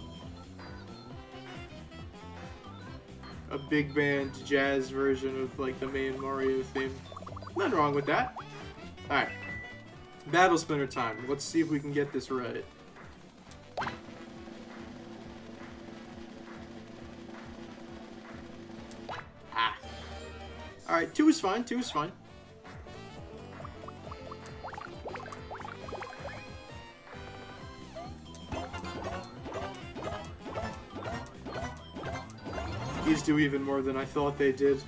big band jazz version of like the main Mario theme. Nothing wrong with that. Alright. Battle Spinner time. Let's see if we can get this right. Ah. Alright, 2 is fine. 2 is fine. These do even more than I thought they did.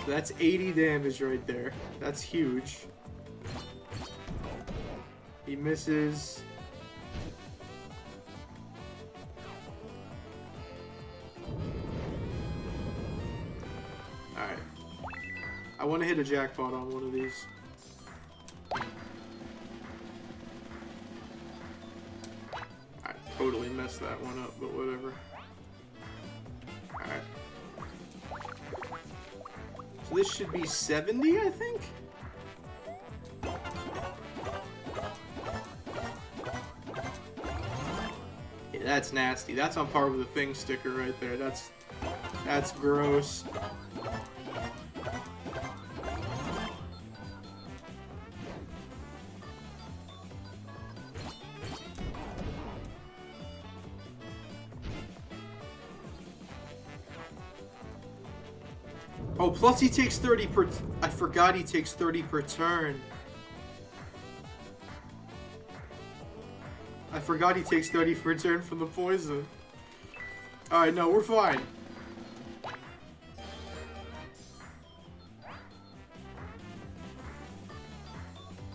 That's 80 damage right there. That's huge. He misses. Alright. I want to hit a jackpot on one of these. Totally messed that one up, but whatever. Alright. So this should be 70, I think? Yeah, that's nasty. That's on par with the thing sticker right there. That's gross. Oh, plus he takes 30 per... I forgot he takes 30 per turn. I forgot he takes 30 per turn from the poison. Alright, no, we're fine.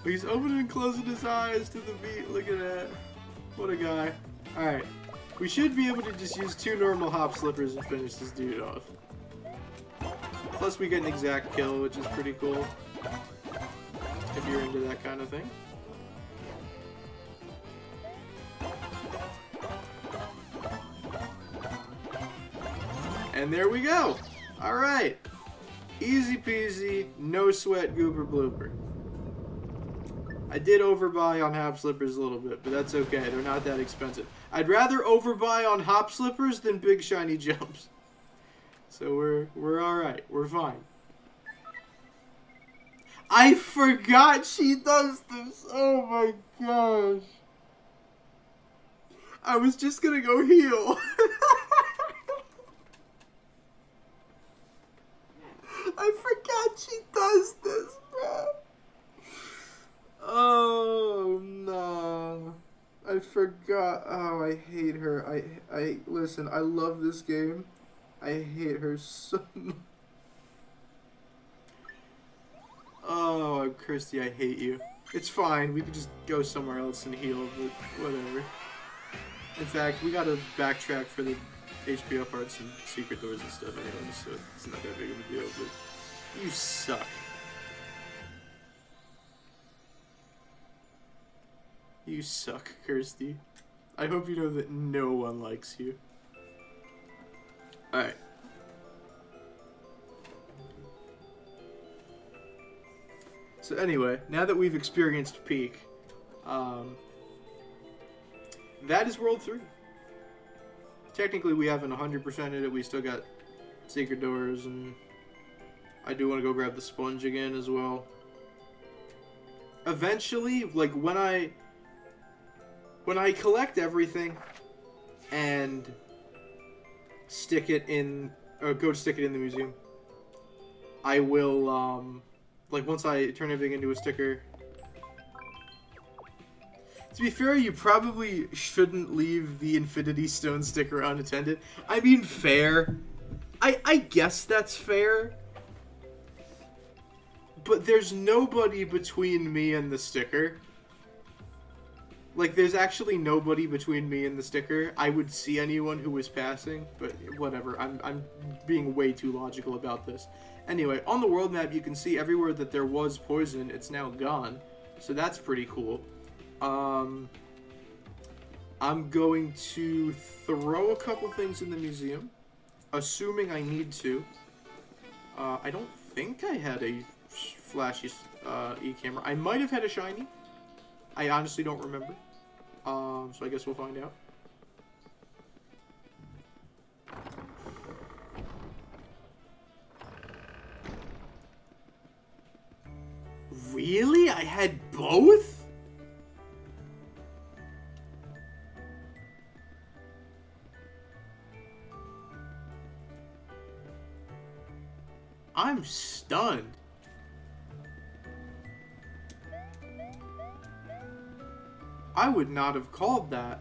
He's opening and closing his eyes to the beat. Look at that. What a guy. Alright. We should be able to just use 2 normal hop slippers and finish this dude off. Plus we get an exact kill, which is pretty cool. If you're into that kind of thing. And there we go! Alright! Easy peasy, no sweat, goober blooper. I did overbuy on hop slippers a little bit, but that's okay. They're not that expensive. I'd rather overbuy on hop slippers than big shiny jumps. So we're alright. We're fine. I forgot she does this. Oh my gosh. I was just gonna go heal. I forgot she does this, bro. Oh no. I forgot. Oh, I hate her. Listen, I love this game. I hate her so much. Oh, Kirsty, I hate you. It's fine. We could just go somewhere else and heal, but whatever. In fact, we gotta backtrack for the HP up parts and secret doors and stuff anyway, so it's not that big of a deal, but you suck. You suck, Kirsty. I hope you know that no one likes you. Alright. So anyway, now that we've experienced Peak, that is World 3. Technically we haven't 100%ed it, we still got secret doors, and I do want to go grab the sponge again as well. Eventually, like when when I collect everything and stick it in, or go to stick it in the museum, I will, like, once I turn everything into a sticker... To be fair, you probably shouldn't leave the Infinity Stone sticker unattended. I mean, fair. I guess that's fair. But there's nobody between me and the sticker. Like, there's actually nobody between me and the sticker. I would see anyone who was passing, but whatever. I'm being way too logical about this. Anyway, on the world map, you can see everywhere that there was poison, it's now gone. So that's pretty cool. I'm going to throw a couple things in the museum, assuming I need to. I don't think I had a flashy e-camera. I might have had a shiny. I honestly don't remember. So I guess we'll find out. Really? I had both? I'm stunned. I would not have called that.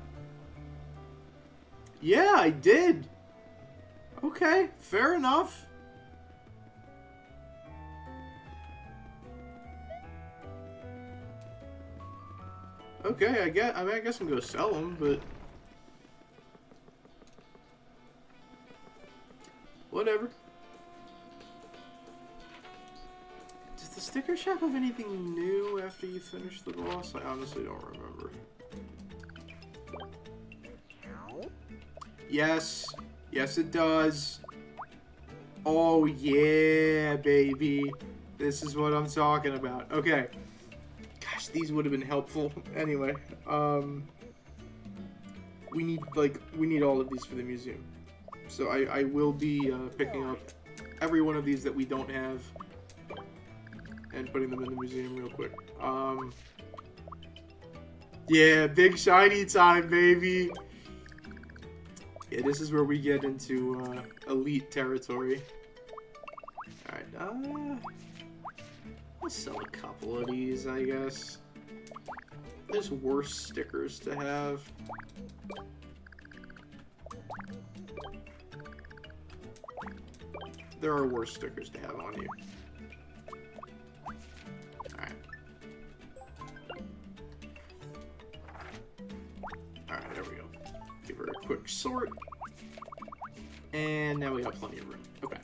Yeah, I did. Okay, fair enough. Okay, I guess I'm gonna sell them, but whatever. Does the sticker shop have anything new after you finish the boss? I honestly don't remember. Yes. Yes, it does. Oh, yeah, baby. This is what I'm talking about. Okay. Gosh, these would have been helpful. Anyway, we need all of these for the museum. So I will be picking up every one of these that we don't have and putting them in the museum real quick. Yeah, big shiny time, baby. Yeah, this is where we get into elite territory. Alright, I'll sell a couple of these, I guess. There's worse stickers to have. There are worse stickers to have on you. Alright. Alright, there we go. Give her a quick sort. And now we got plenty of room. Okay.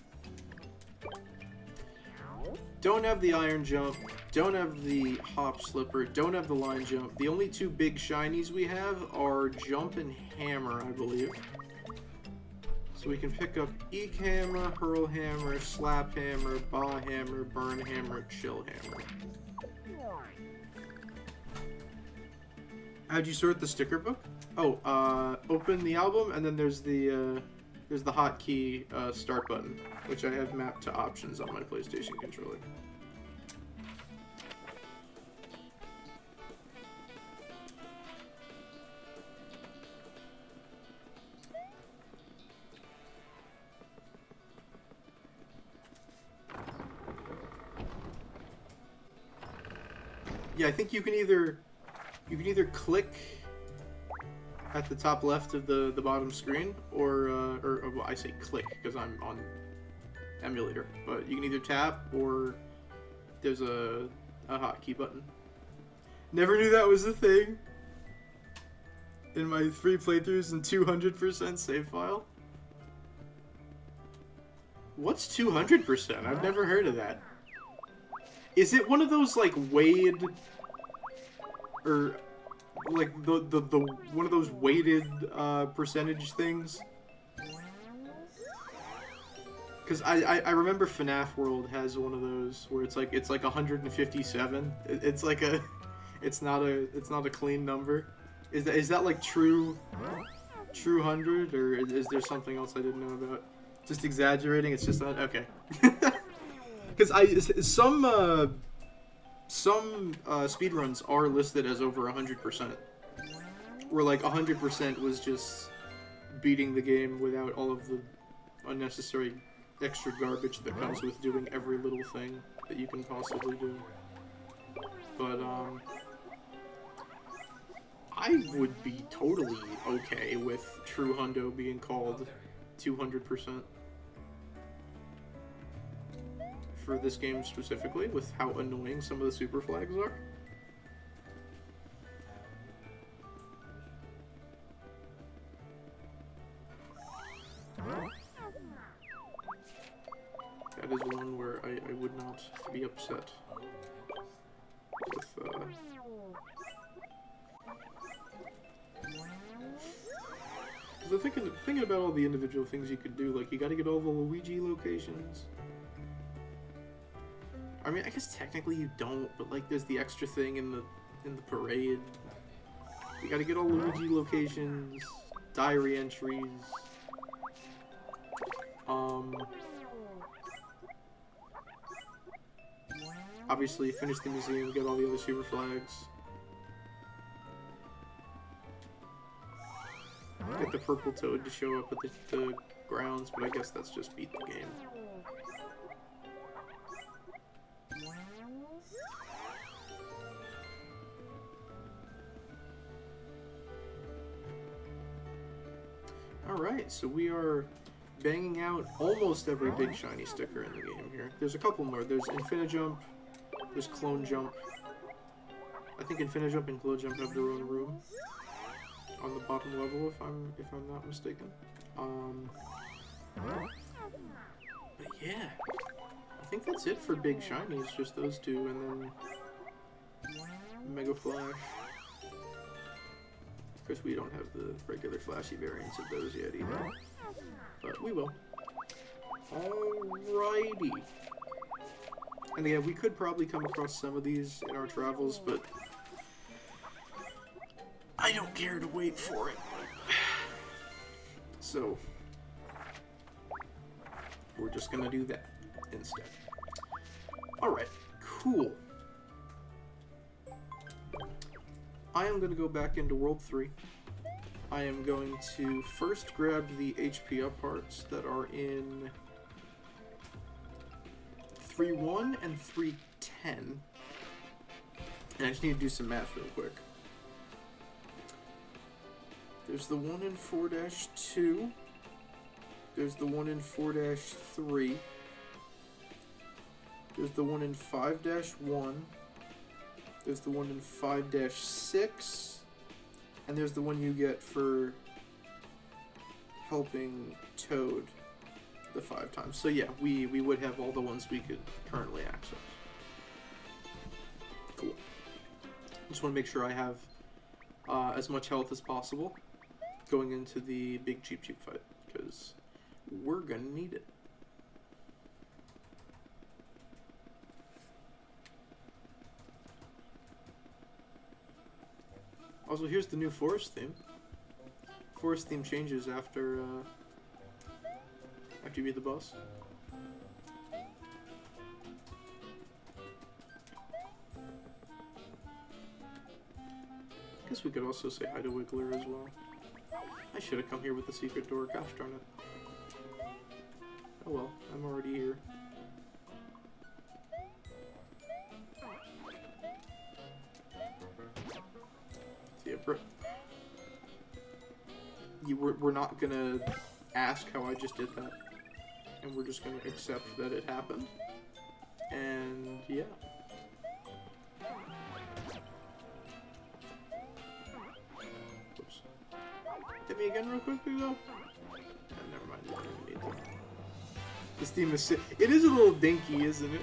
Don't have the iron jump. Don't have the hop slipper. Don't have the line jump. The only two big shinies we have are jump and hammer, I believe. So we can pick up E-hammer, hurl hammer, slap hammer, bah hammer, burn hammer, chill hammer. How'd you sort the sticker book? Oh, open the album, and then there's the hotkey start button, which I have mapped to options on my PlayStation controller. Yeah, I think you can either click at the top left of the bottom screen, or well, I say click because I'm on emulator, but you can either tap or there's a hotkey button. Never knew that was a thing in my 3 playthroughs and 200% save file. What's 200%? I've never heard of that. Is it one of those like weighted, or like the one of those weighted percentage things? Because I remember FNAF World has one of those where it's like 157. It's like it's not a clean number. Is that like true 100, or is there something else I didn't know about? Just exaggerating. It's just not okay. Because some speedruns are listed as over 100%, where like 100% was just beating the game without all of the unnecessary extra garbage that comes with doing every little thing that you can possibly do. But I would be totally okay with True Hundo being called 200% for this game specifically, with how annoying some of the super flags are. That is one where I would not be upset with, because I'm thinking about all the individual things you could do, like, you gotta get all the Luigi locations. I mean, I guess technically you don't, but, like, there's the extra thing in the parade. You gotta get all Luigi locations, diary entries, obviously finish the museum, get all the other super flags. Get the purple toad to show up at the grounds, but I guess that's just beat the game. Alright, so we are banging out almost every big shiny sticker in the game here. There's a couple more. There's Infinijump, there's Clone Jump. I think Infinijump and Clone Jump have their own room on the bottom level, if I'm not mistaken. But yeah, I think that's it for big shinies, just those two, and then Mega Flash. Of course, we don't have the regular flashy variants of those yet either, but we will. Alrighty. And yeah, we could probably come across some of these in our travels, but I don't care to wait for it. So, we're just gonna do that instead. Alright, cool. I am gonna go back into World 3. I am going to first grab the HP up parts that are in 3.1 and 3.10. And I just need to do some math real quick. There's the one in 4-2. There's the one in 4-3. There's the one in 5-1. There's the one in 5-6. And there's the one you get for helping Toad the 5 times. So yeah, we would have all the ones we could currently access. Cool. Just want to make sure I have as much health as possible going into the big Cheep Cheep fight, because we're gonna need it. Also, here's the new forest theme. Forest theme changes after you beat the boss. I guess we could also say hi to Wiggler as well. I should have come here with the secret door, gosh darn it. Oh well, I'm already here. So yeah, we're not gonna ask how I just did that. And we're just gonna accept that it happened. And yeah. Oops. Hit me again real quickly though. Never mind, you don't even need to. This theme is it is a little dinky, isn't it?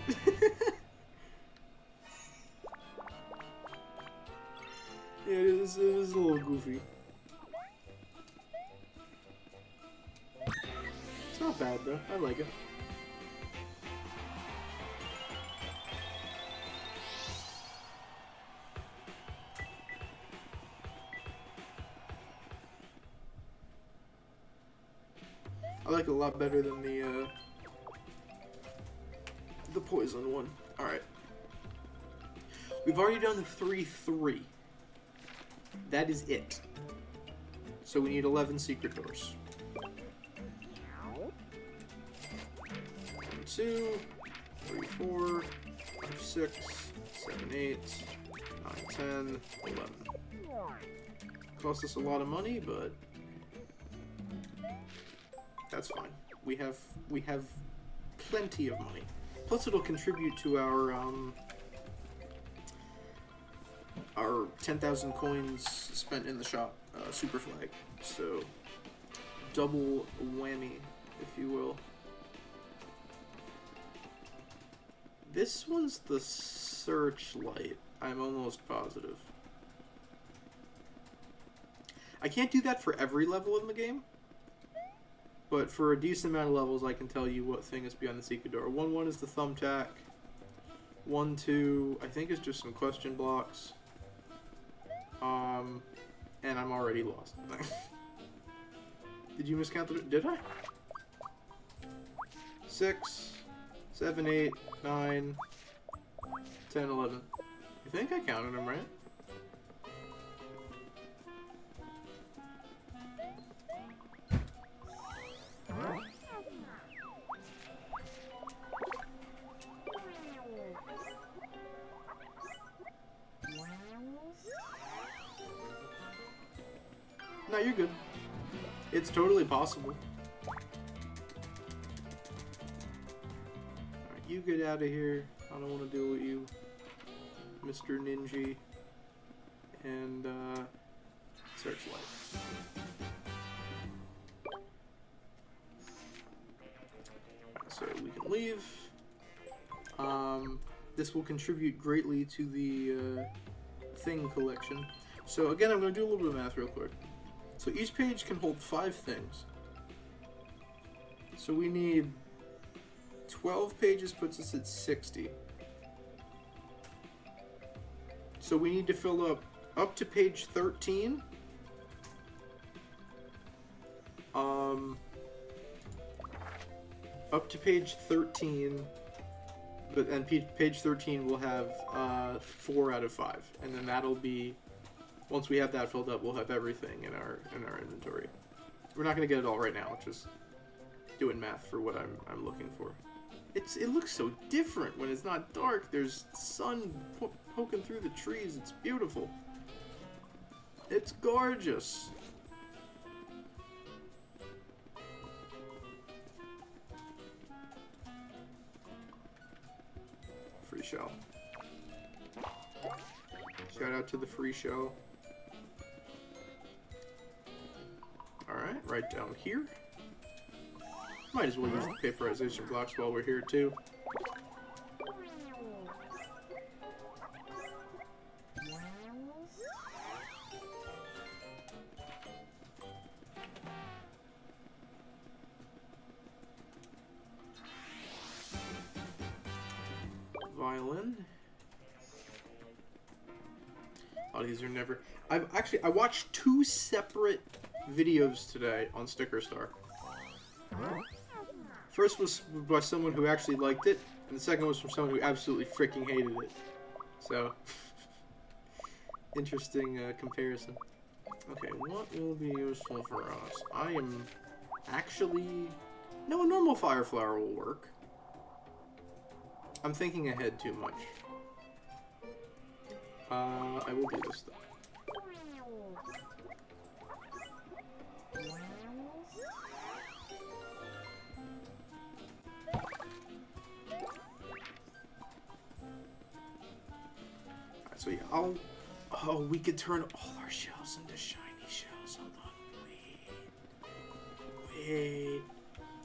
Yeah, it is a little goofy. It's not bad though, I like it. I like it a lot better than the poison one. Alright. We've already done the 3-3. That is it. So we need 11 secret doors. 1, 2, 3, 4, 5, 6, 7, 8, 9, 10, 11. Cost us a lot of money, but that's fine. We have plenty of money. Plus, it'll contribute to our 10,000 coins spent in the shop, super flag. So, double whammy, if you will. This one's the searchlight, I'm almost positive. I can't do that for every level in the game, but for a decent amount of levels I can tell you what thing is behind the secret door. 1-1 is the thumbtack. 1-2 I think is just some question blocks. And I'm already lost. Did you miscount the... Did I? 6, 7, 8, 9, 10, 11. I think I counted them right. No, you're good. It's totally possible. Alright, you get out of here. I don't want to deal with you, Mr. Ninja. And, searchlight. Right, so we can leave. This will contribute greatly to the, thing collection. So again, I'm going to do a little bit of math real quick. So each page can hold 5 things. So we need 12 pages puts us at 60. So we need to fill up to page 13. Up to page 13, and page 13 will have 4 out of 5, and then that'll be. Once we have that filled up, we'll have everything in our inventory. We're not gonna get it all right now. It's just doing math for what I'm looking for. It looks so different when it's not dark. There's sun poking through the trees. It's beautiful. It's gorgeous. Free shell. Shout out to the free shell. Alright, right down here. Might as well use the paperization blocks while we're here too. Violin. Oh, these are never... I watched 2 separate videos today on Sticker Star. First was by someone who actually liked it, and the second was from someone who absolutely freaking hated it. So, interesting comparison. Okay, what will be useful for us? I am actually... No, a normal fire flower will work. I'm thinking ahead too much. I will do this though. Alright, so yeah, oh, we could turn all our shells into shiny shells. Hold on, wait.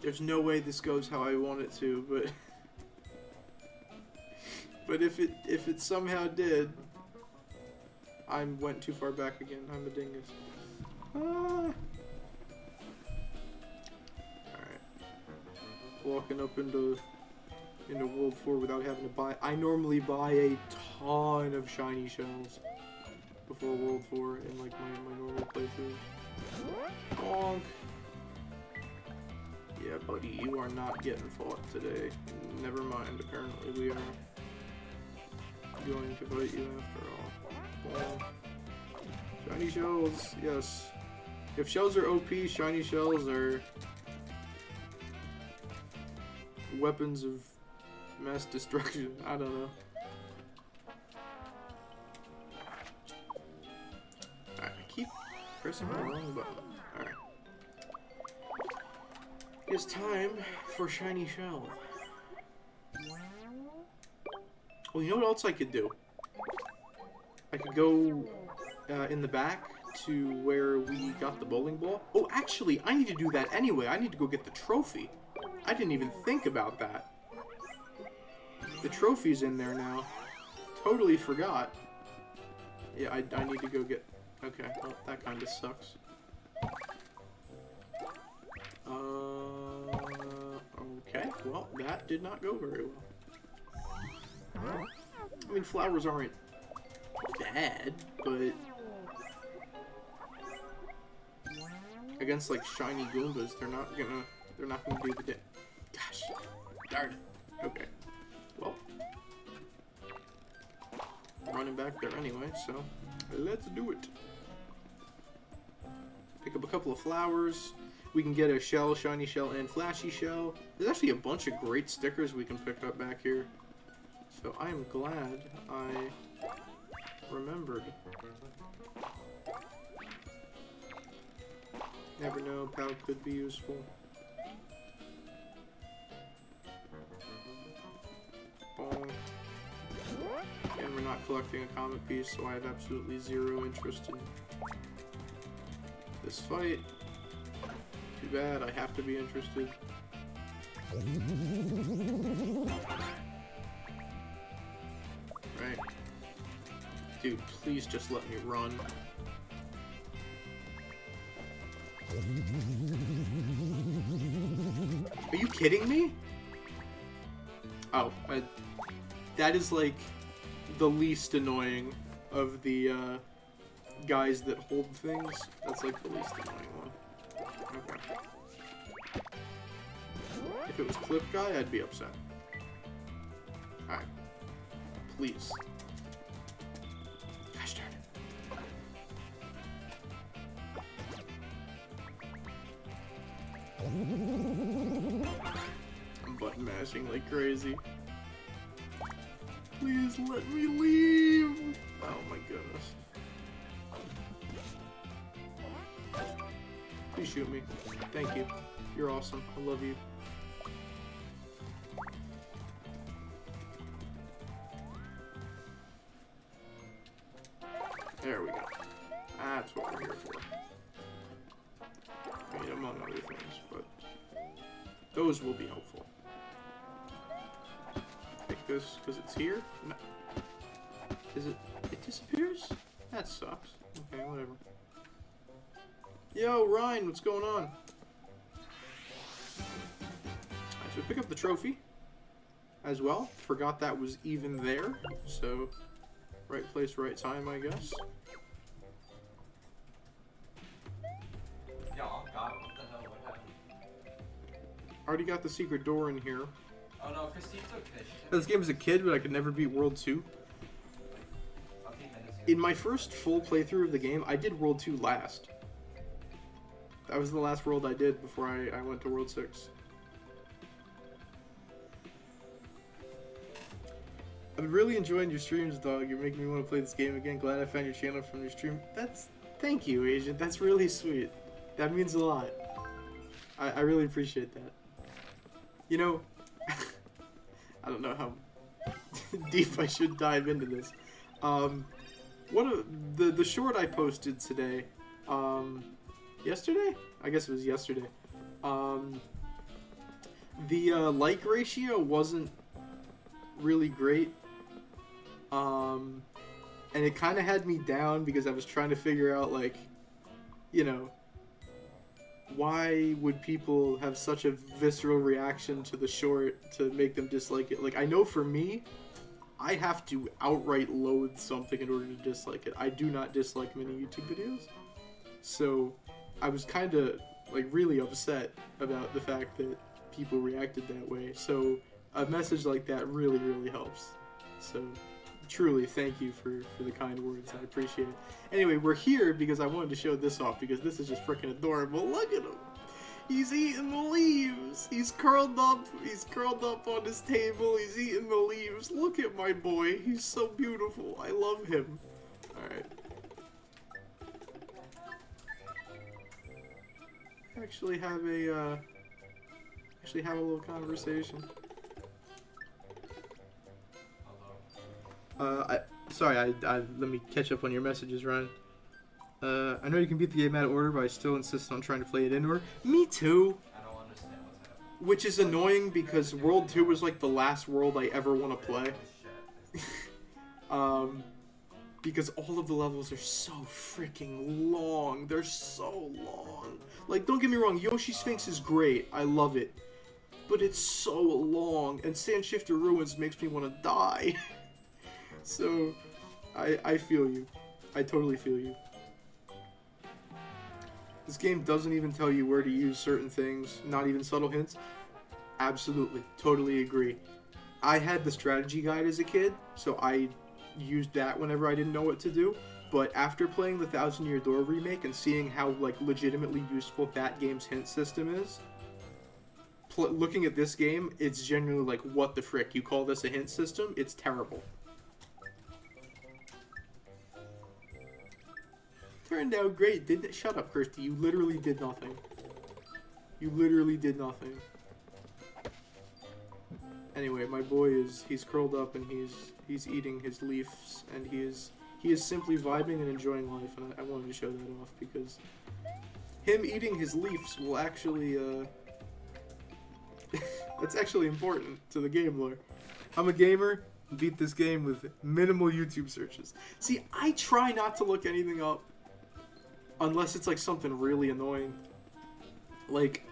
There's no way this goes how I want it to, but... But if it somehow did, I went too far back again. I'm a dingus. Ah. Alright. Walking up into World 4 without having to buy. I normally buy a ton of shiny shells before World 4 in like my normal playthrough. Bonk. Yeah, buddy, you are not getting fought today. Never mind. Apparently we are going to fight you after all. Ball. Shiny shells, yes. If shells are OP, shiny shells are weapons of mass destruction. I don't know. Alright, I keep pressing the wrong button. Alright. It's time for shiny shell. Well, you know what else I could do? I could go in the back to where we got the bowling ball. Oh, actually, I need to do that anyway. I need to go get the trophy. I didn't even think about that. The trophy's in there now. Totally forgot. Yeah, I need to go get... Okay, well, that kind of sucks. Okay, well, that did not go very well. I mean, flowers aren't bad, but... against, like, shiny Goombas, they're not gonna do the day. Gosh, darn it. Okay. Well, I'm running back there anyway, so let's do it. Pick up a couple of flowers. We can get a shell, shiny shell, and flashy shell. There's actually a bunch of great stickers we can pick up back here. So I am glad I remembered. Never know, POW could be useful. Bonk. And we're not collecting a comet piece, so I have absolutely zero interest in this fight. Too bad, I have to be interested. Right. Dude, please just let me run. Are you kidding me? Oh, that is like the least annoying of the guys that hold things. That's like the least annoying one. Okay. If it was Clip Guy, I'd be upset. Alright. Please. Gosh darn it. I'm button mashing like crazy. Please let me leave! Oh my goodness. Please shoot me. Thank you. You're awesome. I love you. There we go. That's what we're here for. I mean, among other things, but those will be helpful. Take this because it's here. No. Is it? It disappears? That sucks. Okay, whatever. Yo, Ryan, what's going on? Alright, so we pick up the trophy as well. Forgot that was even there. So, right place, right time, I guess. Yeah, oh god, what the hell, what happened? Already got the secret door in here. Oh no, Christine's okay. This game as a kid, but I could never beat World 2. In my first full playthrough of the game, I did World 2 last. That was the last world I did before I went to World 6. I've been really enjoying your streams, dog. You're making me want to play this game again. Glad I found your channel from your stream. Thank you, Agent. That's really sweet. That means a lot. I really appreciate that. You know, I don't know how deep I should dive into this. The short I posted today, yesterday? I guess it was yesterday. The like ratio wasn't really great. And it kind of had me down because I was trying to figure out, like, you know, why would people have such a visceral reaction to the short to make them dislike it? Like, I know for me, I have to outright loathe something in order to dislike it. I do not dislike many YouTube videos. So, I was kind of, like, really upset about the fact that people reacted that way. So, a message like that really, really helps. So, truly, thank you for the kind words. I appreciate it. Anyway, we're here because I wanted to show this off because this is just freaking adorable. Look at him. He's eating the leaves. He's curled up. He's curled up on his table. He's eating the leaves. Look at my boy. He's so beautiful. I love him. All right. Actually have a little conversation. Sorry, let me catch up on your messages, Ryan. I know you can beat the game out of order, but I still insist on trying to play it in order. Me too. I don't understand what's happening. Which is annoying because World 2 was like the last world I ever want to play. Because all of the levels are so freaking long. They're so long. Like, don't get me wrong, Yoshi Sphinx is great. I love it. But it's so long, and Sand Shifter Ruins makes me want to die. So, I feel you. I totally feel you. This game doesn't even tell you where to use certain things, not even subtle hints. Absolutely, totally agree. I had the strategy guide as a kid, so I used that whenever I didn't know what to do. But after playing the Thousand Year Door remake and seeing how like legitimately useful that game's hint system is, looking at this game, it's genuinely like, what the frick? You call this a hint system? It's terrible. Turned out great, didn't it? Shut up, Kirsty. You literally did nothing. You literally did nothing. Anyway, my boy he's curled up and he's eating his leaves, and he is simply vibing and enjoying life, and I wanted to show that off because him eating his leaves will actually that's actually important to the game lore. I'm a gamer, beat this game with minimal YouTube searches. See, I try not to look anything up unless it's like something really annoying. Like,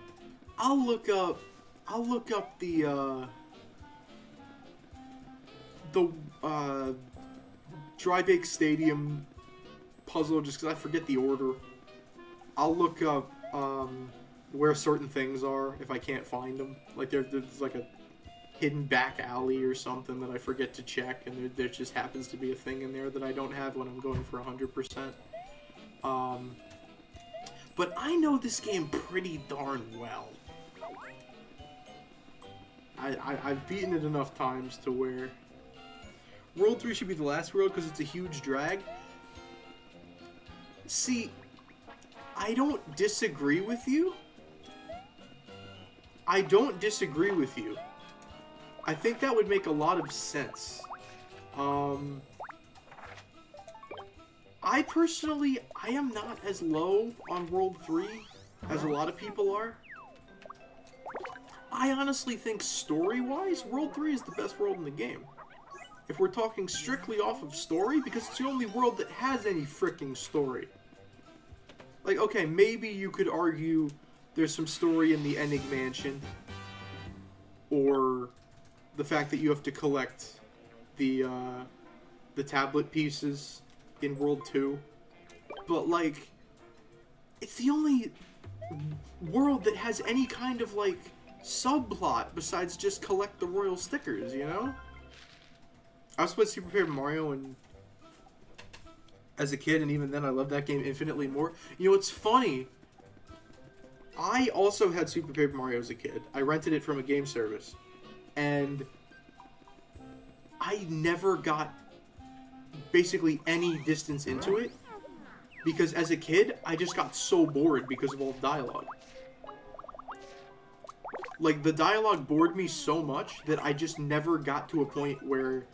I'll look up the Dry Bake Stadium puzzle just because I forget the order. I'll look up where certain things are if I can't find them. Like there's like a hidden back alley or something that I forget to check, and there just happens to be a thing in there that I don't have when I'm going for 100%. But I know this game pretty darn well. I've beaten it enough times to where World 3 should be the last world because it's a huge drag. See, I don't disagree with you. I don't disagree with you. I think that would make a lot of sense. I personally, I am not as low on World 3 as a lot of people are. I honestly think story-wise, World 3 is the best world in the game. If we're talking strictly off of story, because it's the only world that has any freaking story. Like, okay, maybe you could argue there's some story in the Enig Mansion, or the fact that you have to collect the tablet pieces in World 2. But, like, it's the only world that has any kind of, like, subplot besides just collect the royal stickers, you know? I was playing Super Paper Mario and as a kid, and even then I loved that game infinitely more. You know, it's funny. I also had Super Paper Mario as a kid. I rented it from a game service. And I never got basically any distance into it. Because as a kid, I just got so bored because of all the dialogue. Like, the dialogue bored me so much that I just never got to a point where,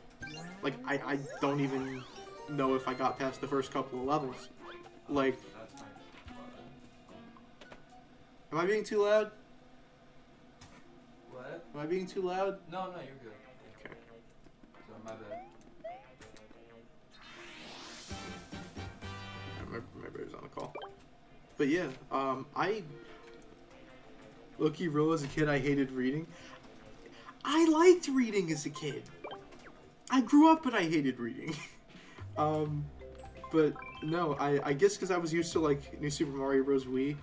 like, I don't even know if I got past the first couple of levels. Like, am I being too loud? What? Am I being too loud? No, you're good. Okay. So, my bad. My brother's on the call. But yeah, I low-key real as a kid, I hated reading. I liked reading as a kid. I grew up and I hated reading. But no, I guess because I was used to like New Super Mario Bros. Wii.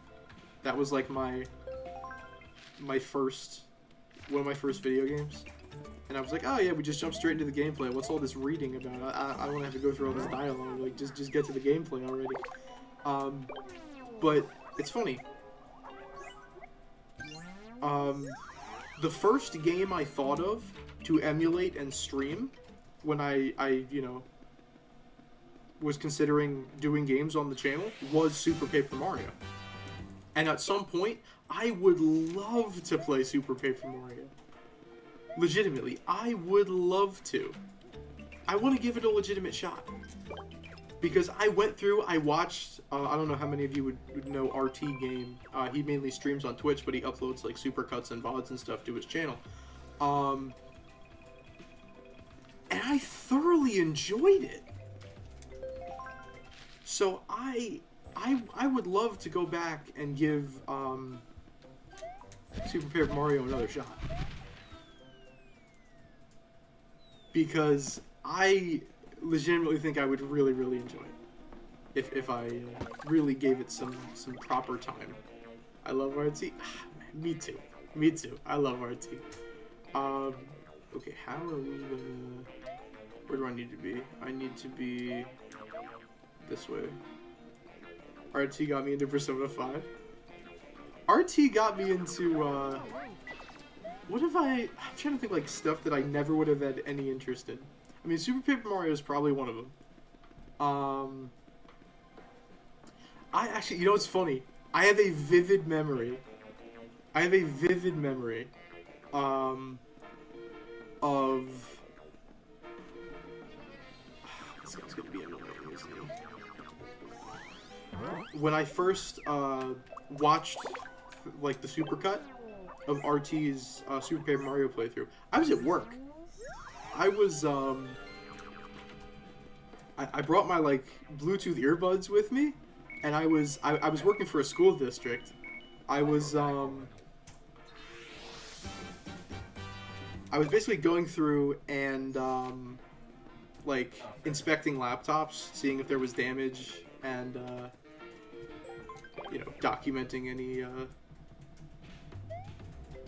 That was like one of my first video games. And I was like, oh yeah, we just jump straight into the gameplay. What's all this reading about? I don't have to go through all this dialogue. Like, just get to the gameplay already. But it's funny. The first game I thought of to emulate and stream when I you know, was considering doing games on the channel was Super Paper Mario. And at some point, I would love to play Super Paper Mario. Legitimately, I would love to. I want to give it a legitimate shot. Because I went through, I watched, I don't know how many of you would know RT Game. He mainly streams on Twitch, but he uploads like supercuts and VODs and stuff to his channel. And I thoroughly enjoyed it. So I would love to go back and give Super Paper Mario another shot. Because I legitimately think I would really, really enjoy it. If I really gave it some proper time. I love RT. Me too. Me too. I love RT. Okay, how are we gonna... Where do I need to be? I need to be this way. RT got me into Persona 5. RT got me into, what have I'm trying to think, like, stuff that I never would have had any interest in. I mean, Super Paper Mario is probably one of them. I actually, you know what's funny? I have a vivid memory. Of... This guy's gonna be annoying, isn't he? When I first watched like the supercut of RT's Super Paper Mario playthrough, I was at work. I was I brought my like Bluetooth earbuds with me, and I was working for a school district. I was basically going through and like inspecting laptops, seeing if there was damage, and you know, documenting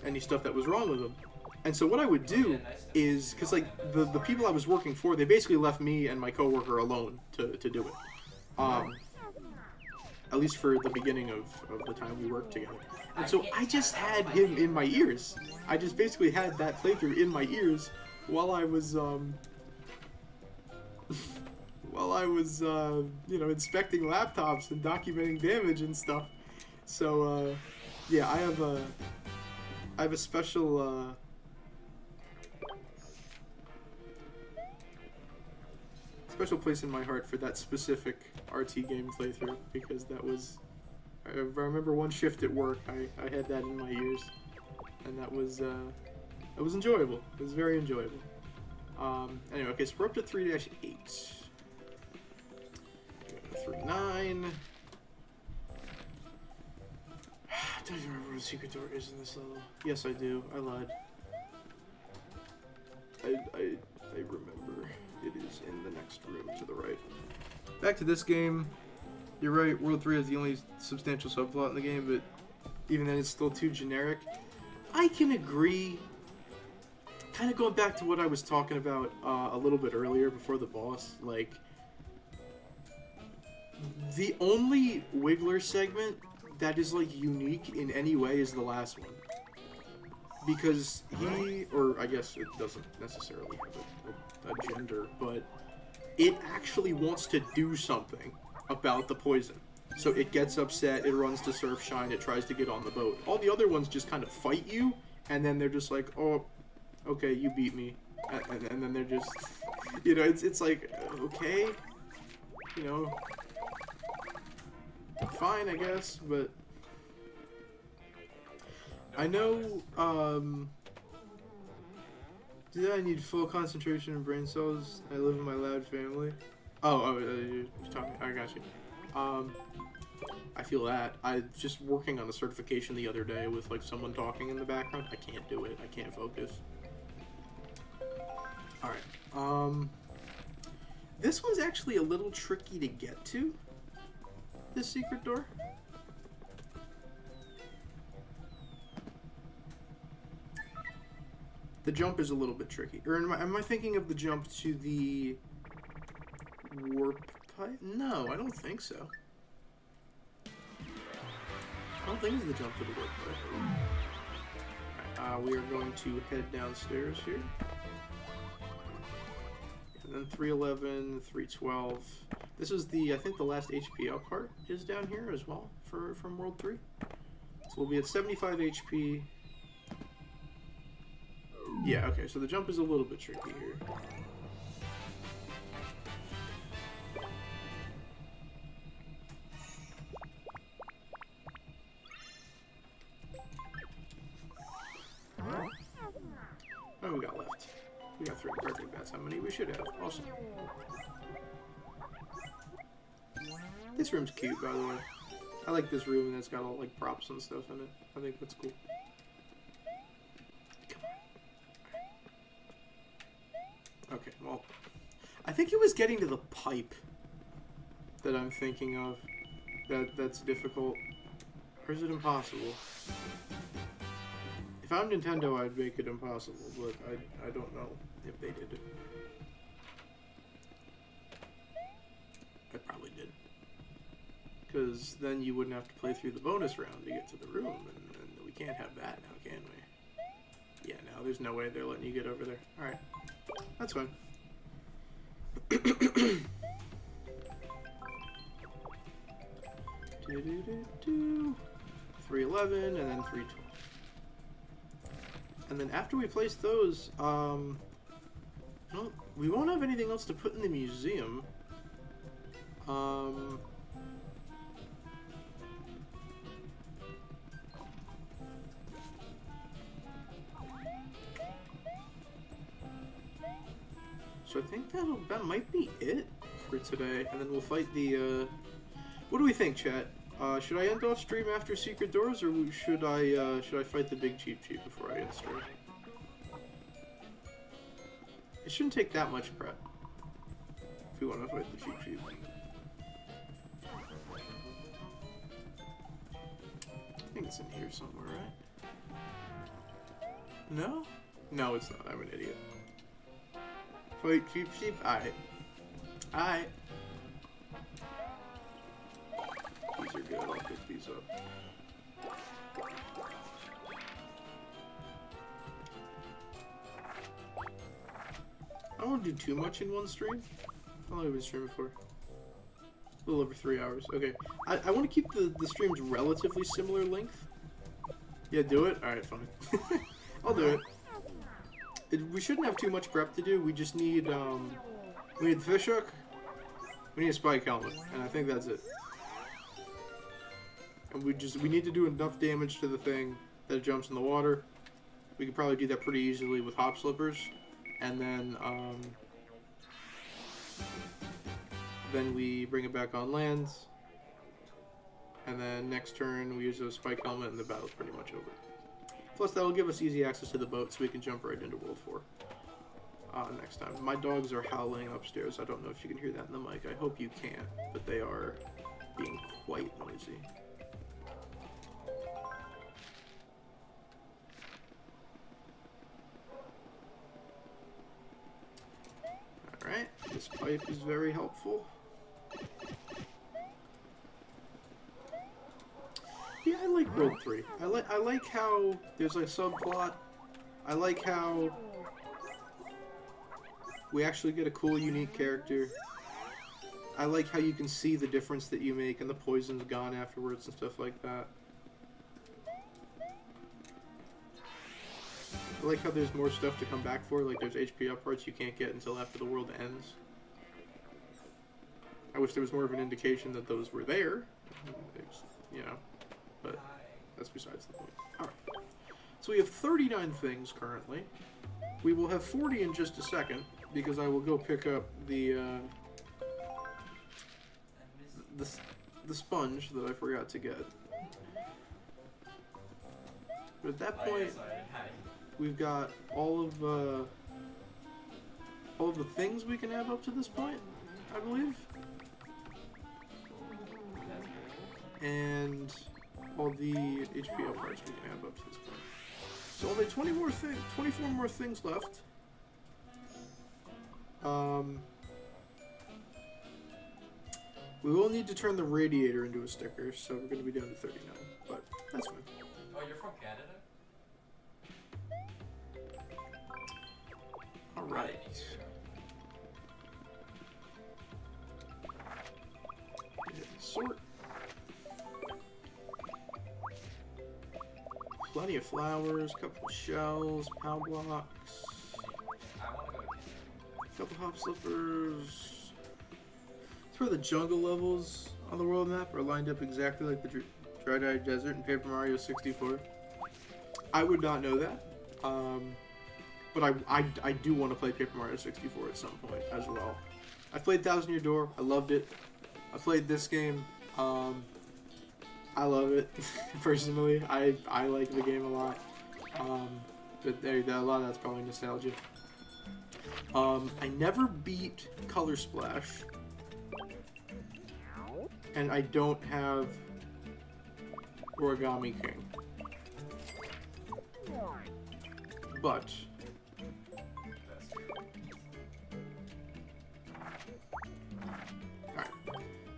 any stuff that was wrong with them. And so what I would do is, because like the people I was working for, they basically left me and my coworker alone to do it. At least for the beginning of the time we worked together. And so I just had him in my ears. I just basically had that playthrough in my ears while I was you know, inspecting laptops and documenting damage and stuff. So yeah, I have a special special place in my heart for that specific RT game playthrough, because that was, I remember one shift at work, I had that in my ears, and that was enjoyable. It was very enjoyable. Anyway, okay, so we're up to 3-8. 3-9. Don't you remember where the secret door is in this level? Yes, I do. I lied. I remember. It is in the next room to the right. Back to this game. You're right, World 3 is the only substantial subplot in the game, but even then it's still too generic. I can agree. Kind of going back to what I was talking about a little bit earlier before the boss, like, the only Wiggler segment that is, like, unique in any way is the last one. Because he, or I guess it doesn't necessarily have a gender, but it actually wants to do something about the poison. So it gets upset, it runs to Surfshine, it tries to get on the boat. All the other ones just kind of fight you, and then they're just like, oh, okay, you beat me. And then they're just, you know, it's like, okay, you know, fine, I guess, but I know, did I need full concentration and brain cells? I live in my loud family. You're talking, I got you. I feel that. I was just working on a certification the other day with, like, someone talking in the background. I can't do it. I can't focus. Alright, this one's actually a little tricky to get to, this secret door. The jump is a little bit tricky. Or am I thinking of the jump to the warp pipe? No, I don't think so. I don't think it's the jump to the warp pipe. Alright, we are going to head downstairs here. And then 311, 312. This is the, I think the last HP up part is down here as well from World 3. So we'll be at 75 HP. Yeah, okay, so the jump is a little bit tricky here. What do we got left? We got 3 perfect bats. How many we should have? Awesome. This room's cute, by the way. I like this room, and it's got all like props and stuff in it. I think that's cool. Come on. Okay, well, I think it was getting to the pipe that I'm thinking of that's difficult. Or is it impossible? If I'm Nintendo, I'd make it impossible, but I don't know if they did it. I probably did. Because then you wouldn't have to play through the bonus round to get to the room, and we can't have that now, can we? Yeah, no, there's no way they're letting you get over there. Alright, that's fine. 311, and then 312. And then after we place those, well, we won't have anything else to put in the museum. So I think that might be it for today, and then we'll fight the, what do we think, chat? Should I end off stream after Secret Doors, or should I fight the big Cheep Cheep before I end stream? It shouldn't take that much prep if we want to fight the Cheep Cheep. I think it's in here somewhere, right? No? No, it's not. I'm an idiot. Fight Cheep Cheep? Alright. Alright. These are good. I'll pick these up. I don't want to do too much in one stream. How long have I been streaming for? A little over 3 hours. Okay. I want to keep the streams relatively similar length. Yeah, do it? Alright, fine. I'll do it. We shouldn't have too much prep to do. We just need, we need fish hook. We need a spike helmet. And I think that's it. And we need to do enough damage to the thing that it jumps in the water. We could probably do that pretty easily with hop slippers. And then we bring it back on land. And then next turn we use a spike helmet and the battle's pretty much over. Plus that'll give us easy access to the boat so we can jump right into World 4 next time. My dogs are howling upstairs. I don't know if you can hear that in the mic. I hope you can't, but they are being quite noisy. Alright, this pipe is very helpful. Yeah, I like World 3. I like how there's a subplot. I like how we actually get a cool, unique character. I like how you can see the difference that you make and the poison's gone afterwards and stuff like that. I like how there's more stuff to come back for, like there's HP up parts you can't get until after the world ends. I wish there was more of an indication that those were there. You know, but that's besides the point. Alright. So we have 39 things currently. We will have 40 in just a second, because I will go pick up the sponge that I forgot to get. But at that point, we've got all of the things we can have up to this point, I believe. And all the HP up parts we can have up to this point. So only 24 more things left. We will need to turn the radiator into a sticker, so we're going to be down to 39, but that's fine. Oh, you're from Canada? Alright. Sort. Plenty of flowers, couple of shells, power blocks, I want to go to Canada. couple hop slippers. It's where the jungle levels on the world map are lined up exactly like the Dry Desert in Paper Mario 64. I would not know that, but I do want to play Paper Mario 64 at some point as well. I played Thousand Year Door. I loved it. I played this game. I love it personally. I like the game a lot. But there, a lot of that's probably nostalgia. I never beat Color Splash, and I don't have Origami King. But alright.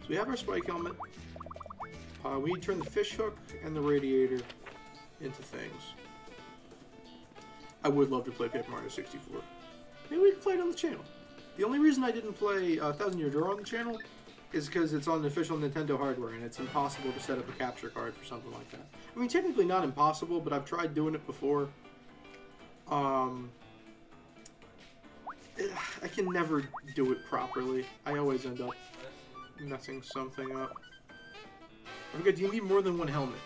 So we have our spike helmet. We need to turn the fish hook and the radiator into things. I would love to play Paper Mario 64. Maybe we can play it on the channel. The only reason I didn't play Thousand Year Door on the channel is because it's on the official Nintendo hardware and it's impossible to set up a capture card for something like that. I mean, technically not impossible, but I've tried doing it before. I can never do it properly. I always end up messing something up. Okay, do you need more than one helmet?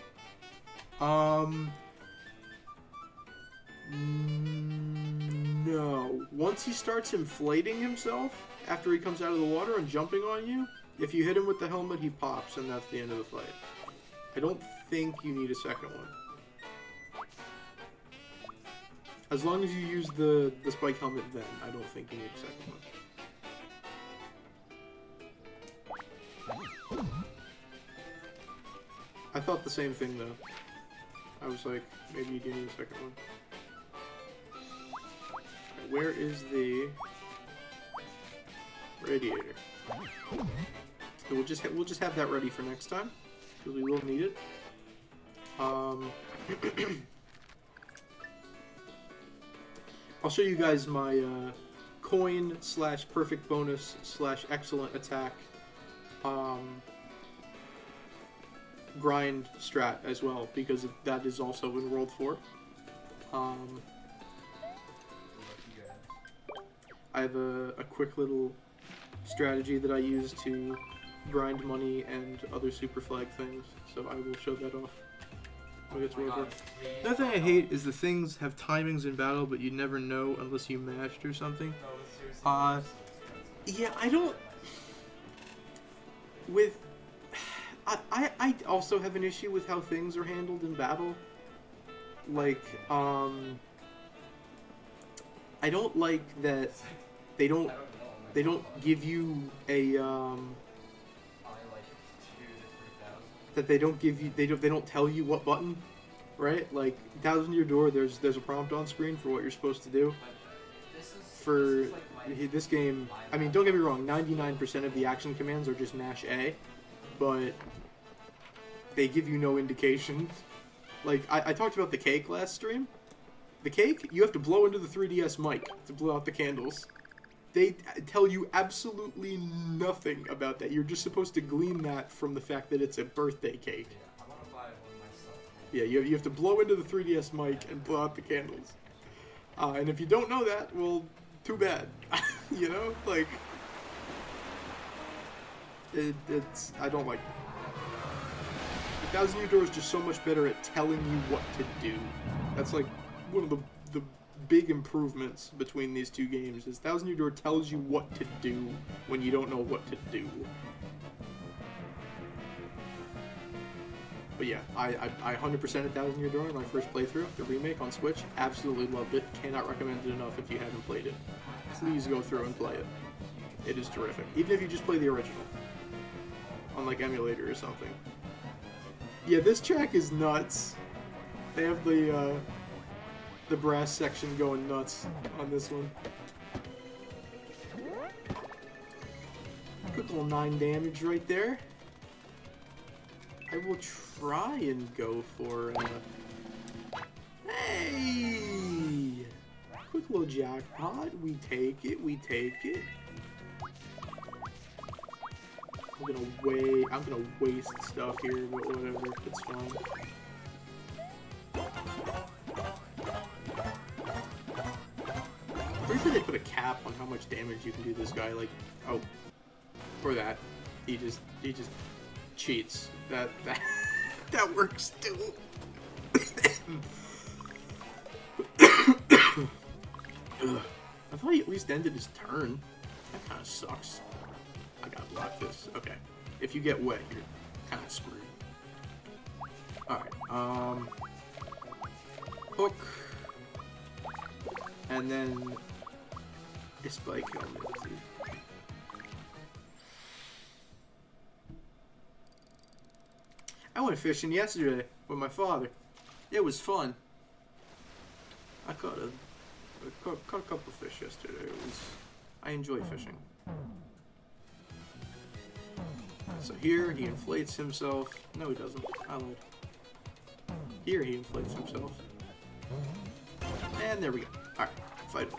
No. Once he starts inflating himself, after he comes out of the water and jumping on you, if you hit him with the helmet, he pops, and that's the end of the fight. I don't think you need a second one. As long as you use the spike helmet then, I don't think you need a second one. I thought the same thing though. I was like, maybe you do need a second one. Okay, where is the radiator? So we'll just have that ready for next time because we will need it. I'll show you guys my coin / perfect bonus / excellent attack grind strat as well, because that is also in World 4. I have a quick little strategy that I use to grind money and other super flag things, so I will show that off when we get to World 4. Another thing I hate is the things have timings in battle, but you never know unless you mashed or something. Yeah, I don't... With... I also have an issue with how things are handled in battle. Like, I don't like that they don't give you a, that they don't give you, they don't tell you what button, right? Like, Thousand Year Door, there's a prompt on screen for what you're supposed to do. For this game, I mean, don't get me wrong, 99% of the action commands are just mash A, but they give you no indication. Like, I talked about the cake last stream. The cake, you have to blow into the 3DS mic to blow out the candles. They tell you absolutely nothing about that. You're just supposed to glean that from the fact that it's a birthday cake. Yeah, I want to buy one myself. Yeah, you have to blow into the 3DS mic and blow out the candles. And if you don't know that, well, too bad. You know? Like, it's... I don't like it. The Thousand Year Door is just so much better at telling you what to do. That's like one of the big improvements between these two games, is Thousand Year Door tells you what to do when you don't know what to do. But yeah, I 100% at Thousand Year Door in my first playthrough, the remake on Switch. Absolutely loved it. Cannot recommend it enough if you haven't played it. Please go through and play it. It is terrific. Even if you just play the original. On like emulator or something. Yeah, this track is nuts. They have the the brass section going nuts on this one. Quick little 9 damage right there. I will try and go for hey! Quick little jackpot. We take it. We take it. I'm gonna waste stuff here, but whatever. It's fine. Pretty sure they put a cap on how much damage you can do this guy. Like, oh, or that. He just cheats. That works too. I thought he at least ended his turn. That kind of sucks. I gotta block this. Okay. If you get wet, you're kind of screwed. Alright, hook. And then a spike helmet. I went fishing yesterday with my father. It was fun. I caught a couple of fish yesterday. I enjoy fishing. So here he inflates himself. No, he doesn't. I lied. Here he inflates himself. And there we go. Alright, fight him.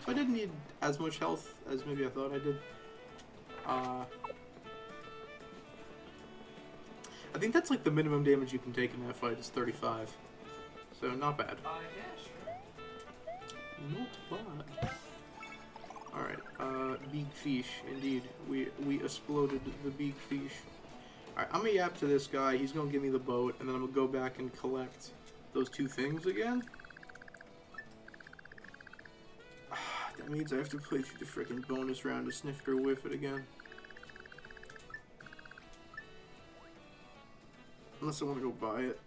So I didn't need as much health as maybe I thought I did. I think that's like the minimum damage you can take in that fight is 35. So not bad. Yeah, sure. Not bad. Alright, big fish, indeed. We exploded the big fish. Alright, I'm gonna yap to this guy, he's gonna give me the boat, and then I'm gonna go back and collect those 2 things again. That means I have to play through the freaking bonus round to sniff it or whiff it again. Unless I want to go buy it.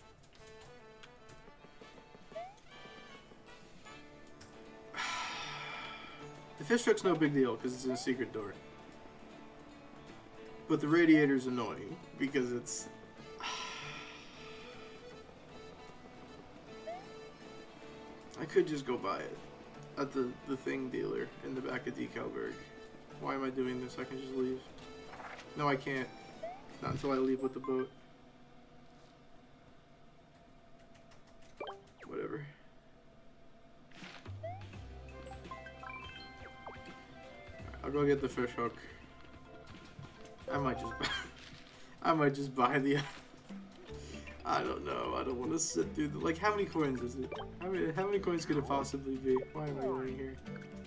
The fish hook's no big deal because it's in a secret door. But the radiator's annoying because it's... I could just go buy it at the thing dealer in the back of Decalberg. Why am I doing this? I can just leave. No, I can't. Not until I leave with the boat. Whatever. I'll go get the fish hook. I might just buy the... I don't know. I don't want to sit through the... Like, how many coins is it? How many coins could it possibly be? Why am I going here?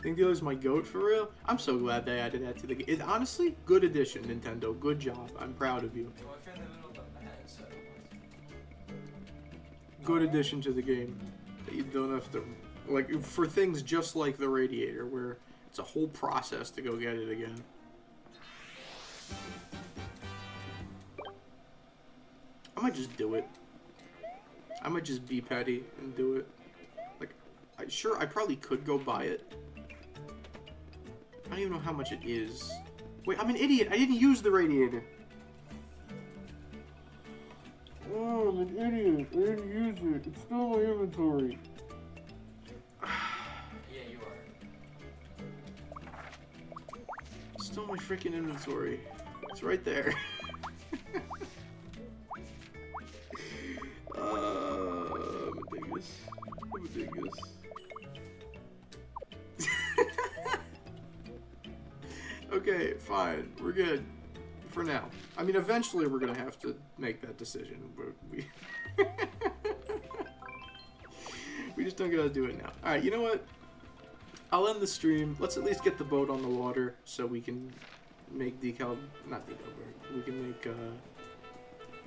Think dealer's my goat for real? I'm so glad they added that to the game. It, honestly, good addition, Nintendo. Good job. I'm proud of you. Well, if you're in the middle of the match, so... Good addition to the game. That you don't have to... Like, for things just like the radiator, where it's a whole process to go get it again. I might just do it. I might just be petty and do it. Like, I probably could go buy it. I don't even know how much it is. Wait, I'm an idiot. I didn't use the radiator. Oh, I'm an idiot. I didn't use it. It's still in my inventory. Yeah, you are. It's still my freaking inventory. It's right there. I'm a dingus. Okay, fine. We're good. For now. I mean, eventually we're gonna have to make that decision, but we... we just don't gotta do it now. Alright, you know what? I'll end the stream. Let's at least get the boat on the water so we can make not Decalberg. We can make,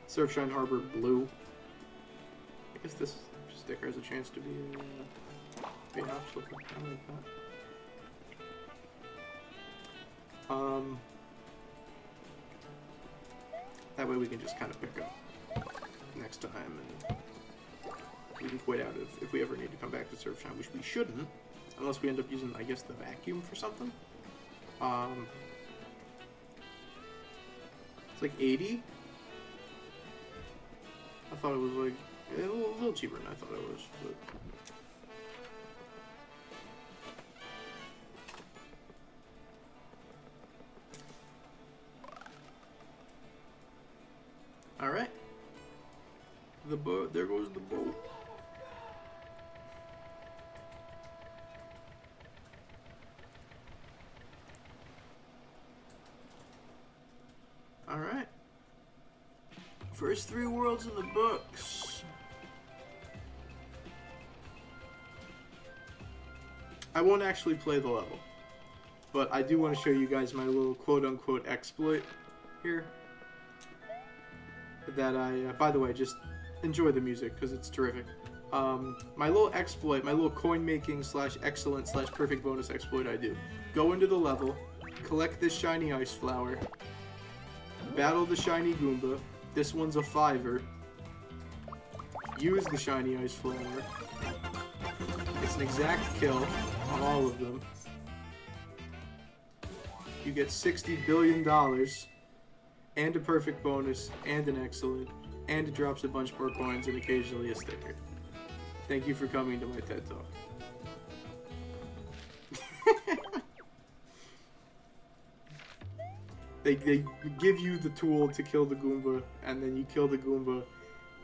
Surfside Harbor blue. I guess this sticker has a chance to be an obstacle. I like that. That way we can just kind of pick up next time, and we can quit out if we ever need to come back to Surfside, which we shouldn't, unless we end up using, I guess, the vacuum for something. It's like 80. I thought it was like a little cheaper than I thought it was. But... All right. The boat. There goes the boat. All right. First 3 worlds in the books. I won't actually play the level, but I do want to show you guys my little quote-unquote exploit here. That I, by the way, just enjoy the music because it's terrific. My little exploit, my little coin making / excellent / perfect bonus exploit I do. Go into the level, collect this shiny ice flower, battle the shiny Goomba. This one's a 5er. Use the shiny ice flower. It's an exact kill on all of them. You get $60 billion and a perfect bonus and an excellent, and it drops a bunch more coins and occasionally a sticker. Thank you for coming to my TED Talk. They give you the tool to kill the Goomba, and then you kill the Goomba,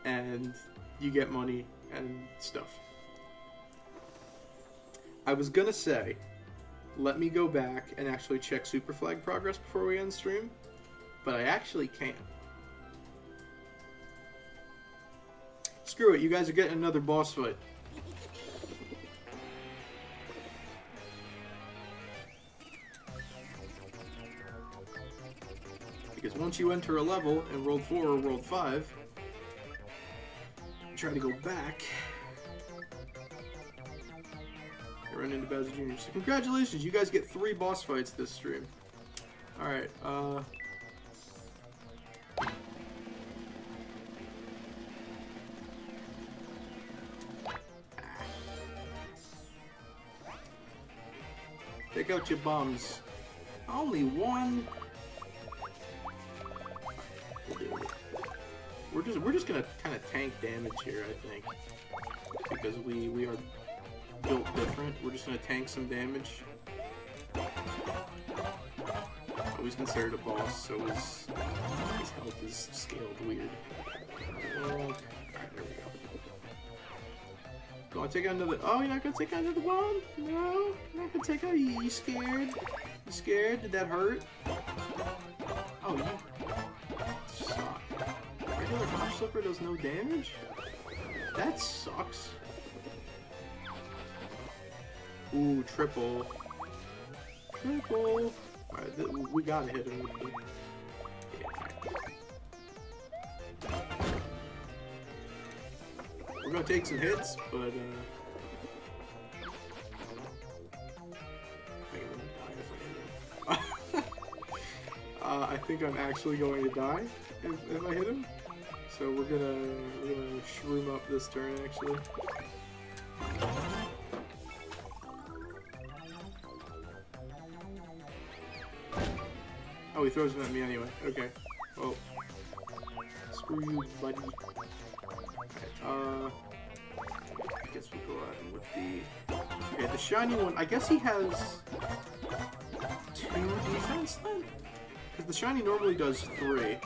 and you get money and stuff. I was gonna say, let me go back and actually check Super Flag progress before we end stream, but I actually can't. Screw it, you guys are getting another boss fight. Because once you enter a level in World 4 or World 5, try to go back, you run into Bowser Jr. So congratulations, you guys get 3 boss fights this stream. Alright, take out your bombs. Only one? We're just gonna kind of tank damage here, I think, because we are built different. We're just gonna tank some damage. Always considered a boss, so his health is scaled weird. Alright, there we go. Go on, take out another. Oh, you're not gonna take out another one? No, you're not gonna take out. You scared? You scared? Did that hurt? Oh, you suck. Regular Hop Slipper does no damage? That sucks. Ooh, triple. Triple. Alright, we gotta hit him. Yeah. We're gonna take some hits, but I think I'm actually going to die if I hit him. So we're gonna shroom up this turn actually. Oh, he throws them at me anyway. Okay. Well, screw you, buddy. Alright, I guess we go out with the... Okay, the shiny one, I guess he has 2 defense then? Because the shiny normally does 3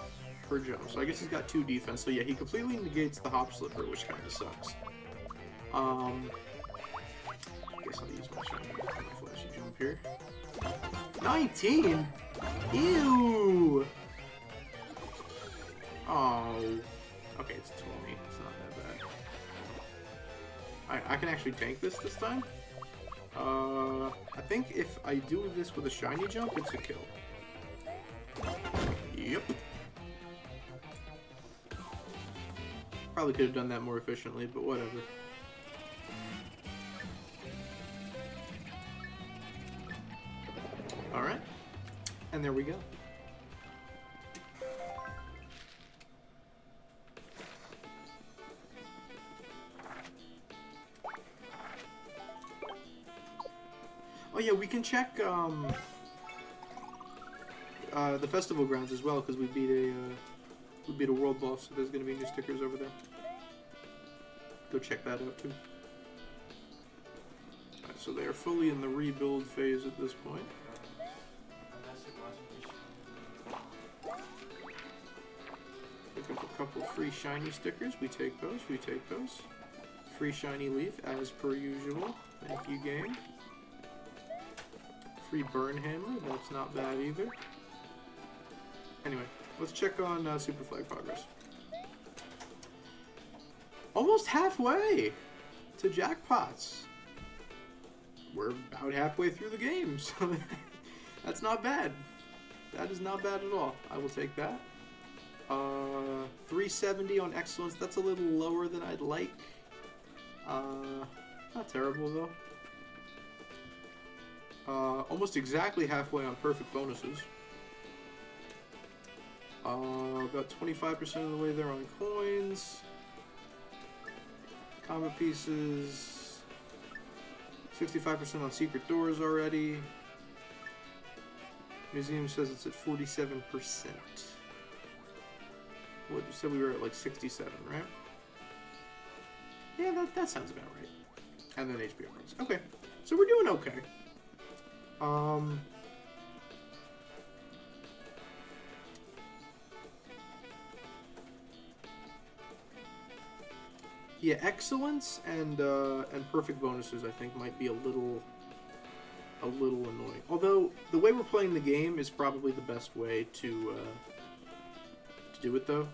per jump, so I guess he's got 2 defense. So yeah, he completely negates the Hop Slipper, which kind of sucks. I guess I'll use my shiny flashy jump here. 19? Ew! Oh. Okay, it's 20. It's not that bad. I can actually tank this time. I think if I do this with a shiny jump, it's a kill. Yep. Probably could have done that more efficiently, but whatever. Alright. And there we go. Oh yeah, we can check the festival grounds as well, because we beat We beat a world boss, so there's going to be new stickers over there. Go check that out too. Alright, so they are fully in the rebuild phase at this point. Unless it wasn't just Pick up a couple free shiny stickers. We take those. We take those. Free shiny leaf as per usual. Thank you, game. Free burn hammer. That's not bad either. Anyway, let's check on Super Flag progress. Almost halfway to jackpots. We're about halfway through the game, so that's not bad. That is not bad at all. I will take that. 370 on excellence. That's a little lower than I'd like. Not terrible though. Almost exactly halfway on perfect bonuses. About 25% of the way there on coins. Combat pieces. 65% on secret doors already. Museum says it's at 47%. What, you said we were at like 67, right? Yeah, that sounds about right. And then HBO points. Okay, so we're doing okay. Yeah, excellence and perfect bonuses I think might be a little annoying. Although the way we're playing the game is probably the best way to do it though.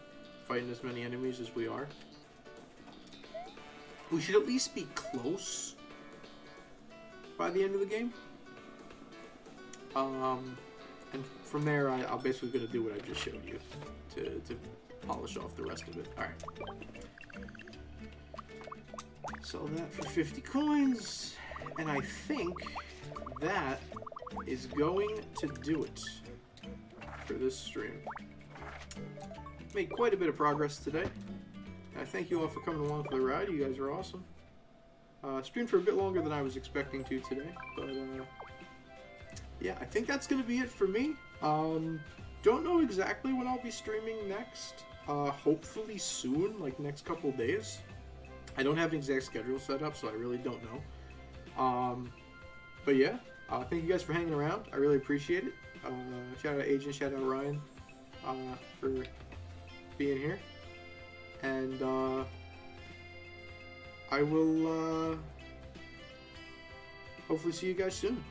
Fighting as many enemies as we are. We should at least be close by the end of the game. And from there, I'm basically going to do what I just showed you to polish off the rest of it. Alright. Sell that for 50 coins. And I think that is going to do it for this stream. Made quite a bit of progress today. I thank you all for coming along for the ride. You guys are awesome. Streamed for a bit longer than I was expecting to today, but yeah, I think that's going to be it for me. Don't know exactly when I'll be streaming next. Hopefully soon, like next couple days. I don't have an exact schedule set up, so I really don't know. But yeah, thank you guys for hanging around. I really appreciate it. Shout out Agent, shout out Ryan for being here. And I will hopefully see you guys soon.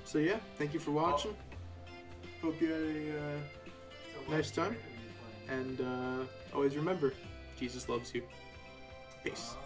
So yeah, thank you for watching. Hope you had a nice time. And always remember, Jesus loves you. Peace.